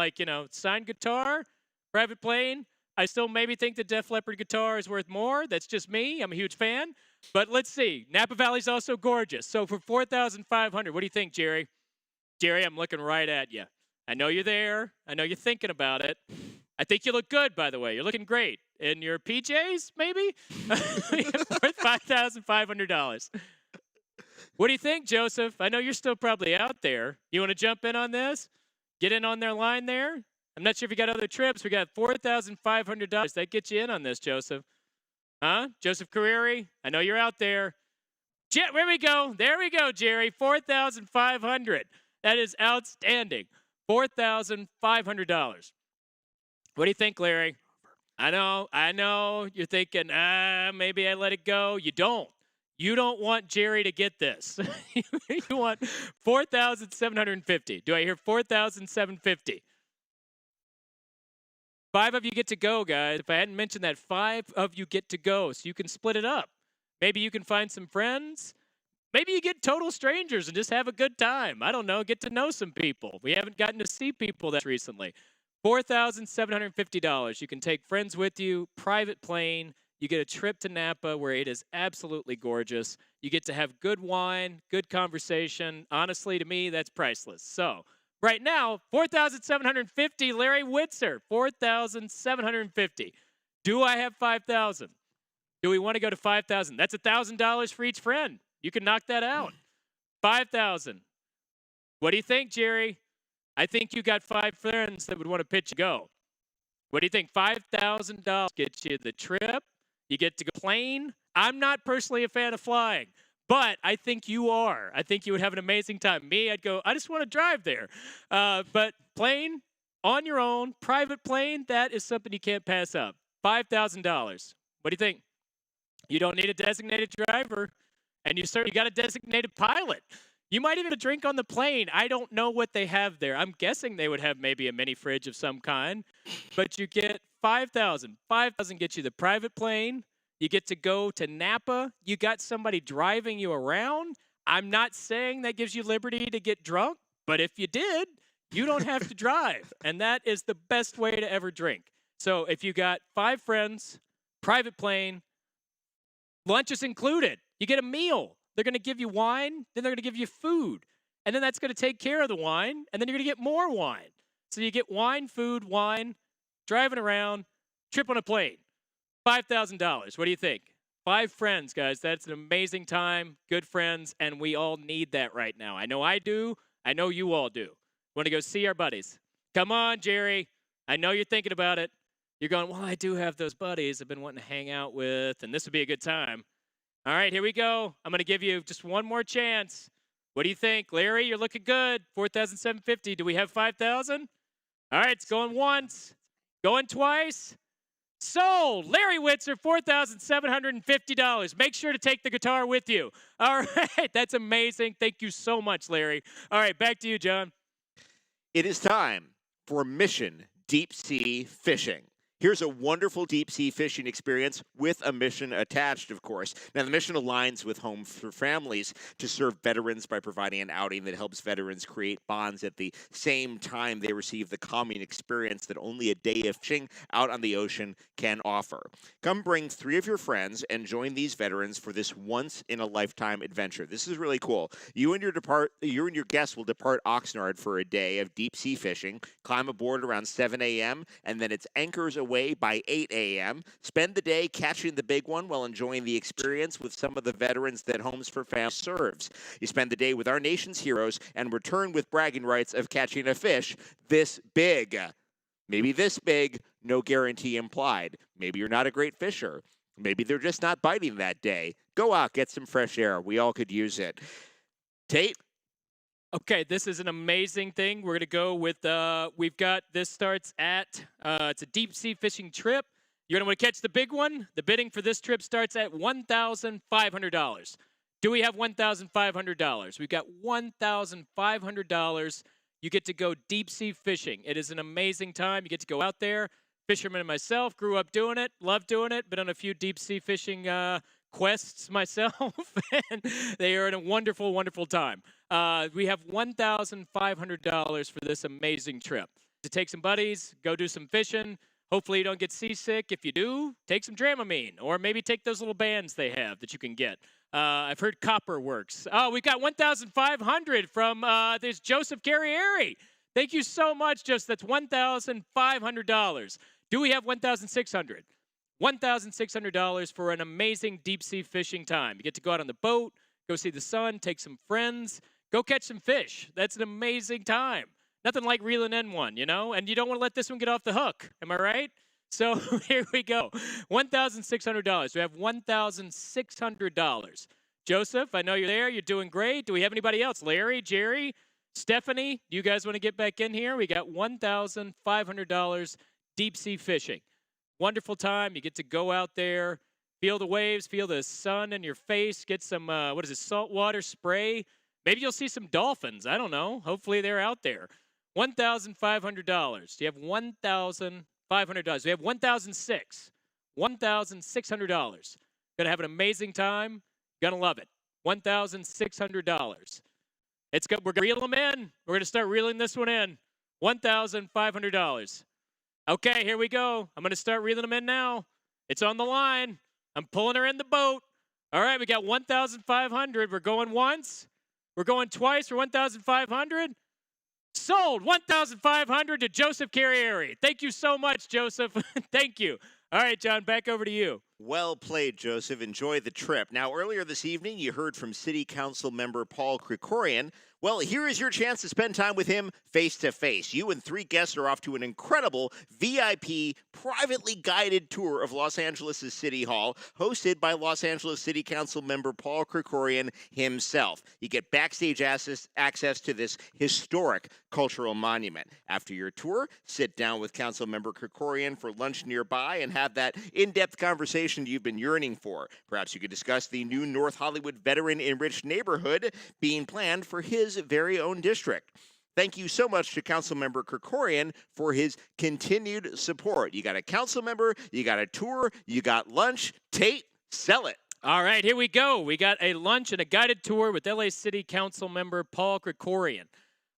signed guitar, private plane. I still maybe think the Def Leppard guitar is worth more. That's just me. I'm a huge fan. But let's see. Napa Valley's also gorgeous. So for $4,500, what do you think, Jerry? Jerry, I'm looking right at you. I know you're there. I know you're thinking about it. I think you look good, by the way. You're looking great. In your PJs, maybe? Worth $5,500. What do you think, Joseph? I know you're still probably out there. You want to jump in on this? Get in on their line there? I'm not sure if you got other trips. We got $4,500. That gets you in on this, Joseph. Huh? Joseph Carreri? I know you're out there. There we go. There we go, Jerry. $4,500. That is outstanding. $4,500. What do you think, Larry? I know. You're thinking, maybe I let it go. You don't. You don't want Jerry to get this. You want $4,750. Do I hear $4,750? 5 of you get to go, guys. If I hadn't mentioned that, 5 of you get to go, so you can split it up. Maybe you can find some friends. Maybe you get total strangers and just have a good time. I don't know, get to know some people. We haven't gotten to see people that recently. $4,750. You can take friends with you, private plane. You get a trip to Napa where it is absolutely gorgeous. You get to have good wine, good conversation. Honestly, to me, that's priceless. So, right now, $4,750. Larry Witzer, $4,750. Do I have $5,000? Do we want to go to $5,000? That's $1,000 for each friend. You can knock that out. $5,000. What do you think, Jerry? I think you got 5 friends that would want to pitch a go. What do you think? $5,000 gets you the trip. You get to go plane. I'm not personally a fan of flying, but I think you are. I think you would have an amazing time. Me, I'd go, I just want to drive there. But plane, on your own, private plane, that is something you can't pass up. $5,000. What do you think? You don't need a designated driver, and you got a designated pilot. You might even have a drink on the plane. I don't know what they have there. I'm guessing they would have maybe a mini fridge of some kind, but you get $5,000. $5,000 gets you the private plane. You get to go to Napa. You got somebody driving you around. I'm not saying that gives you liberty to get drunk, but if you did, you don't have to drive, and that is the best way to ever drink. So if you got 5 friends, private plane, lunch is included. You get a meal. They're going to give you wine, then they're going to give you food. And then that's going to take care of the wine, and then you're going to get more wine. So you get wine, food, wine, driving around, trip on a plane. $5,000. What do you think? 5 friends, guys. That's an amazing time. Good friends, and we all need that right now. I know I do. I know you all do. Want to go see our buddies? Come on, Jerry. I know you're thinking about it. You're going, well, I do have those buddies I've been wanting to hang out with, and this would be a good time. All right, here we go. I'm going to give you just one more chance. What do you think? Larry, you're looking good. 4,750. Do we have 5,000? All right, it's going once. Going twice. Sold. Larry Witzer, $4,750. Make sure to take the guitar with you. All right, that's amazing. Thank you so much, Larry. All right, back to you, John. It is time for Mission Deep Sea Fishing. Here's a wonderful deep sea fishing experience with a mission attached, of course. Now, the mission aligns with Homes for Families to serve veterans by providing an outing that helps veterans create bonds at the same time they receive the calming experience that only a day of fishing out on the ocean can offer. Come bring 3 of your friends and join these veterans for this once-in-a-lifetime adventure. This is really cool. You and your guests will depart Oxnard for a day of deep sea fishing, climb aboard around 7 a.m., and then it's anchors away by 8 a.m. Spend the day catching the big one while enjoying the experience with some of the veterans that Homes for Families serves. You spend the day with our nation's heroes and return with bragging rights of catching a fish this big. Maybe this big, no guarantee implied. Maybe you're not a great fisher. Maybe they're just not biting that day. Go out, get some fresh air. We all could use it. Tate? Okay, this is an amazing thing. We're going to go with, we've got, this starts at, it's a deep sea fishing trip. You're going to want to catch the big one. The bidding for this trip starts at $1,500. Do we have $1,500? We've got $1,500. You get to go deep sea fishing. It is an amazing time. You get to go out there. Fisherman and myself, grew up doing it, love doing it, been on a few deep sea fishing quests myself, and they are in a wonderful, wonderful time. We have $1,500 for this amazing trip. To take some buddies, go do some fishing. Hopefully you don't get seasick. If you do, take some Dramamine, or maybe take those little bands they have that you can get. I've heard copper works. Oh, we've got $1,500 from this Joseph Carradine. Thank you so much, Joseph. That's $1,500. Do we have $1,600? $1,600 for an amazing deep sea fishing time. You get to go out on the boat, go see the sun, take some friends, go catch some fish. That's an amazing time. Nothing like reeling in one, you know? And you don't want to let this one get off the hook. Am I right? So here we go. $1,600. We have $1,600. Joseph, I know you're there. You're doing great. Do we have anybody else? Larry, Jerry, Stephanie, do you guys want to get back in here? We got $1,500 deep sea fishing. Wonderful time. You get to go out there, feel the waves, feel the sun in your face, get some, saltwater spray. Maybe you'll see some dolphins. I don't know. Hopefully they're out there. $1,500. Do you have $1,500? We have $1,600. $1,600. Gonna have an amazing time. Gonna love it. $1,600. We're gonna reel them in. We're gonna start reeling this one in. $1,500. Okay, here we go. I'm gonna start reeling them in now. It's on the line. I'm pulling her in the boat. All right, we got 1,500. We're going once. We're going twice for 1,500. Sold. 1,500 to Joseph Carradine. Thank you so much, Joseph. Thank you. All right, John, back over to you. Well played, Joseph. Enjoy the trip. Now, earlier this evening, you heard from City Council member Paul Krikorian. Well, here is your chance to spend time with him face-to-face. You and 3 guests are off to an incredible VIP, privately guided tour of Los Angeles' City Hall, hosted by Los Angeles City Council member Paul Krikorian himself. You get backstage access to this historic cultural monument. After your tour, sit down with Council member Krikorian for lunch nearby and have that in-depth conversation you've been yearning for. Perhaps you could discuss the new North Hollywood veteran-enriched neighborhood being planned for his very own district. Thank you so much to Councilmember Krikorian for his continued support. You got a council member, you got a tour, you got lunch. Tate, sell it. All right, here we go. We got a lunch and a guided tour with LA City Council member Paul Krikorian.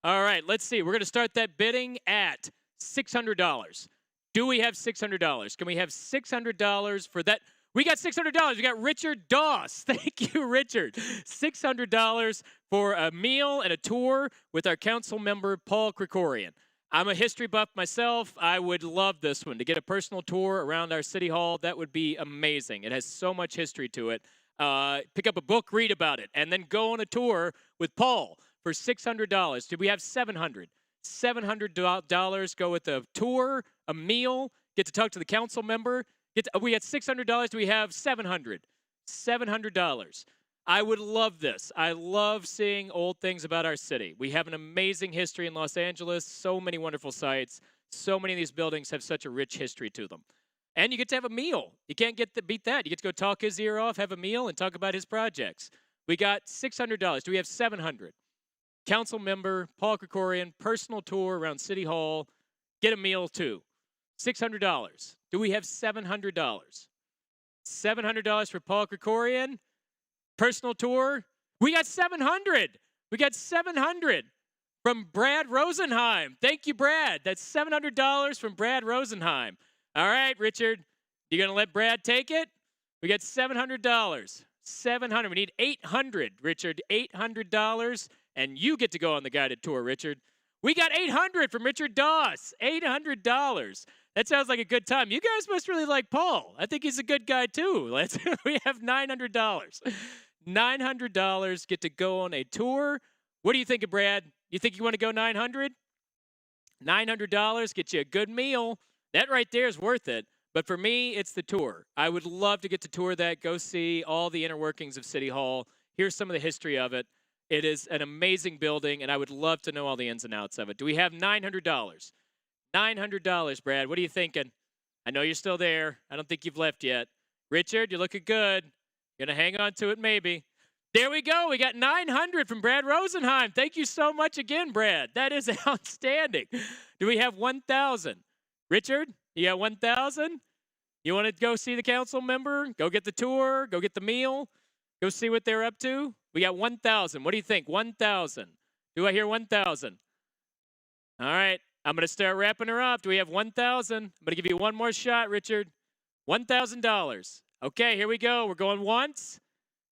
All right, let's see. We're going to start that bidding at $600. Do we have $600? Can we have $600 for that? We got $600. We got Richard Doss. Thank you, Richard. $600 for a meal and a tour with our council member, Paul Krikorian. I'm a history buff myself. I would love this one, to get a personal tour around our city hall. That would be amazing. It has so much history to it. Pick up a book, read about it, and then go on a tour with Paul for $600. Do we have $700? $700 go with a tour, a meal, get to talk to the council member. We got $600. Do we have $700? $700. I would love this. I love seeing old things about our city. We have an amazing history in Los Angeles, so many wonderful sites. So many of these buildings have such a rich history to them. And you get to have a meal. You can't beat that. You get to go talk his ear off, have a meal, and talk about his projects. We got $600. Do we have $700? Council member, Paul Krikorian, personal tour around City Hall, get a meal too. $600. Do we have $700? $700 for Paul Krikorian, personal tour. We got $700. We got $700 from Brad Rosenheim. Thank you, Brad. That's $700 from Brad Rosenheim. All right, Richard, you gonna let Brad take it? We got $700. $700. We need $800, Richard. $800, and you get to go on the guided tour, Richard. We got $800 from Richard Doss. $800. That sounds like a good time. You guys must really like Paul. I think he's a good guy too. We have $900. $900, get to go on a tour. What do you think, Brad? You think you want to go $900? $900, get you a good meal. That right there is worth it. But for me, it's the tour. I would love to get to tour that, go see all the inner workings of City Hall. Here's some of the history of it. It is an amazing building, and I would love to know all the ins and outs of it. Do we have $900? $900, Brad. What are you thinking? I know you're still there. I don't think you've left yet. Richard, you're looking good. You're going to hang on to it maybe. There we go. We got $900 from Brad Rosenheim. Thank you so much again, Brad. That is outstanding. Do we have $1,000? Richard, you got $1,000? You want to go see the council member? Go get the tour? Go get the meal? Go see what they're up to? We got $1,000. What do you think? $1,000. Do I hear $1,000? All right. I'm going to start wrapping her up. Do we have $1,000? I'm going to give you one more shot, Richard. $1,000. Okay, here we go. We're going once.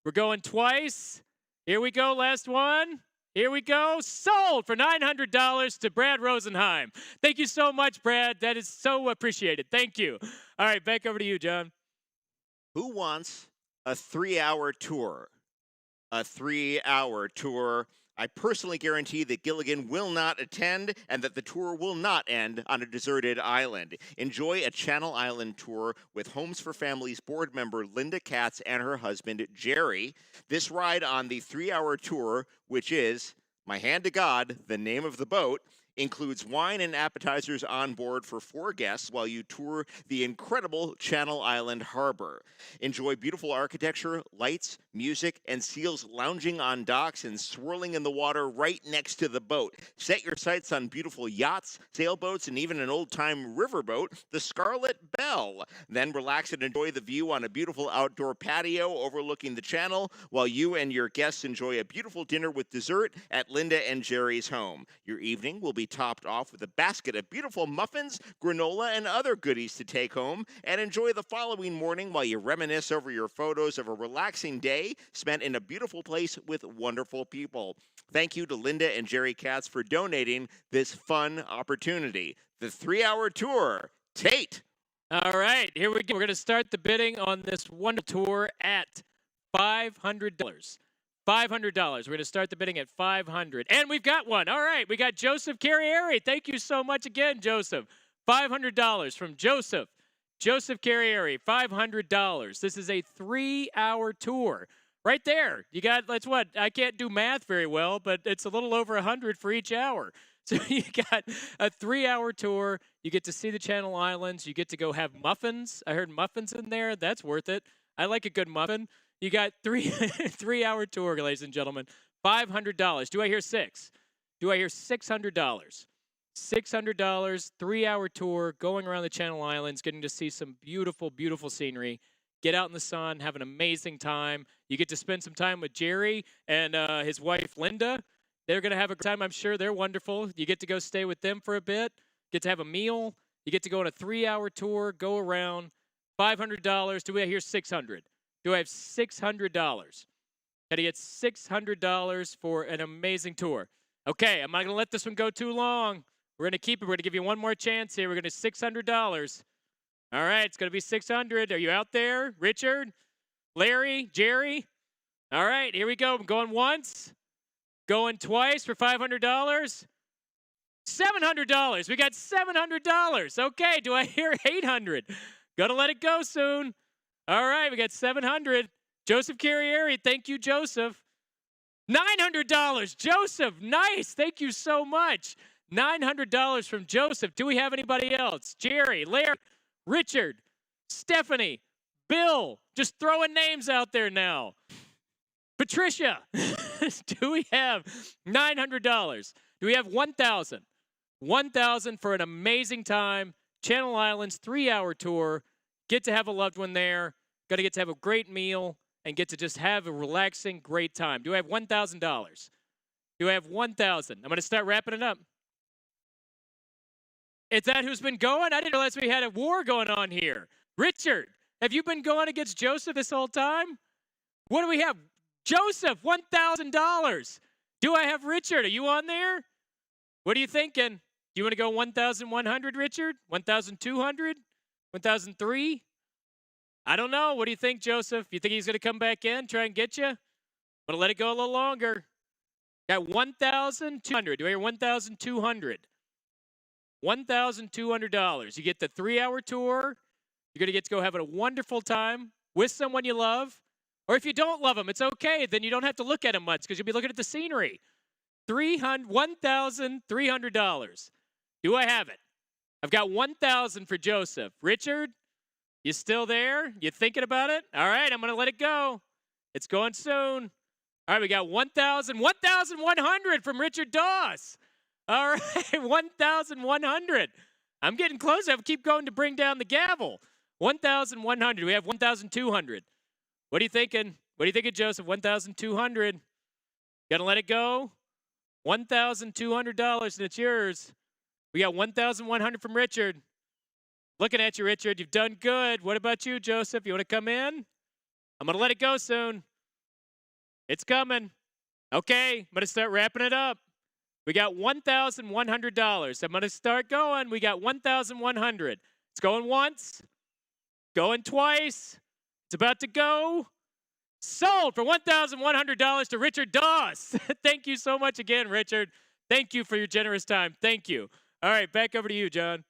We're going twice. Here we go. Last one. Here we go. Sold for $900 to Brad Rosenheim. Thank you so much, Brad. That is so appreciated. Thank you. All right, back over to you, John. Who wants a 3-hour tour? A 3-hour tour. I personally guarantee that Gilligan will not attend and that the tour will not end on a deserted island. Enjoy a Channel Island tour with Homes for Families board member Linda Katz and her husband, Jerry. This ride on the 3-hour tour, which is, my hand to God, the name of the boat, includes wine and appetizers on board for 4 guests while you tour the incredible Channel Island harbor. Enjoy beautiful architecture, lights, music, and seals lounging on docks and swirling in the water right next to the boat. Set your sights on beautiful yachts, sailboats, and even an old-time riverboat, the Scarlet Belle. Then relax and enjoy the view on a beautiful outdoor patio overlooking the channel while you and your guests enjoy a beautiful dinner with dessert at Linda and Jerry's home. Your evening will be topped off with a basket of beautiful muffins, granola, and other goodies to take home, and enjoy the following morning while you reminisce over your photos of a relaxing day spent in a beautiful place with wonderful people. Thank you to Linda and Jerry Katz for donating this fun opportunity. The 3-hour tour. Tate. All right, here we go. We're going to start the bidding on this one tour at $500. $500. We're going to start the bidding at $500. And we've got one. All right, we got Joseph Carriere. Thank you so much again, Joseph. $500 from Joseph. Joseph Carriere, $500. This is a 3-hour tour. Right there. You got, that's what, I can't do math very well, but it's a little over 100 for each hour. So you got a 3-hour tour. You get to see the Channel Islands. You get to go have muffins. I heard muffins in there. That's worth it. I like a good muffin. You got 3-hour tour, ladies and gentlemen. $500. Do I hear 6? Do I hear $600? $600, 3-hour tour, going around the Channel Islands, getting to see some beautiful, beautiful scenery. Get out in the sun, have an amazing time. You get to spend some time with Jerry and his wife, Linda. They're going to have a good time. I'm sure they're wonderful. You get to go stay with them for a bit, get to have a meal, You get to go on a 3-hour tour, go around. $500. Do we hear 600? Do I have $600? Got to get $600 for an amazing tour. Okay, I'm not going to let this one go too long. We're going to keep it. We're going to give you one more chance here. We're going to $600. All right, it's going to be 600. Are you out there? Richard? Larry? Jerry? All right, here we go. I'm going once. Going twice for $500. $700. We got $700. Okay, do I hear 800? Gonna let it go soon. All right, we got 700. Joseph Carrieri, thank you, Joseph. $900. Joseph, nice. Thank you so much. $900 from Joseph. Do we have anybody else? Jerry, Larry, Richard, Stephanie, Bill. Just throwing names out there now. Patricia, do we have $900? Do we have $1,000? $1,000 for an amazing time. Channel Islands 3-hour tour. Get to have a loved one there. Got to get to have a great meal and get to just have a relaxing, great time. Do I have $1,000? Do I have $1,000? I'm going to start wrapping it up. Is that who's been going? I didn't realize we had a war going on here. Richard, have you been going against Joseph this whole time? What do we have? Joseph, $1,000. Do I have Richard? Are you on there? What are you thinking? Do you want to go 1,100, Richard? 1,200? 1,003? I don't know. What do you think, Joseph? You think he's going to come back in, try and get you? I'm going to let it go a little longer. Got 1,200. Do I hear 1,200? $1,200. You get the 3-hour tour. You're going to get to go have a wonderful time with someone you love. Or if you don't love them, it's okay. Then you don't have to look at them much because you'll be looking at the scenery. $1,300. Do I have it? I've got 1,000 for Joseph. Richard, you still there? You thinking about it? All right, I'm going to let it go. It's going soon. All right, we got 1,100 from Richard Doss. All right, 1,100. I'm getting close. I keep going to bring down the gavel. 1,100. We have 1,200. What are you thinking? What are you thinking, Joseph? 1,200. Gonna let it go? $1,200, and it's yours. We got 1,100 from Richard. Looking at you, Richard. You've done good. What about you, Joseph? You want to come in? I'm gonna let it go soon. It's coming. Okay, I'm gonna start wrapping it up. We got $1,100. I'm gonna start going. We got 1,100. It's going once. Going twice. It's about to go. Sold for $1,100 to Richard Doss. Thank you so much again, Richard. Thank you for your generous time. Thank you. All right, back over to you, John.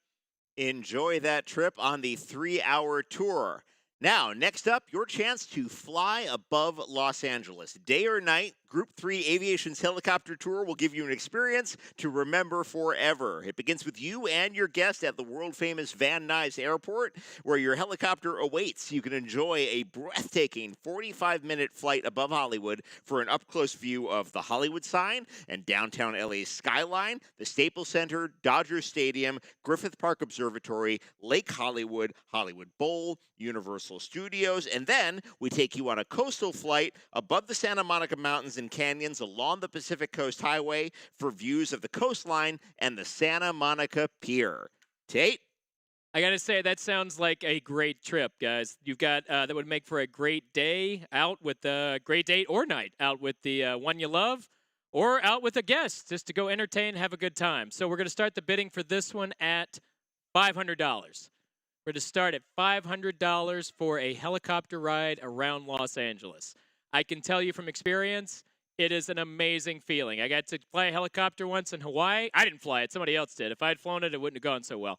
Enjoy that trip on the 3-hour tour. Now, next up, your chance to fly above Los Angeles. Day or night, Group 3 Aviation's helicopter tour will give you an experience to remember forever. It begins with you and your guest at the world-famous Van Nuys Airport, where your helicopter awaits. You can enjoy a breathtaking 45-minute flight above Hollywood for an up-close view of the Hollywood sign and downtown LA's skyline, the Staples Center, Dodger Stadium, Griffith Park Observatory, Lake Hollywood, Hollywood Bowl, Universal Studios, and then we take you on a coastal flight above the Santa Monica Mountains and canyons along the Pacific Coast Highway for views of the coastline and the Santa Monica Pier. Tate? I got to say, that sounds like a great trip, guys. You've got, that would make for a great day out with the great date or night out with the one you love or out with a guest just to go entertain, have a good time. So we're going to start the bidding for this one at $500. We're going to start at $500 for a helicopter ride around Los Angeles. I can tell you from experience, it is an amazing feeling. I got to fly a helicopter once in Hawaii. I didn't fly it. Somebody else did. If I had flown it, it wouldn't have gone so well.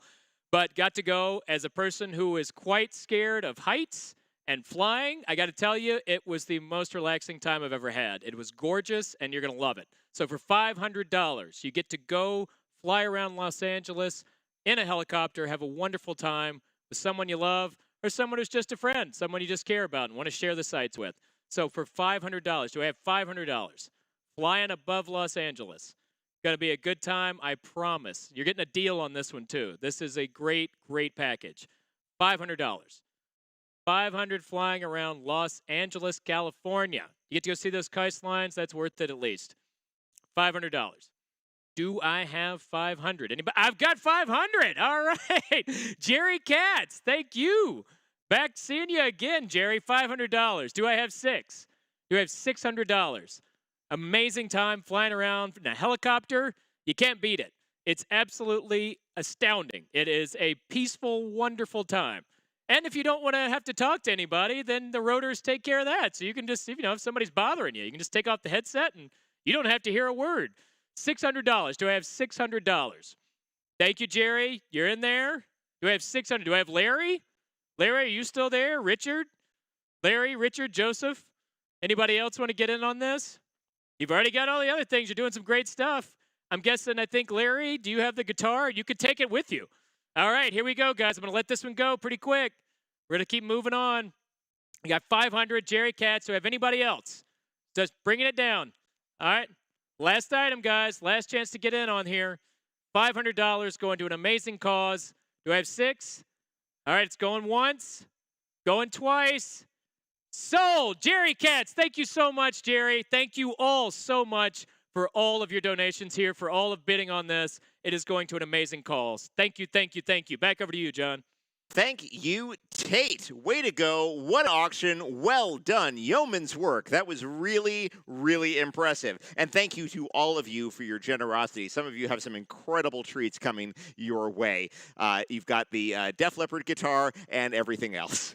But got to go as a person who is quite scared of heights and flying. I got to tell you, it was the most relaxing time I've ever had. It was gorgeous, and you're going to love it. So for $500, you get to go fly around Los Angeles in a helicopter, have a wonderful time with someone you love or someone who's just a friend, someone you just care about and want to share the sights with. So for $500, do I have $500? Flying above Los Angeles. Going to be a good time, I promise. You're getting a deal on this one, too. This is a great, great package. $500. $500 flying around Los Angeles, California. You get to go see those coastlines, that's worth it at least. $500. Do I have 500? Anybody? I've got 500. All right. Jerry Katz, thank you. Back seeing you again, Jerry. $500. Do I have 6? Do I have $600? Amazing time flying around in a helicopter. You can't beat it. It's absolutely astounding. It is a peaceful, wonderful time. And if you don't want to have to talk to anybody, then the rotors take care of that. So you can just, if somebody's bothering you, you can just take off the headset and you don't have to hear a word. $600. Do I have $600? Thank you, Jerry. You're in there. Do I have 600? Do I have Larry? Larry, are you still there? Richard? Larry, Richard, Joseph? Anybody else want to get in on this? You've already got all the other things. You're doing some great stuff. I'm guessing, I think, Larry, do you have the guitar? You could take it with you. All right, here we go, guys. I'm going to let this one go pretty quick. We're going to keep moving on. We got 500, Jerry Katz. Do I have anybody else? Just bringing it down. All right, last item, guys. Last chance to get in on here. $500 going to an amazing cause. Do I have 6? All right, it's going once, going twice. Sold. Jerry Katz, thank you so much, Jerry. Thank you all so much for all of your donations here, for all of bidding on this. It is going to an amazing cause. Thank you, thank you, thank you. Back over to you, John. Thank you, Tate. Way to go. What auction. Well done. Yeoman's work. That was really, really impressive. And thank you to all of you for your generosity. Some of you have some incredible treats coming your way. You've got the Def Leppard guitar and everything else.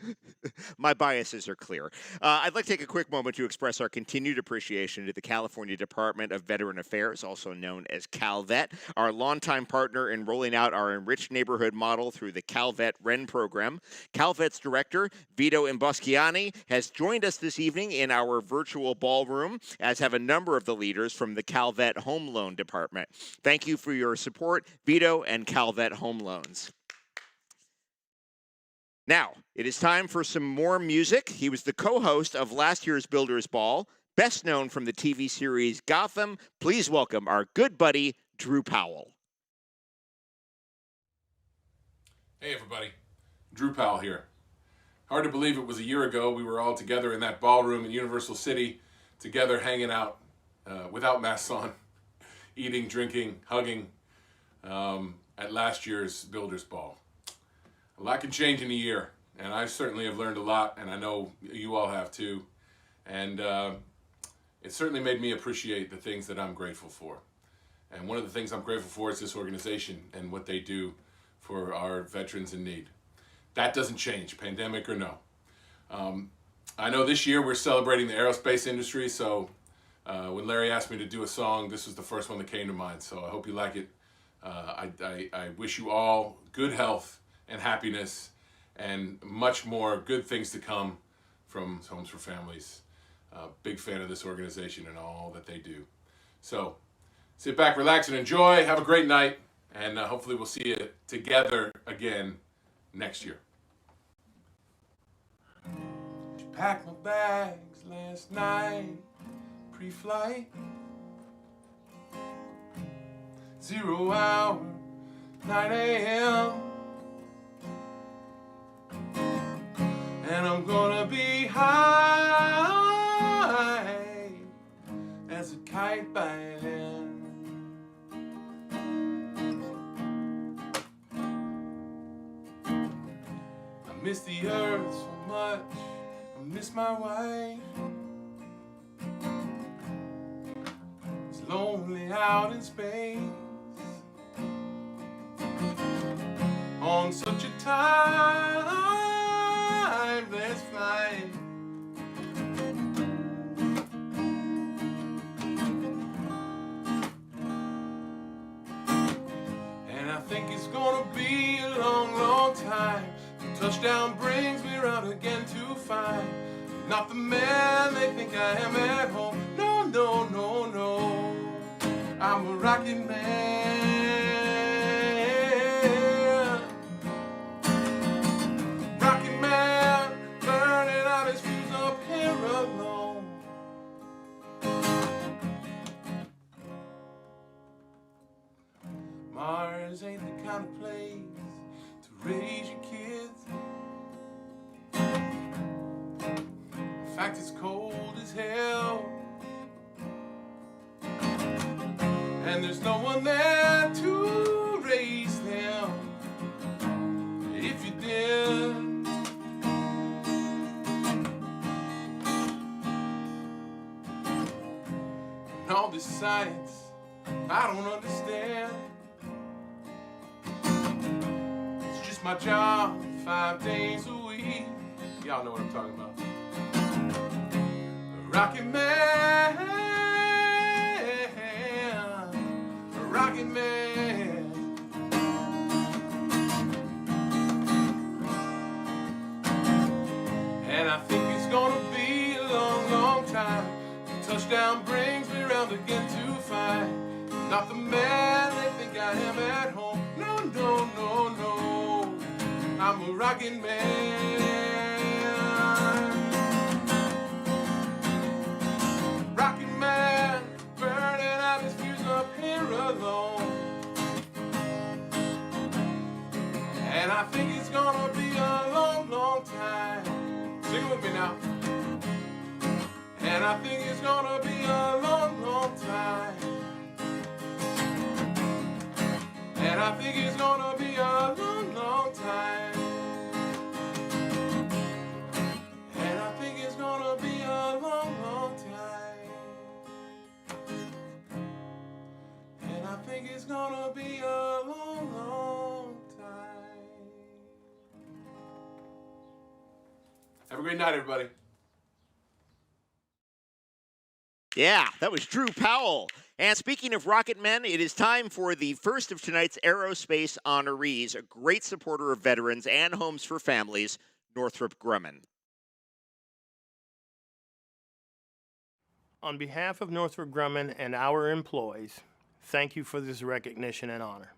My biases are clear. I'd like to take a quick moment to express our continued appreciation to the California Department of Veteran Affairs, also known as CalVet, our longtime partner in rolling out our Enriched Neighborhood model through the CalVet Ren program. CalVet's director, Vito Imboschiani, has joined us this evening in our virtual ballroom, as have a number of the leaders from the CalVet Home Loan Department. Thank you for your support, Vito and CalVet Home Loans. Now, it is time for some more music. He was the co-host of last year's Builders Ball, best known from the TV series Gotham. Please welcome our good buddy, Drew Powell. Hey, everybody. Drew Powell here. Hard to believe it was a year ago we were all together in that ballroom in Universal City, together hanging out without masks on, eating, drinking, hugging at last year's Builders Ball. A lot can change in a year, and I certainly have learned a lot, and I know you all have too. And it certainly made me appreciate the things that I'm grateful for. And one of the things I'm grateful for is this organization and what they do for our veterans in need. That doesn't change, pandemic or no. I know this year we're celebrating the aerospace industry, so when Larry asked me to do a song, this was the first one that came to mind, so I hope you like it. I wish you all good health and happiness and much more good things to come from Homes for Families. Big fan of this organization and all that they do. So sit back, relax, and enjoy. Have a great night, and hopefully we'll see you together again next year. Packed my bags last night, pre-flight. 0 hour, 9 a.m. And I'm gonna be high as a kite by then. I miss the earth so much, I miss my wife. It's lonely out in space on such a timeless flight. And I think it's gonna be a long, long time. Touchdown brings me round again to find not the man they think I am at home. No, no, no, no. I'm a rocket man. Rocket man, burning out his fuse up here alone. Mars ain't the kind of place to raise your kids. In fact, it's cold as hell. And and there's no one there to raise them. If you did, and all this science I don't understand. It's just my job 5 days a week. Y'all know what I'm talking about. Rocket Man, Rocket Man. And I think it's gonna be a long, long time. The touchdown brings me round again to find not the man they think I am at home. No, no, no, no. I'm a Rocket Man. Rocket Man, burning out his fuse up here alone. And I think it's gonna be a long, long time. Sing it with me now. And I think it's gonna be a long, long time. And I think it's gonna be a long, long time. And I think it's gonna be a long, long time. And I think it's gonna be a long, long time. Have a great night, everybody. Yeah, that was Drew Powell. And speaking of rocket men, it is time for the first of tonight's Aerospace Honorees, a great supporter of veterans and homes for families, Northrop Grumman. On behalf of Northrop Grumman and our employees, thank you for this recognition and honor.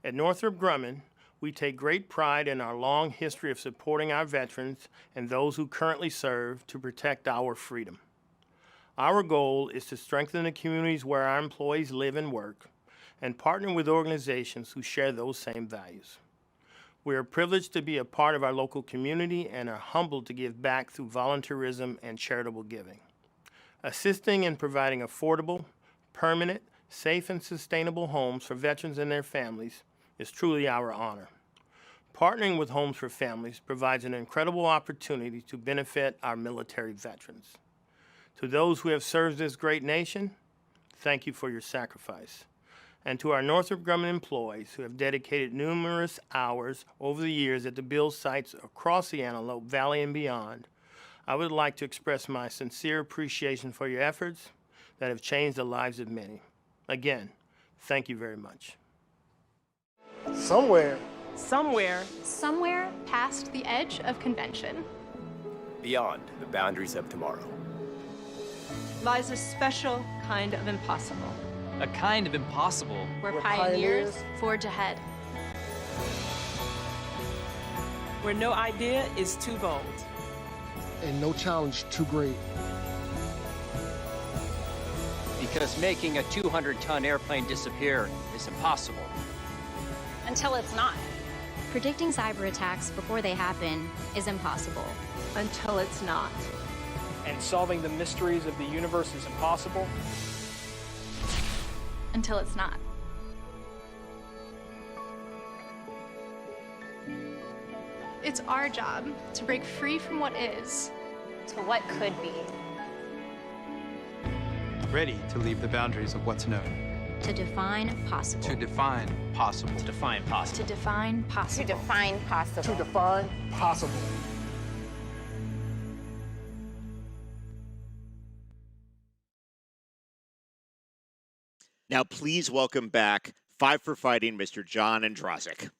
At Northrop Grumman, we take great pride in our long history of supporting our veterans and those who currently serve to protect our freedom. Our goal is to strengthen the communities where our employees live and work and partner with organizations who share those same values. We are privileged to be a part of our local community and are humbled to give back through volunteerism and charitable giving. Assisting and providing affordable, permanent, safe, and sustainable homes for veterans and their families is truly our honor. Partnering with Homes for Families provides an incredible opportunity to benefit our military veterans. To those who have served this great nation, thank you for your sacrifice. And to our Northrop Grumman employees who have dedicated numerous hours over the years at the build sites across the Antelope Valley and beyond, I would like to express my sincere appreciation for your efforts that have changed the lives of many. Again, thank you very much. Somewhere past the edge of convention, beyond the boundaries of tomorrow, lies a special kind of impossible. A kind of impossible. Where pioneers forge ahead. where no idea is too bold. And no challenge too great. Because making a 200-ton airplane disappear is impossible. Until it's not. Predicting cyber attacks before they happen is impossible. Until it's not. And solving the mysteries of the universe is impossible. Until it's not. It's our job to break free from what is to what could be. Ready to leave the boundaries of what's known. To define possible. To define possible. To define possible. To define possible. To define possible. To define possible. Now, please welcome back Five for Fighting, Mr. John Ondrasik.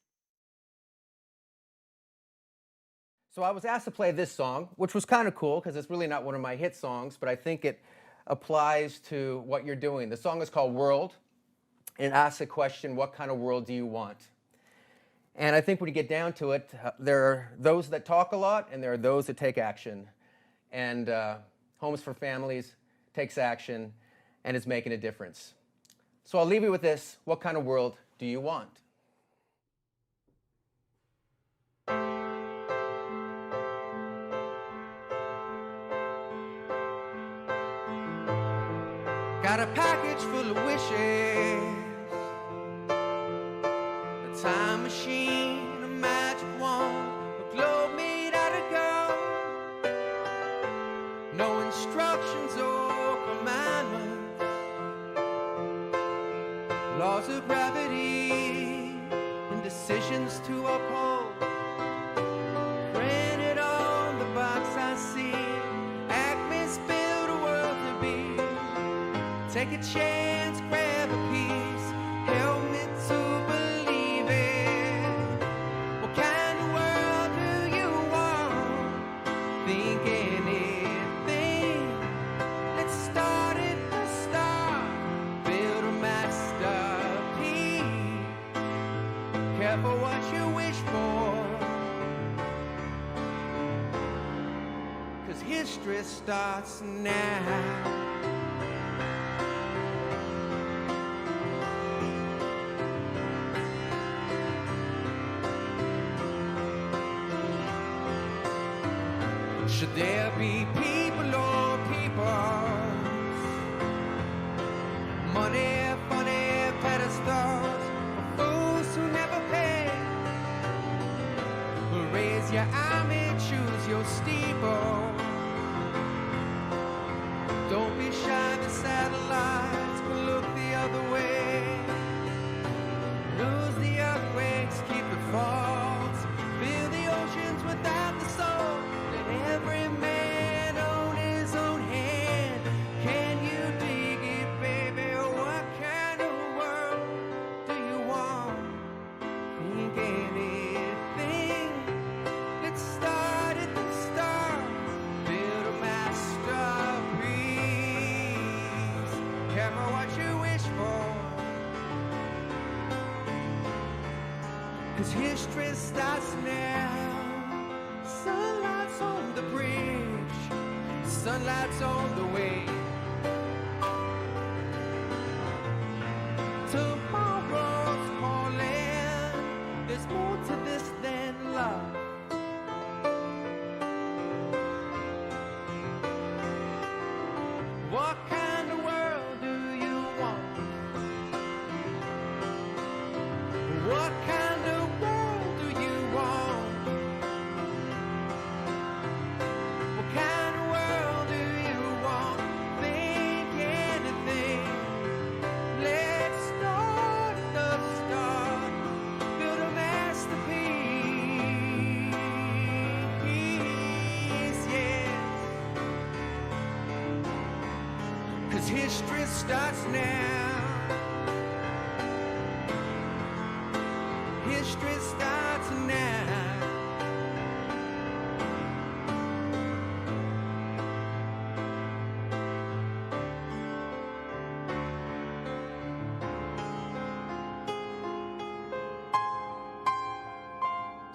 So I was asked to play this song, which was kind of cool because it's really not one of my hit songs, but I think it applies to what you're doing. The song is called World, and it asks the question, what kind of world do you want? And I think when you get down to it, there are those that talk a lot, and there are those that take action. And Homes for Families takes action and is making a difference. So I'll leave you with this. What kind of world do you want? got a package full of wishes, a time machine, a magic wand, a globe made out of gold. No instructions or commandments, laws of gravity, indecisions to uphold. Printed on the box I see, Acme's build a world to be. Take a chance, grab a piece, help me to believe it. What kind of world do you want? Think anything. Let's start at the start, build a masterpiece. Careful what you wish for, 'cause history starts now. Should there be people or peoples? Money, funny pedestals for fools who never pay. Raise your army, choose your steeple. Don't be shy, the satellites will look the other way. Lose the earthquakes, keep the faults, fill the oceans without the soul. Every man on his own hand. Can you dig it, baby? What kind of world do you want? Think anything. Let's start at the start, build a masterpiece. Careful what you wish for, 'cause history starts now. Sunlight's on the bridge, sunlight's on the way. Tomorrow's calling, there's more to this than love. What kind of world do you want? What kind of world do you want? What kind of world do you want? Think anything. Let's start at the start, build a masterpiece, yes. 'Cause history starts now. History starts now.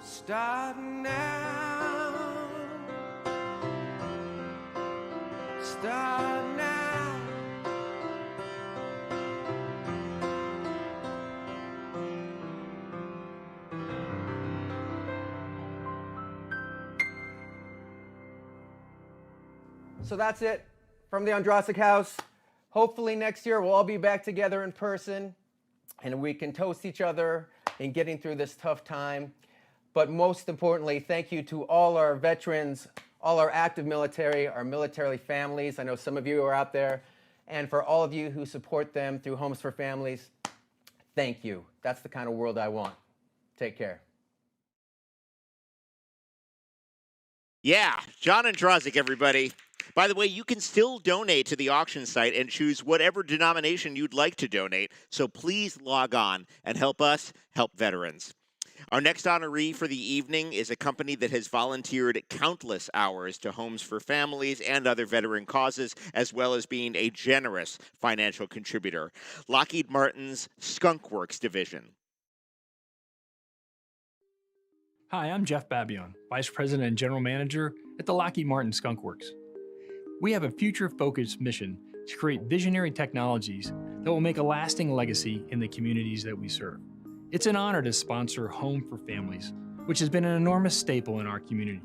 Start now. Start now. So that's it from the Ondrasik house. Hopefully next year we'll all be back together in person and we can toast each other in getting through this tough time. But most importantly, thank you to all our veterans, all our active military, our military families. I know some of you are out there. And for all of you who support them through Homes for Families, thank you. That's the kind of world I want. Take care. Yeah, John Ondrasik, everybody. By the way, you can still donate to the auction site and choose whatever denomination you'd like to donate. So please log on and help us help veterans. Our next honoree for the evening is a company that has volunteered countless hours to Homes for Families and other veteran causes, as well as being a generous financial contributor. Lockheed Martin's Skunk Works division. Hi, I'm Jeff Babion, Vice President and General Manager at the Lockheed Martin Skunk Works. We have a future-focused mission to create visionary technologies that will make a lasting legacy in the communities that we serve. It's an honor to sponsor Home for Families, which has been an enormous staple in our community.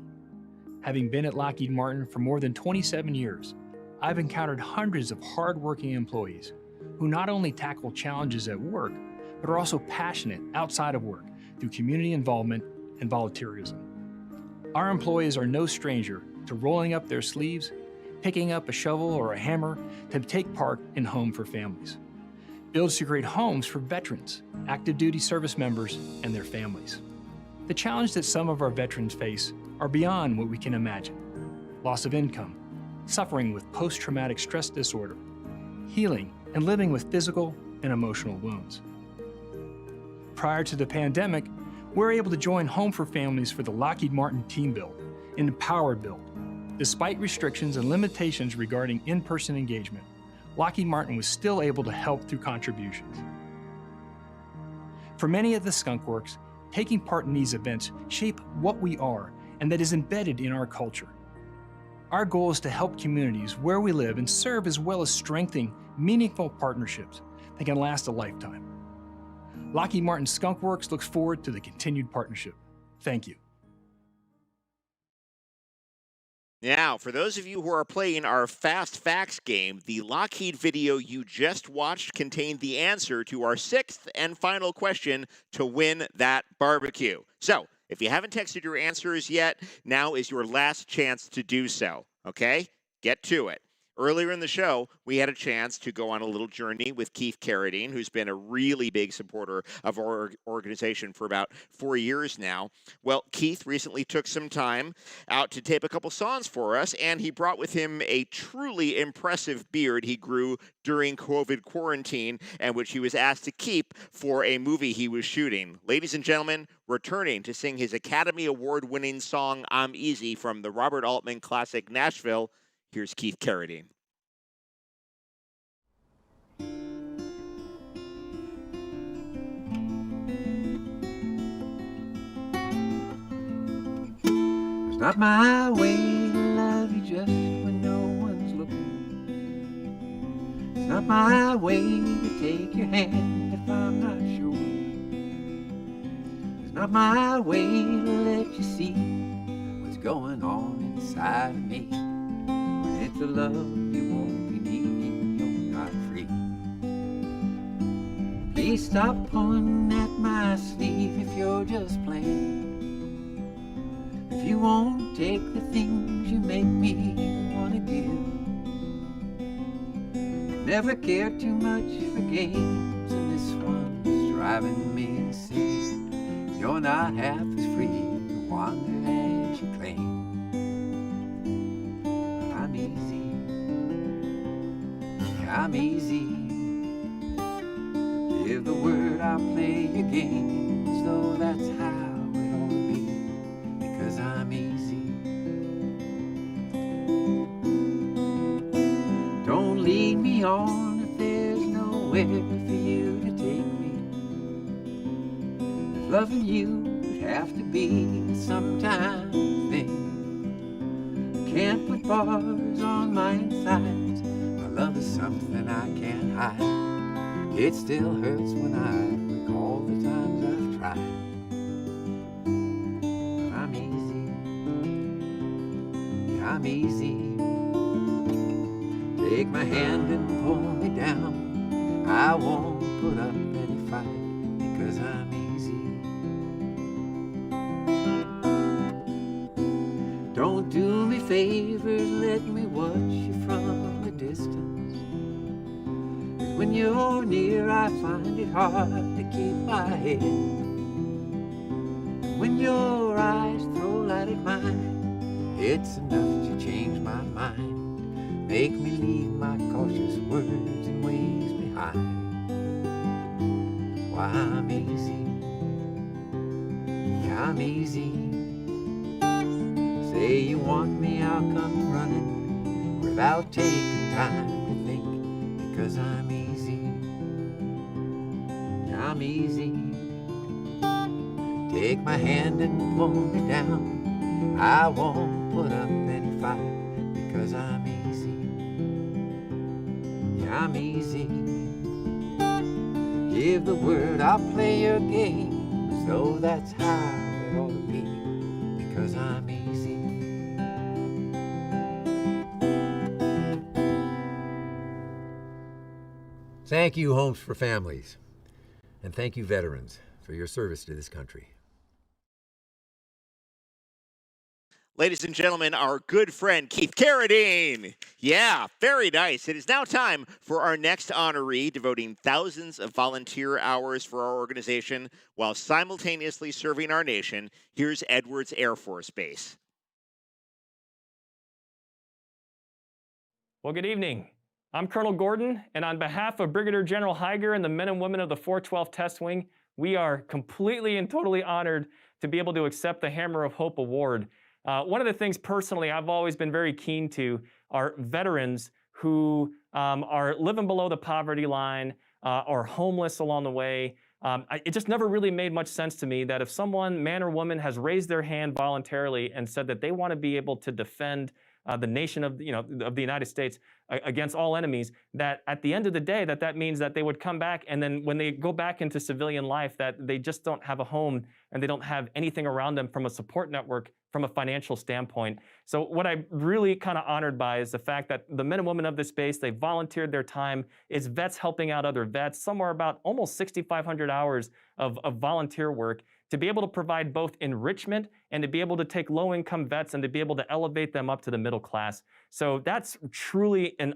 Having been at Lockheed Martin for more than 27 years, I've encountered hundreds of hard-working employees who not only tackle challenges at work, but are also passionate outside of work through community involvement and volunteerism. Our employees are no stranger to rolling up their sleeves, picking up a shovel or a hammer to take part in Home for Families. Builds to create homes for veterans, active duty service members, and their families. The challenge that some of our veterans face are beyond what we can imagine. Loss of income, suffering with post-traumatic stress disorder, healing and living with physical and emotional wounds. Prior to the pandemic, we were able to join Home for Families for the Lockheed Martin Team Build and Empower Build. Despite restrictions and limitations regarding in-person engagement, Lockheed Martin was still able to help through contributions. For many of the Skunk Works, taking part in these events shape what we are and that is embedded in our culture. Our goal is to help communities where we live and serve, as well as strengthening meaningful partnerships that can last a lifetime. Lockheed Martin Skunk Works looks forward to the continued partnership. Thank you. Now, for those of you who are playing our Fast Facts game, the Lockheed video you just watched contained the answer to our 6th and final question to win that barbecue. So, if you haven't texted your answers yet, now is your last chance to do so, okay? Get to it. Earlier in the show, we had a chance to go on a little journey with Keith Carradine, who's been a really big supporter of our organization for about 4 years now. Well, Keith recently took some time out to tape a couple songs for us, and he brought with him a truly impressive beard he grew during COVID quarantine, and which he was asked to keep for a movie he was shooting. Ladies and gentlemen, returning to sing his Academy Award-winning song, I'm Easy, from the Robert Altman classic Nashville, here's Keith Carradine. It's not my way to love you just when no one's looking. It's not my way to take your hand if I'm not sure. It's not my way to let you see what's going on inside of me. It's a love you won't be needing, you're not free. Please stop pulling at my sleeve if you're just playing. If you won't take the things you make me wanna give. Never cared too much for games, and this one's driving me insane. You're not half as free to wander as you claim. I'm easy. Give the word, I'll play your game as though that's how it ought to be, because I'm easy. Don't lead me on if there's nowhere for you to take me. If loving you would have to be a sometime thing, I can't put bars on my insides. Love is something I can't hide. It still hurts when I recall the times I've tried. But I'm easy. Yeah, I'm easy. Take my hand and pull me down. I won't put up any fight because I'm easy. Don't do me favors, let me watch you from a distance. When you're near, I find it hard to keep my head. When your eyes throw light at mine, it's enough to change my mind. Make me leave my cautious words and ways behind. Why, I'm easy. Yeah, I'm easy. Say you want me, I'll come running without taking time to think, because I'm easy. I'm easy. Take my hand and pull me down. I won't put up any fight because I'm easy. Yeah, I'm easy. Give the word, I'll play your game as though that's how it ought to be, because I'm easy. Thank you, Homes for Families. And thank you, veterans, for your service to this country. Ladies and gentlemen, our good friend Keith Carradine. Yeah, very nice. It is now time for our next honoree, devoting thousands of volunteer hours for our organization while simultaneously serving our nation. Here's Edwards Air Force Base. Well, good evening. I'm Colonel Gordon, and on behalf of Brigadier General Heiger and the men and women of the 412 Test Wing, we are completely and totally honored to be able to accept the Hammer of Hope Award. One of the things personally I've always been very keen to are veterans who are living below the poverty line or homeless along the way. It just never really made much sense to me that if someone, man or woman, has raised their hand voluntarily and said that they want to be able to defend the nation of the United States against all enemies, that at the end of the day that means that they would come back, and then when they go back into civilian life that they just don't have a home and they don't have anything around them from a support network from a financial standpoint. So what I'm really kind of honored by is the fact that the men and women of this space, they volunteered their time. It's vets helping out other vets, somewhere about almost 6,500 hours of volunteer work to be able to provide both enrichment and to be able to take low-income vets and to be able to elevate them up to the middle class. So that's truly and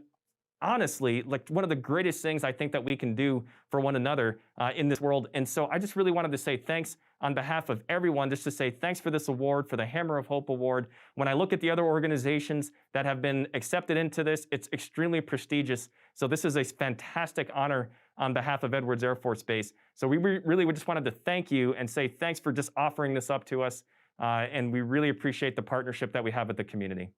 honestly like one of the greatest things I think that we can do for one another in this world. And so I just really wanted to say thanks on behalf of everyone, just to say thanks for this award, for the Hammer of Hope Award. When I look at the other organizations that have been accepted into this, it's extremely prestigious. So this is a fantastic honor on behalf of Edwards Air Force Base. So we really just wanted to thank you and say thanks for just offering this up to us. And we really appreciate the partnership that we have with the community.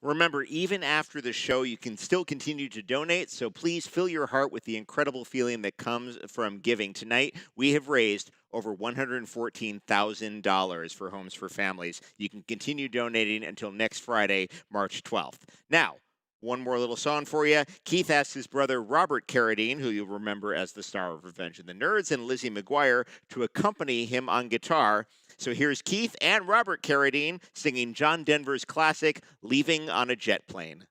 Remember, even after the show, you can still continue to donate, so please fill your heart with the incredible feeling that comes from giving. Tonight, we have raised over $114,000 for Homes for Families. You can continue donating until next Friday, March 12th. Now, one more little song for you. Keith asked his brother Robert Carradine, who you'll remember as the star of Revenge of the Nerds, and Lizzie McGuire to accompany him on guitar. So here's Keith and Robert Carradine singing John Denver's classic, Leaving on a Jet Plane.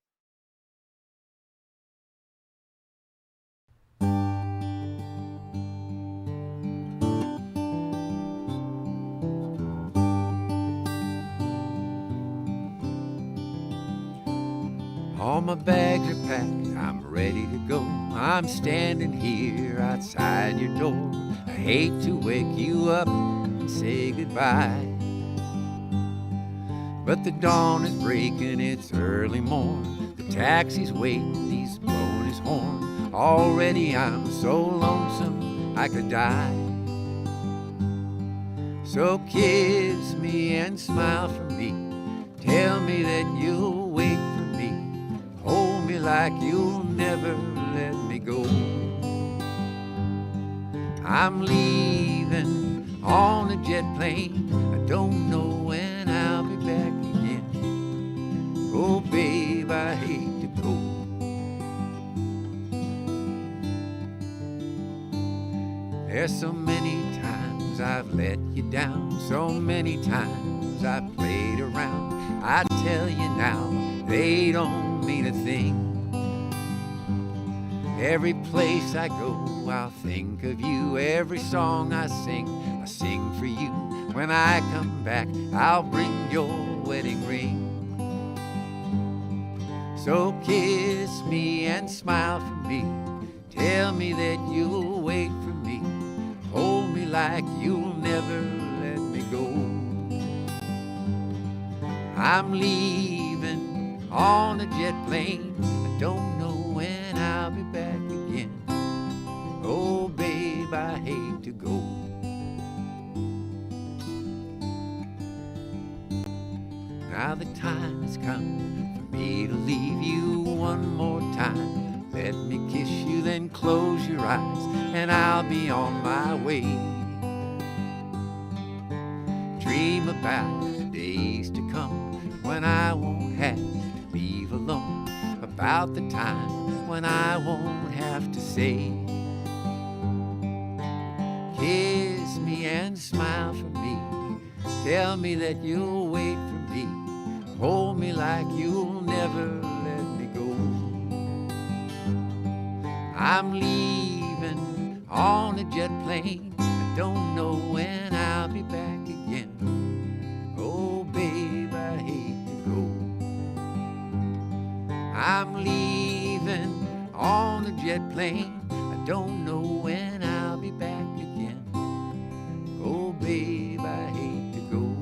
All my bags are packed, I'm ready to go. I'm standing here outside your door. I hate to wake you up and say goodbye, but the dawn is breaking, it's early morn. The taxi's waiting, he's blowing his horn. Already I'm so lonesome I could die. So kiss me and smile for me. Tell me that you'll wait for me. Hold me like you'll never let me go. I'm leaving on a jet plane. I don't know when I'll be back again. Oh, babe, I hate to go. There's so many times I've let you down, so many times I've played around. I tell you now, they don't mean a thing. Every place I go, I'll think of you. Every song I sing for you. When I come back, I'll bring your wedding ring. So kiss me and smile for me. Tell me that you'll wait for me. Hold me like you'll never let me go. I'm leaving on a jet plane. I don't know when I'll be back again. Oh, babe, I hate to go. Now the time has come for me to leave you one more time. Let me kiss you, then close your eyes, and I'll be on my way. Dream about the days to come when I won't have to leave alone. About the time when I won't have to say, kiss me and smile for me. Tell me that you'll wait for me. Hold me like you'll never let me go. I'm leaving on a jet plane. I don't know when I'll be back again. Oh, babe, I hate to go. I'm leaving on a jet plane. I don't know when I'll be back again. Oh, babe, I hate to go.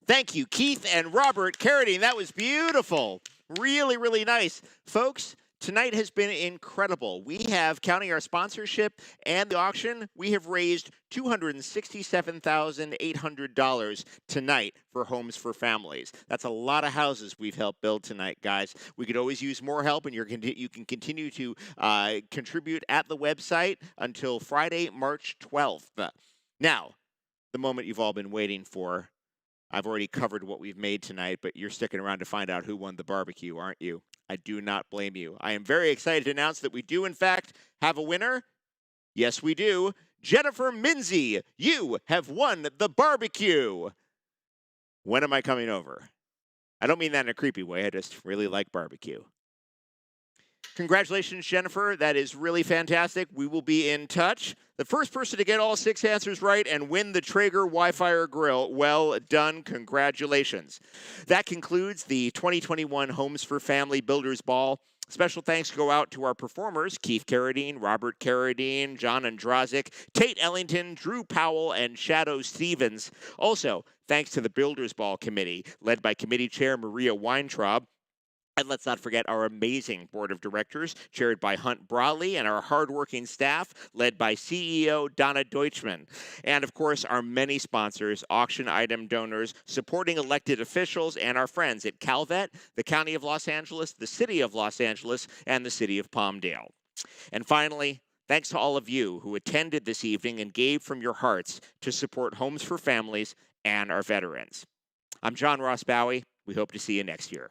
Thank you, Keith and Robert Carradine. That was beautiful. Really, really nice. Folks, tonight has been incredible. We have, counting our sponsorship and the auction, we have raised $267,800 tonight for Homes for Families. That's a lot of houses we've helped build tonight, guys. We could always use more help, and you can continue to contribute at the website until Friday, March 12th. Now, the moment you've all been waiting for. I've already covered what we've made tonight, but you're sticking around to find out who won the barbecue, aren't you? I do not blame you. I am very excited to announce that we do, in fact, have a winner. Yes, we do. Jennifer Minzy, you have won the barbecue. When am I coming over? I don't mean that in a creepy way. I just really like barbecue. Congratulations, Jennifer. That is really fantastic. We will be in touch. The first person to get all 6 answers right and win the Traeger Wi-Fi grill, well done. Congratulations. That concludes the 2021 Homes for Family Builders Ball. Special thanks go out to our performers, Keith Carradine, Robert Carradine, John Ondrasik, Tate Ellington, Drew Powell, and Shadow Stevens. Also, thanks to the Builders Ball Committee, led by Committee Chair Maria Weintraub. And let's not forget our amazing board of directors, chaired by Hunt Brawley, and our hardworking staff, led by CEO Donna Deutschman. And, of course, our many sponsors, auction item donors, supporting elected officials, and our friends at Calvet, the County of Los Angeles, the City of Los Angeles, and the City of Palmdale. And finally, thanks to all of you who attended this evening and gave from your hearts to support Homes for Families and our veterans. I'm John Ross Bowie. We hope to see you next year.